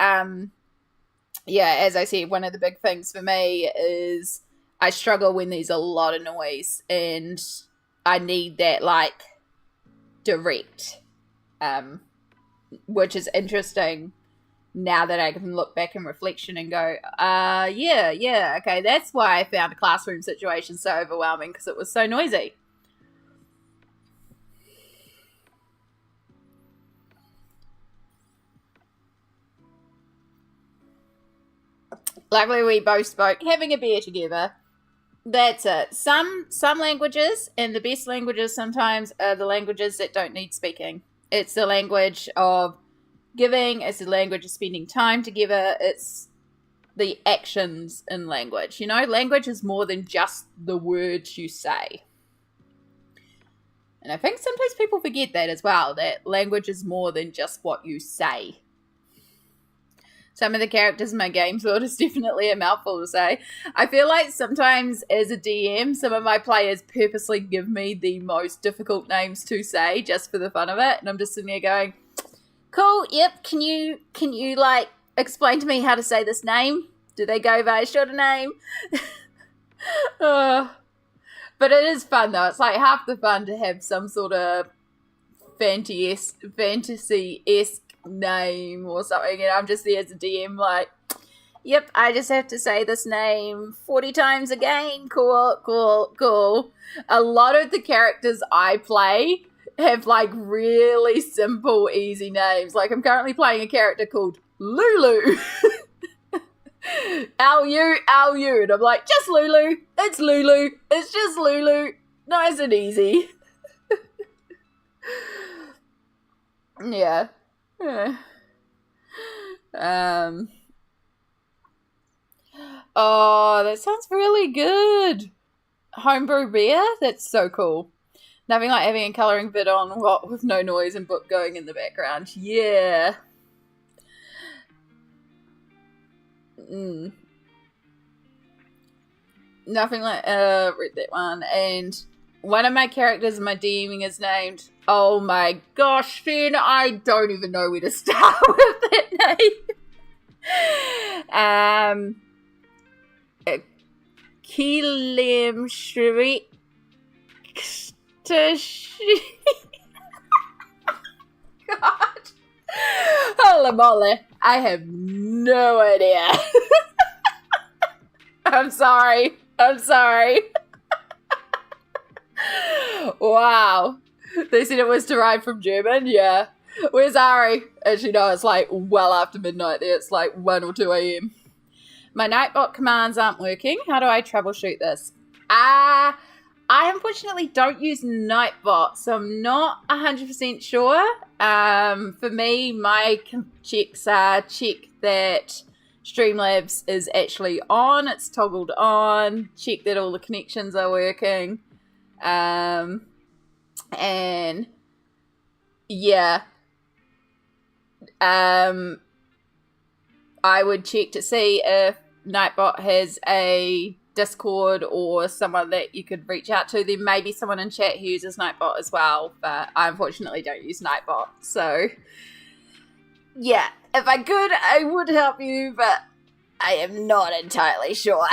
as I said, one of the big things for me is I struggle when there's a lot of noise and I need that, like, direct, which is interesting now that I can look back in reflection and go, okay, that's why I found a classroom situation so overwhelming, because it was so noisy. Luckily, we both spoke having a beer together. That's it. Some languages, and the best languages sometimes are the languages that don't need speaking. It's the language of giving. It's the language of spending time together. It's the actions in language. You know, language is more than just the words you say. And I think sometimes people forget that as well, that language is more than just what you say. Some of the characters in my games world is definitely a mouthful to say. I feel like sometimes as a DM, some of my players purposely give me the most difficult names to say just for the fun of it. And I'm just sitting there going, cool, yep, can you like explain to me how to say this name? Do they go by a shorter name? But it is fun though. It's like half the fun to have some sort of fantasy-esque name or something, and I'm just there as a DM like, yep, I just have to say this name 40 times again. Cool. A lot of the characters I play have like really simple, easy names. Like I'm currently playing a character called Lulu. Lu, and I'm like, just Lulu. It's Lulu. It's just Lulu. Nice and easy. Yeah. Oh, that sounds really good. Homebrew beer? That's so cool. Nothing like having a colouring bit on with no noise and book going in the background. Yeah. Nothing like read that one. And one of my characters in my DMing is named, oh my gosh, Finn, I don't even know where to start with that name. Keelim Shrik. God. Holy moly. I have no idea. I'm sorry. Wow. They said it was derived from German? Yeah. Where's Ari? Actually, no, it's like well after midnight there. It's like 1 or 2 a.m. My Nightbot commands aren't working. How do I troubleshoot this? I unfortunately don't use Nightbot, so I'm not 100% sure. For me, my checks are check that Streamlabs is actually on. It's toggled on. Check that all the connections are working. And yeah, I would check to see if Nightbot has a Discord or someone that you could reach out to. There may be someone in chat who uses Nightbot as well, but I unfortunately don't use Nightbot. So yeah, if I could, I would help you, but I am not entirely sure.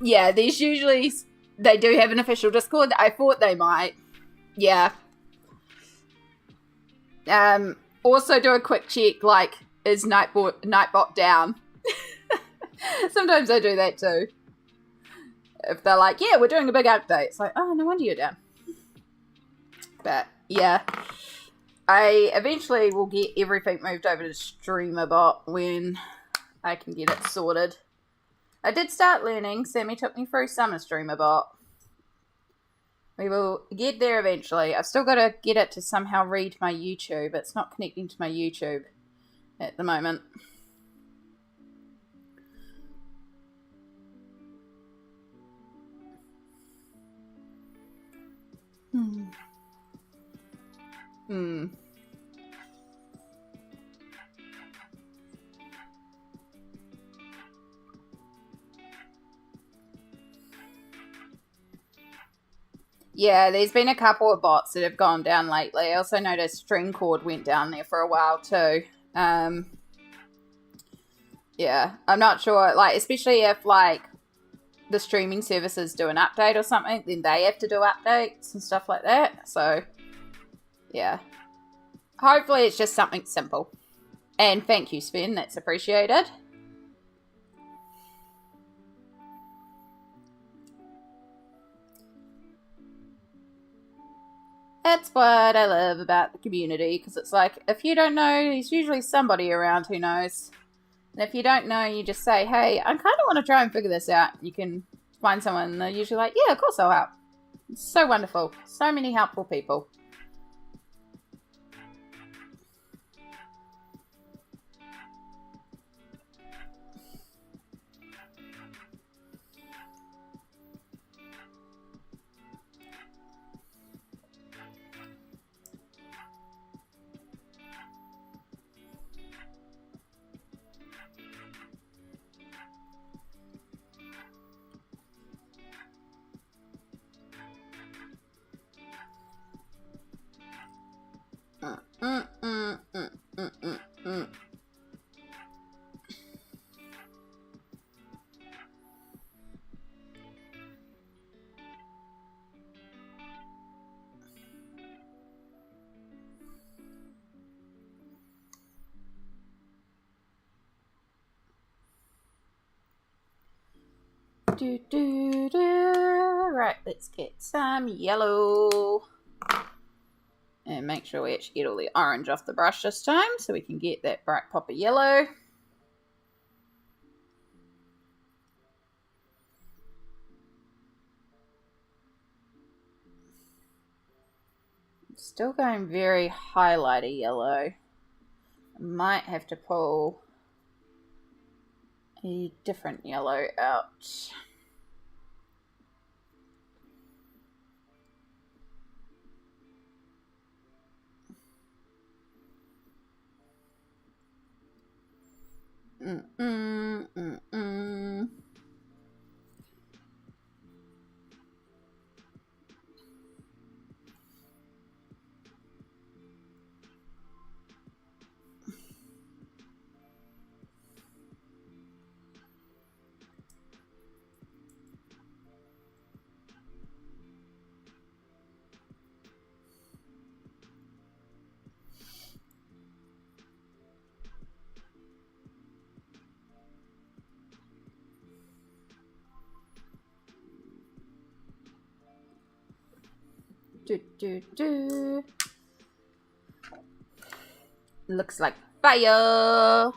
Yeah, there's usually, they do have an official Discord. I thought they might. Yeah. Also do a quick check, like, is Nightbot down? Sometimes I do that too. If they're like, yeah, we're doing a big update. It's like, oh, no wonder you're down. But, yeah. I eventually will get everything moved over to StreamerBot when I can get it sorted. I did start learning. Sammy took me through some of StreamerBot. We will get there eventually. I've still got to get it to somehow read my YouTube. It's not connecting to my YouTube at the moment. Yeah, there's been a couple of bots that have gone down lately. I also noticed String Cord went down there for a while too. Yeah, I'm not sure, like, especially if, like, the streaming services do an update or something, then they have to do updates and stuff like that. So, yeah. Hopefully it's just something simple. And thank you, Sven. That's appreciated. That's what I love about the community, because it's like, if you don't know, there's usually somebody around who knows. And if you don't know, you just say, hey, I kind of want to try and figure this out. You can find someone, and they're usually like, yeah, of course I'll help. It's so wonderful. So many helpful people. Right, let's get some yellow. And make sure we actually get all the orange off the brush this time so we can get that bright pop of yellow. Still going very highlighter yellow. I might have to pull a different yellow out. Looks like fire.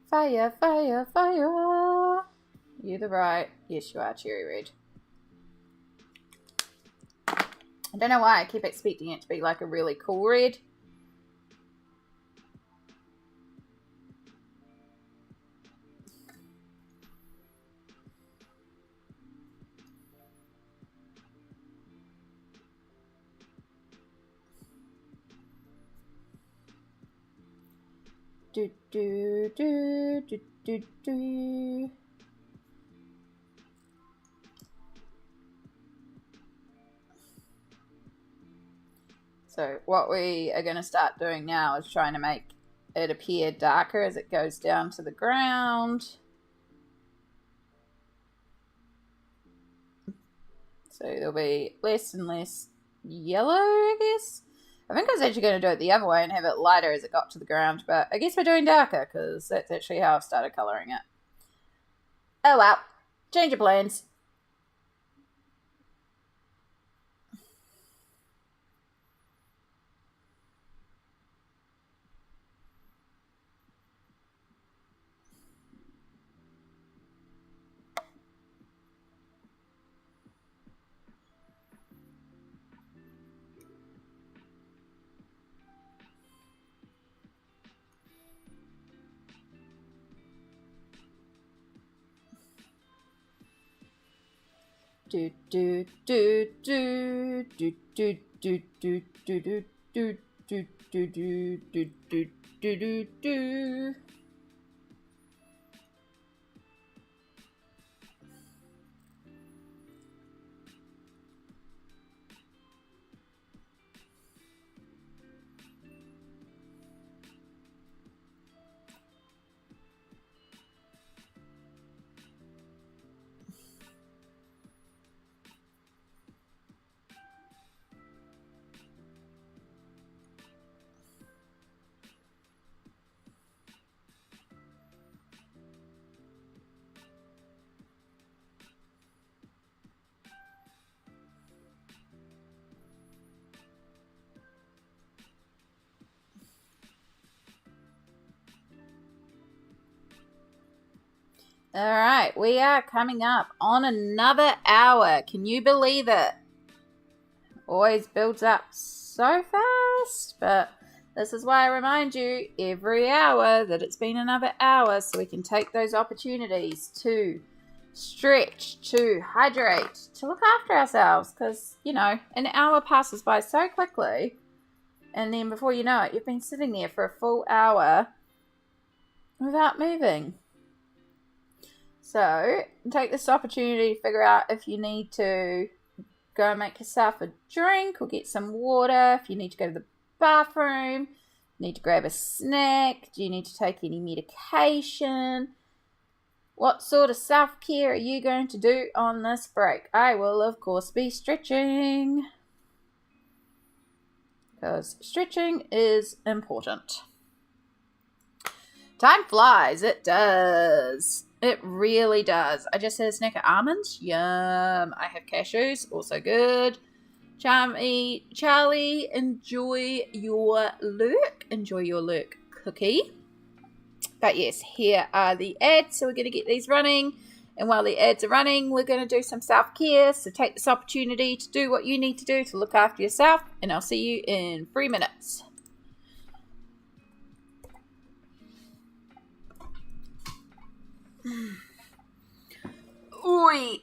Fire, fire, fire. You're the right. Yes, you are, Cherry Red. I don't know why I keep expecting it to be like a really cool red. Do, do, do, do, do, do. So what we are going to start doing now is trying to make it appear darker as it goes down to the ground. So there'll be less and less yellow, I guess. I think I was actually going to do it the other way and have it lighter as it got to the ground, but I guess we're doing darker because that's actually how I've started colouring it. Oh well. Change your plans. Do do do do do do do do do do do do do do do do do do. All right, we are coming up on another hour. Can you believe it? Always builds up so fast, but this is why I remind you every hour that it's been another hour so we can take those opportunities to stretch, to hydrate, to look after ourselves because, you know, an hour passes by so quickly and then before you know it, you've been sitting there for a full hour without moving. So take this opportunity to figure out if you need to go and make yourself a drink or get some water. If you need to go to the bathroom, need to grab a snack. Do you need to take any medication? What sort of self-care are you going to do on this break? I will, of course, be stretching because stretching is important. Time flies. It does. It really does. I just had a snack of almonds. Yum. I have cashews. Also good. Charlie, enjoy your lurk. Enjoy your lurk cookie. But yes, here are the ads. So we're going to get these running. And while the ads are running, we're going to do some self-care. So take this opportunity to do what you need to do to look after yourself. And I'll see you in 3 minutes. Oi.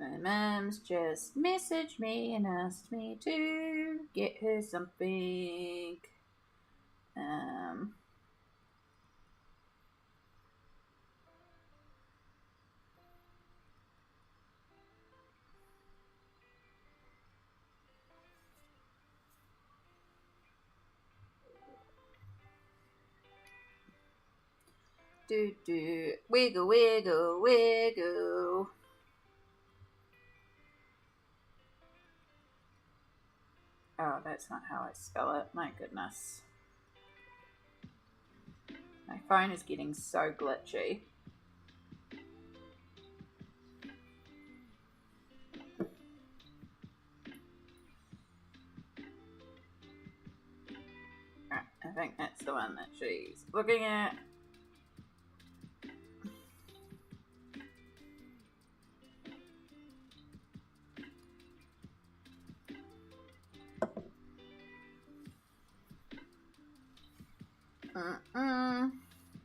My mom's just messaged me and asked me to get her something. Wiggle, wiggle, wiggle. Oh, that's not how I spell it. My goodness. My phone is getting so glitchy. the one that she's looking at.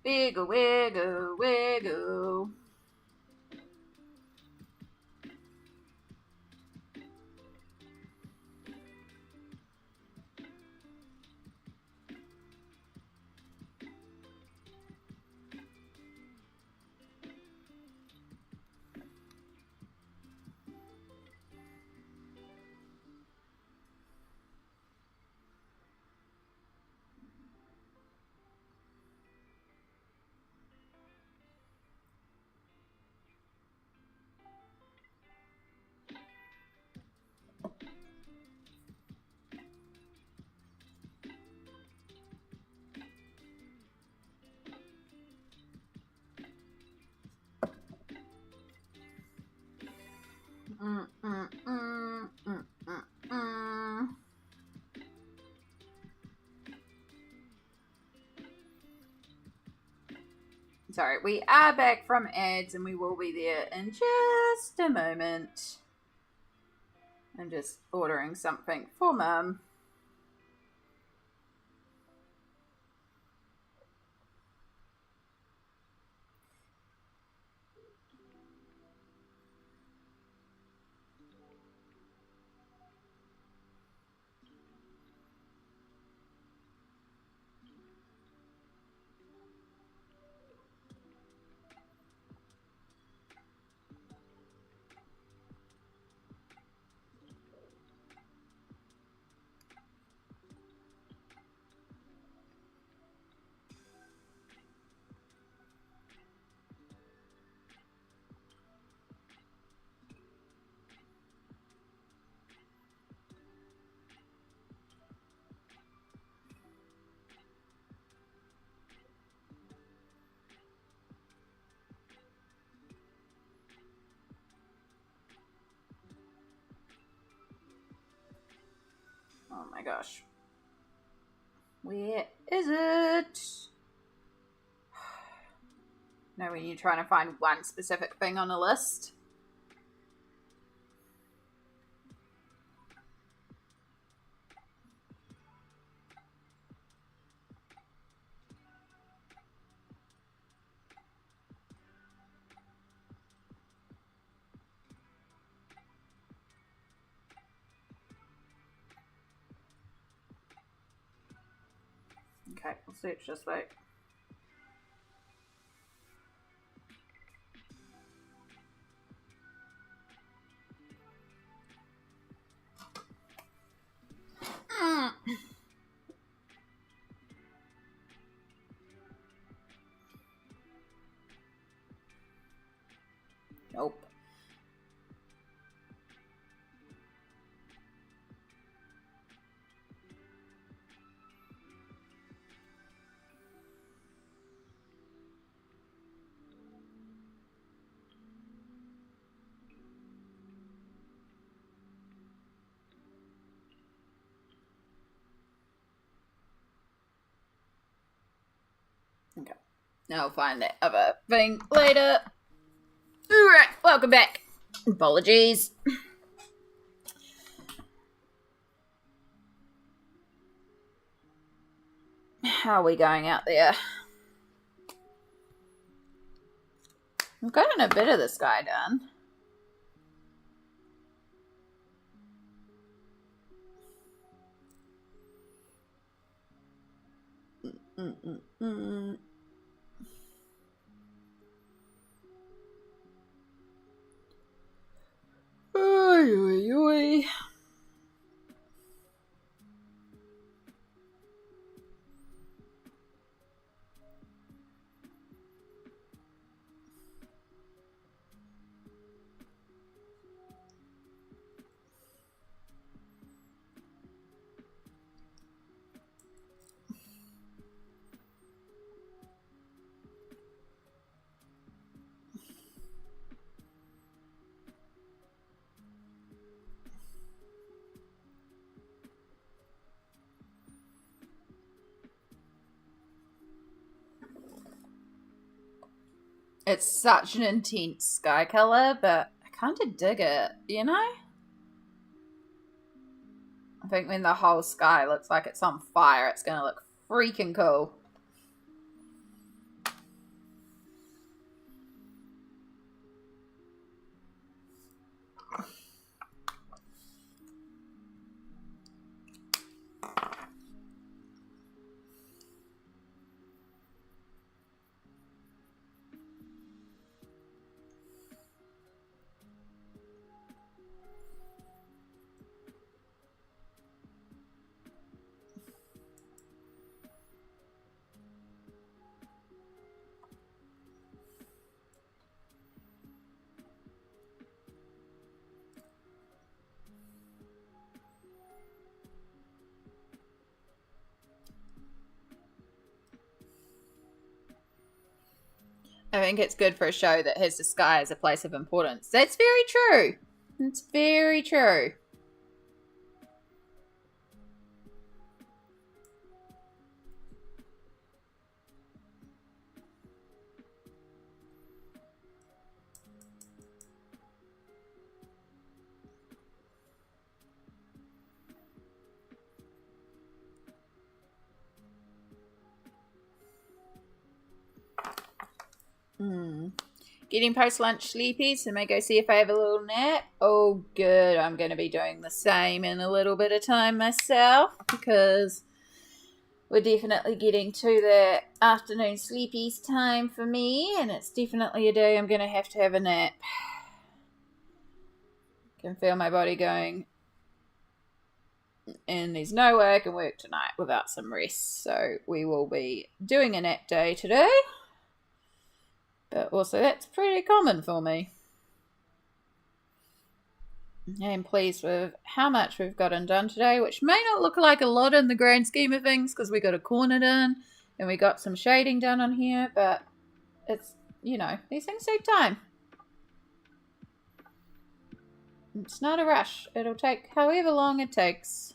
Wiggle, wiggle, wiggle. Sorry, we are back from ads and we will be there in just a moment. I'm just ordering something for Mum. Oh my gosh. Where is it? Know when you're trying to find one specific thing on a list. Okay, we'll search this way. Nope. Okay. Now I'll find that other thing later. Alright, welcome back. Apologies. How are we going out there? I've gotten a bit of this guy done. Oy, oy, oy. It's such an intense sky color, but I kind of dig it, you know? I think when the whole sky looks like it's on fire, it's going to look freaking cool. I think it's good for a show that has the sky as a place of importance. That's very true. It's very true. Getting post-lunch sleepy, so I may go see if I have a little nap. Oh, good. I'm going to be doing the same in a little bit of time myself, because we're definitely getting to the afternoon sleepies time for me, and it's definitely a day I'm going to have a nap. Can feel my body going, and there's no way I can work tonight without some rest, so we will be doing a nap day today. But also, that's pretty common for me. I'm pleased with how much we've gotten done today, which may not look like a lot in the grand scheme of things, because we got a corner done, and we got some shading done on here, but it's, you know, these things take time. It's not a rush. It'll take however long it takes.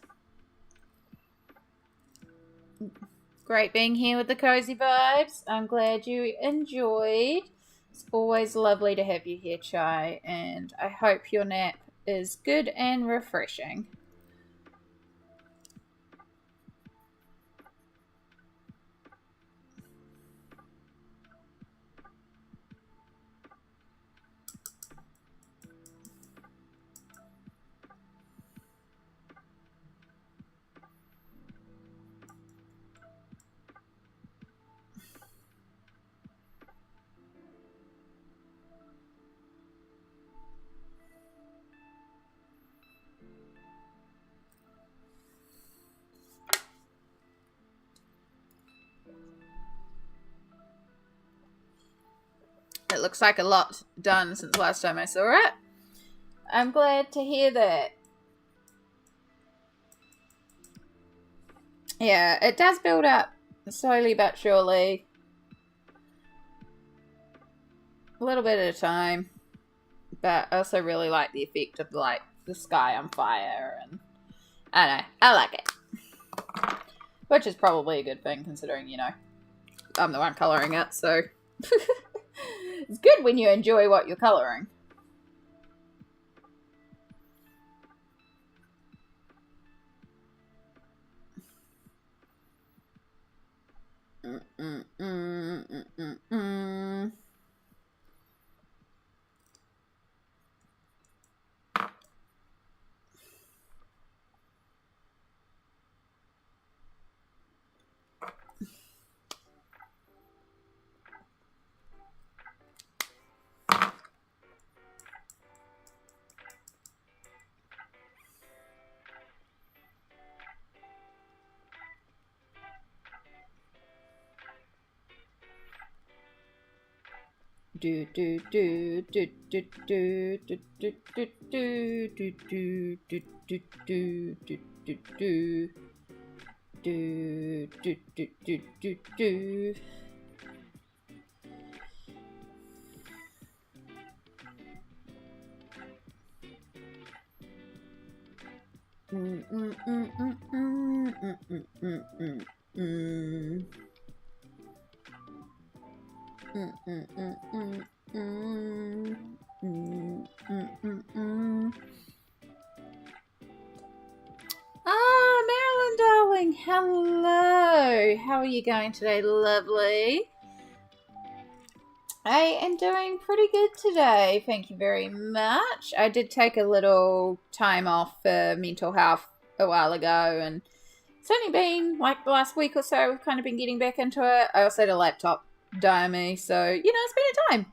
Great being here with the Cozy Vibes. I'm glad you enjoyed. It's always lovely to have you here, Chai, and I hope your nap is good and refreshing. It looks like a lot done since last time I saw it. I'm glad to hear that. Yeah, it does build up slowly but surely. A little bit at a time. But I also really like the effect of like the sky on fire, and I don't know, I like it. Which is probably a good thing considering, you know, I'm the one colouring it, so it's good when you enjoy what you're colouring. Do do do do do do do do do do do do do do do do do do do do. Mm, mm, mm, mm, mm, mm, mm, mm, mm. Ah, Marilyn, darling, hello. How are you going today, lovely? I am doing pretty good today, thank you very much. I did take a little time off for mental health a while ago, and it's only been like the last week or so we've kind of been getting back into it. I also had a laptop die on me, so, you know, it's been a time.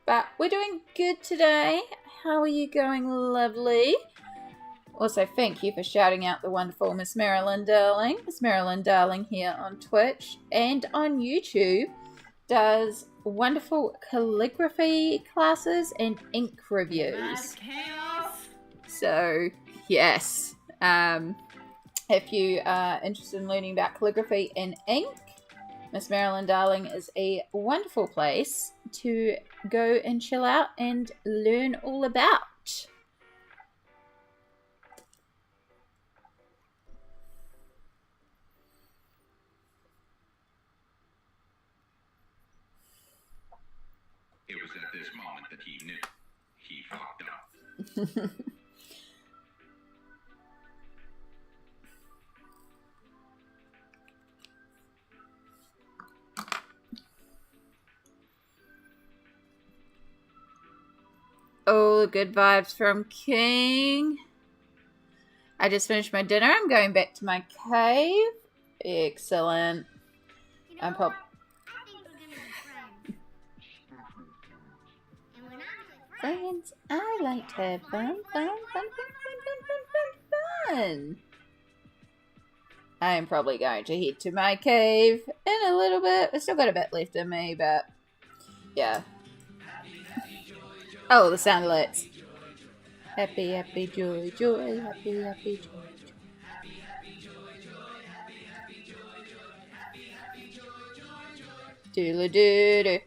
But we're doing good today. How are you going, lovely? Also, thank you for shouting out the wonderful Miss Marilyn Darling. Miss Marilyn Darling here on Twitch and on YouTube does wonderful calligraphy classes and ink reviews. So, yes. If you are interested in learning about calligraphy and ink, Miss Marilyn Darling is a wonderful place to go and chill out and learn all about. It was at this moment that he knew. He fucked up. Oh, good vibes from King. I just finished my dinner. I'm going back to my cave. Excellent. I'm probably... Friends, I like to have fun. I am probably going to head to my cave in a little bit. I've still got a bit left in me, but yeah. Oh, the sound alerts. Happy, happy, joy, joy, happy, happy, joy. Doodle-doo-doo.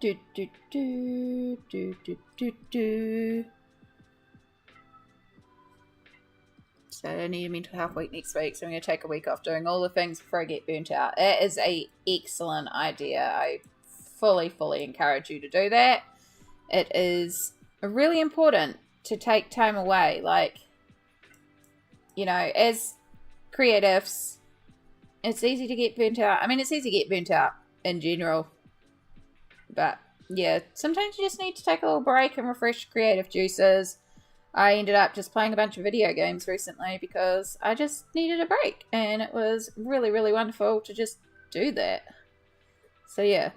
Do, do, do, do, do, do, do. So I need a mental health week next week, so I'm going to take a week off doing all the things before I get burnt out. That is an excellent idea. I fully encourage you to do that. It is really important to take time away. Like, you know, as creatives, it's easy to get burnt out. I mean, it's easy to get burnt out in general. But, yeah, sometimes you just need to take a little break and refresh creative juices. I ended up just playing a bunch of video games recently because I just needed a break. And it was really wonderful to just do that. So, yeah.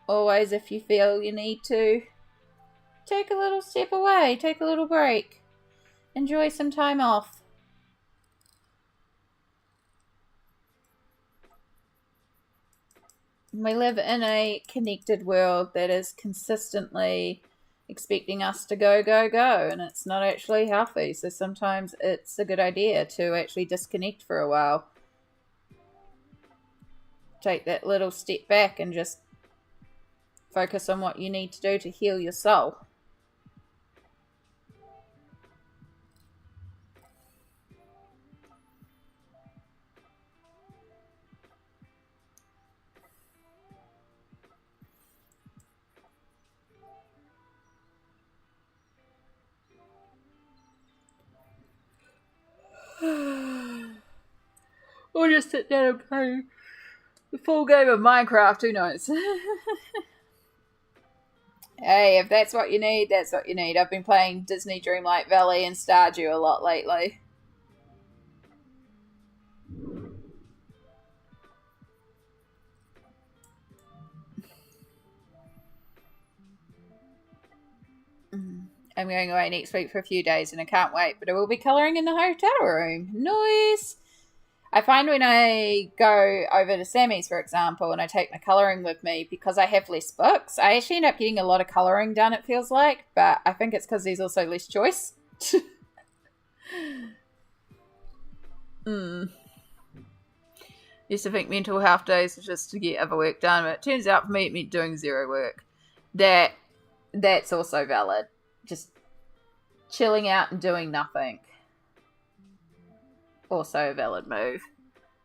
Always, if you feel you need to, take a little step away. Take a little break. Enjoy some time off. We live in a connected world that is consistently expecting us to go, and it's not actually healthy. So sometimes it's a good idea to actually disconnect for a while. Take that little step back and just focus on what you need to do to heal your soul. Or just sit down and play the full game of Minecraft, who knows? Hey, if that's what you need, that's what you need. I've been playing Disney Dreamlight Valley and Stardew a lot lately. I'm going away next week for a few days and I can't wait, but I will be colouring in the hotel room. Nice! I find when I go over to Sammy's, for example, and I take my colouring with me, because I have less books, I actually end up getting a lot of colouring done, it feels like, but I think it's because there's also less choice. Used to think mental health days was just to get other work done, but it turns out for me it meant doing zero work. That's also valid. Just chilling out and doing nothing. Also a valid move.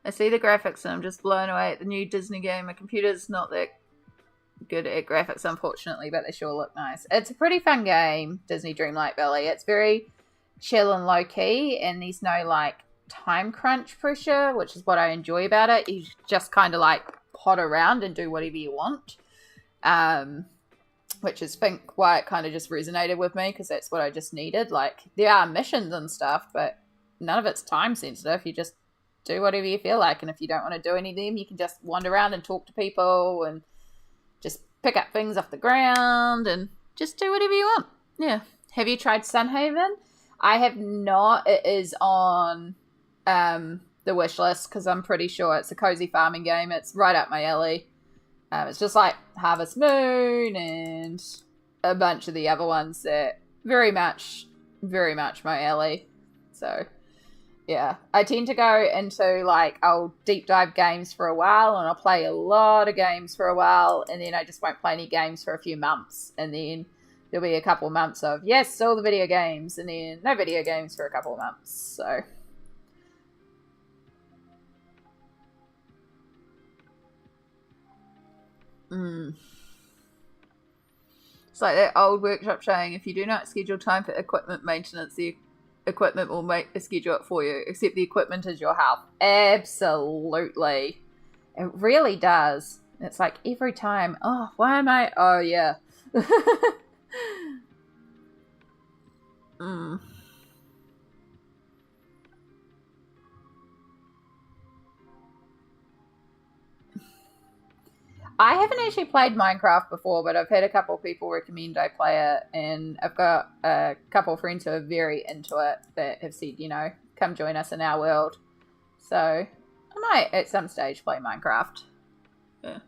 I see the graphics and I'm just blown away at the new Disney game. My computer's not that good at graphics, unfortunately, but they sure look nice. It's a pretty fun game, Disney Dreamlight Valley. It's very chill and low-key, and there's no, like, time crunch pressure, which is what I enjoy about it. You just kind of, like, pot around and do whatever you want. Which is, I think, why it kind of just resonated with me, because that's what I just needed. Like, there are missions and stuff, but none of it's time sensitive. You just do whatever you feel like, and if you don't want to do any of them, you can just wander around and talk to people and just pick up things off the ground and just do whatever you want. Yeah. Have you tried Sunhaven? I have not. It is on the wish list, because I'm pretty sure it's a cozy farming game. It's right up my alley. It's just like Harvest Moon and a bunch of the other ones that very much my alley. So, yeah. I tend to go into, like, I'll deep dive games for a while, and I'll play a lot of games for a while, and then I just won't play any games for a few months, and then there'll be a couple of months of, yes, all the video games, and then no video games for a couple of months, so... It's like that old workshop saying, if you do not schedule time for equipment maintenance, the equipment will schedule it for you, except the equipment is your health. Absolutely. It really does. It's like every time, oh, why am I... Oh, yeah. I haven't actually played Minecraft before, but I've had a couple of people recommend I play it, and I've got a couple of friends who are very into it that have said, you know, come join us in our world. So I might at some stage play Minecraft. Yeah.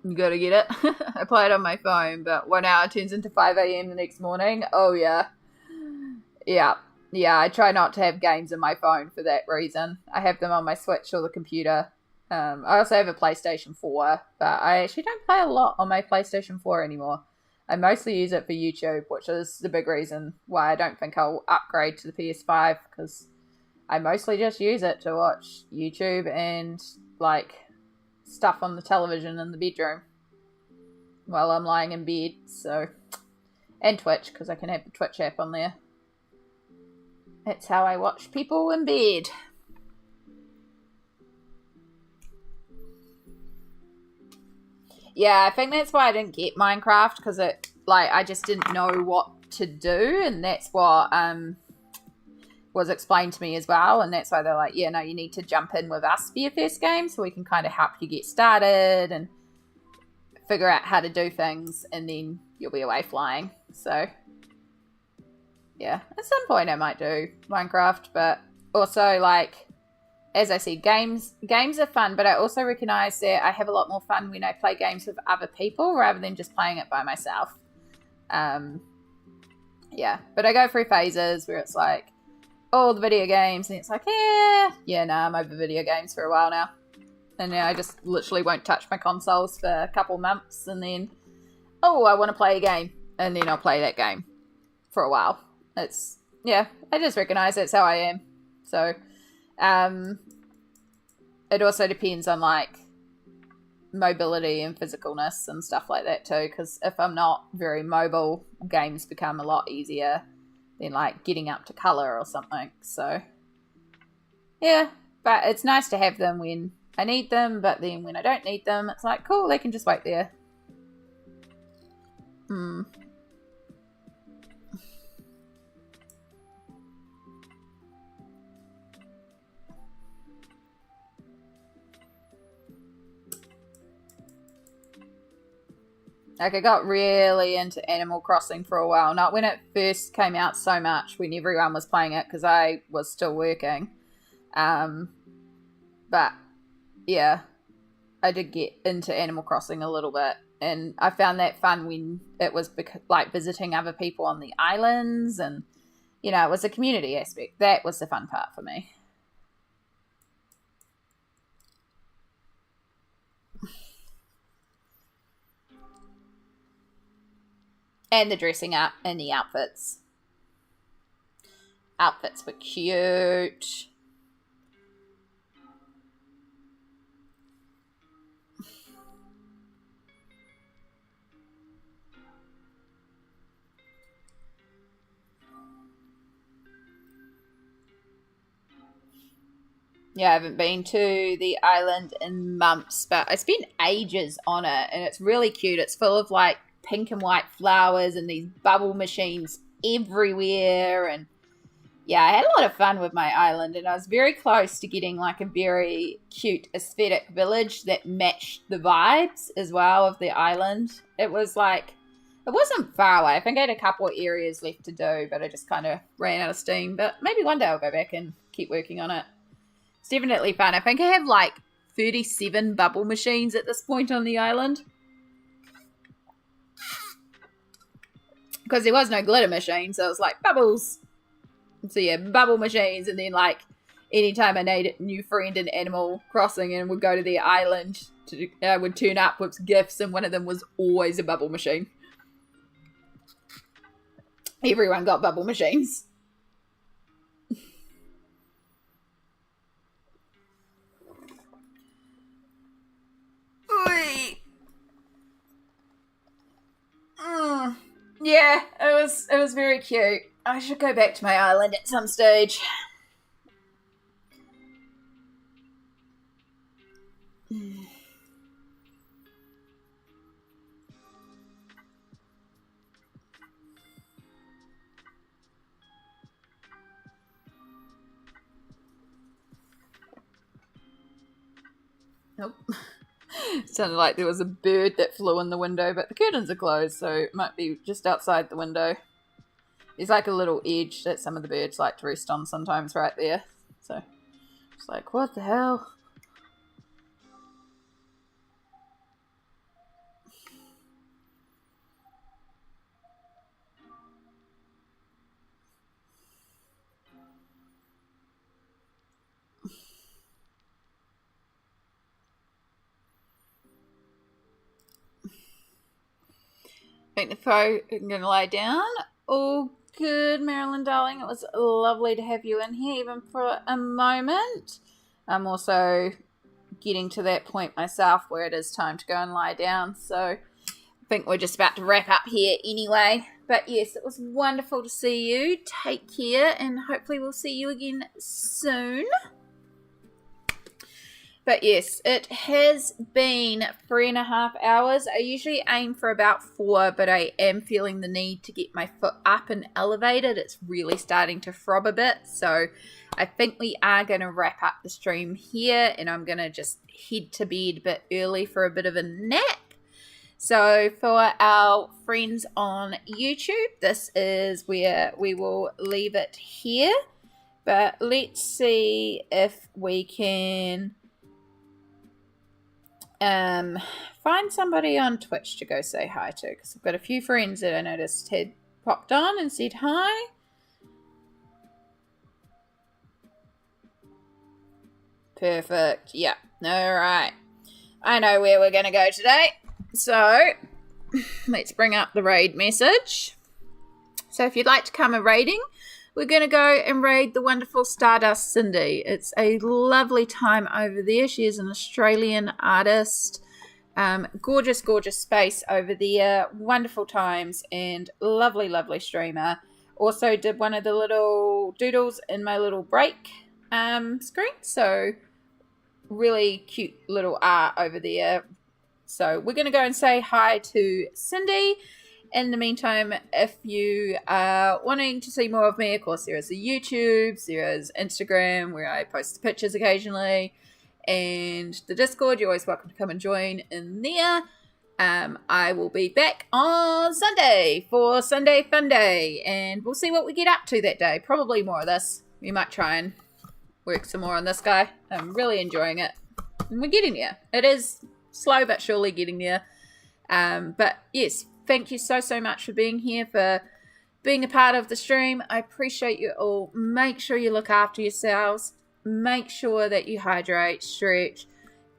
You gotta get it. I play it on my phone, but 1 hour turns into 5 a.m. the next morning. Oh, yeah. Yeah, I try not to have games on my phone for that reason. I have them on my Switch or the computer. I also have a PlayStation 4, but I actually don't play a lot on my PlayStation 4 anymore. I mostly use it for YouTube, which is the big reason why I don't think I'll upgrade to the PS5, because I mostly just use it to watch YouTube and, like, stuff on the television in the bedroom while I'm lying in bed, so... And Twitch, because I can have the Twitch app on there. That's how I watch people in bed. Yeah, I think that's why I didn't get Minecraft, because it, like, I just didn't know what to do, and that's what was explained to me as well, and that's why they're like, yeah, no, you need to jump in with us for your first game, so we can kind of help you get started and figure out how to do things, and then you'll be away flying. So, yeah, at some point I might do Minecraft, but also, like, as I said, games are fun, but I also recognise that I have a lot more fun when I play games with other people rather than just playing it by myself. Yeah, but I go through phases where it's like, all the video games, and it's like, I'm over video games for a while now. And now I just literally won't touch my consoles for a couple months, and then, I want to play a game, and then I'll play that game for a while. I just recognise that's how I am. So, it also depends on, like, mobility and physicalness and stuff like that too, because if I'm not very mobile, games become a lot easier than, like, getting up to colour or something. So, yeah, but it's nice to have them when I need them, but then when I don't need them, it's like, cool, they can just wait there. Like, I got really into Animal Crossing for a while. Not when it first came out so much, when everyone was playing it, because I was still working. But, yeah, I did get into Animal Crossing a little bit. And I found that fun when it was, like, visiting other people on the islands. And, you know, it was a community aspect. That was the fun part for me. And the dressing up and the outfits. Outfits were cute. Yeah, I haven't been to the island in months, but I spent ages on it, and it's really cute. It's full of, like, pink and white flowers and these bubble machines everywhere, and yeah, I had a lot of fun with my island, and I was very close to getting like a very cute aesthetic village that matched the vibes as well of the island. It was like, it wasn't far away. I think I had a couple of areas left to do, but I just kind of ran out of steam. But maybe one day I'll go back and keep working on it. It's definitely fun. I think I have like 37 bubble machines at this point on the island. Because there was no glitter machine, so it was like bubbles. So yeah, bubble machines, and then like anytime I needed a new friend in Animal Crossing and would go to the island, would turn up with gifts, and one of them was always a bubble machine. Everyone got bubble machines. Yeah, it was very cute. I should go back to my island at some stage. Nope. Sounded like there was a bird that flew in the window, but the curtains are closed, so it might be just outside the window. There's like a little edge that some of the birds like to rest on sometimes right there. So it's like, what the hell? I think the phone, I'm going to lie down. Oh, good, Marilyn, darling. It was lovely to have you in here, even for a moment. I'm also getting to that point myself where it is time to go and lie down. So I think we're just about to wrap up here anyway. But yes, it was wonderful to see you. Take care, and hopefully we'll see you again soon. But yes, it has been 3.5 hours. I usually aim for about 4, but I am feeling the need to get my foot up and elevated. It's really starting to throb a bit. So I think we are going to wrap up the stream here, and I'm going to just head to bed a bit early for a bit of a nap. So for our friends on YouTube, this is where we will leave it here. But let's see if we can find somebody on Twitch to go say hi to, because I've got a few friends that I noticed had popped on and said hi. Perfect. Yeah. All right. I know where we're going to go today. So let's bring up the raid message. So if you'd like to come a raiding, we're going to go and raid the wonderful Stardust Cindy. It's a lovely time over there. She is an Australian artist. Gorgeous, gorgeous space over there. Wonderful times and lovely, lovely streamer. Also did one of the little doodles in my little break screen. So really cute little art over there. So we're going to go and say hi to Cindy. In the meantime, if you are wanting to see more of me, of course, there is the YouTube, there is Instagram, where I post pictures occasionally, and the Discord. You're always welcome to come and join in there. I will be back on Sunday for Sunday Fun Day, and we'll see what we get up to that day. Probably more of this. We might try and work some more on this guy. I'm really enjoying it. And we're getting there. It is slow but surely getting there. But yes, thank you so much for being here, for being a part of the stream. I appreciate you all. Make sure you look after yourselves. Make sure that you hydrate, stretch,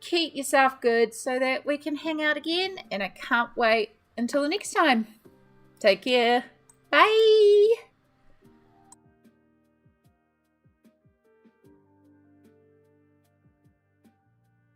keep yourself good so that we can hang out again. And I can't wait until the next time. Take care. Bye.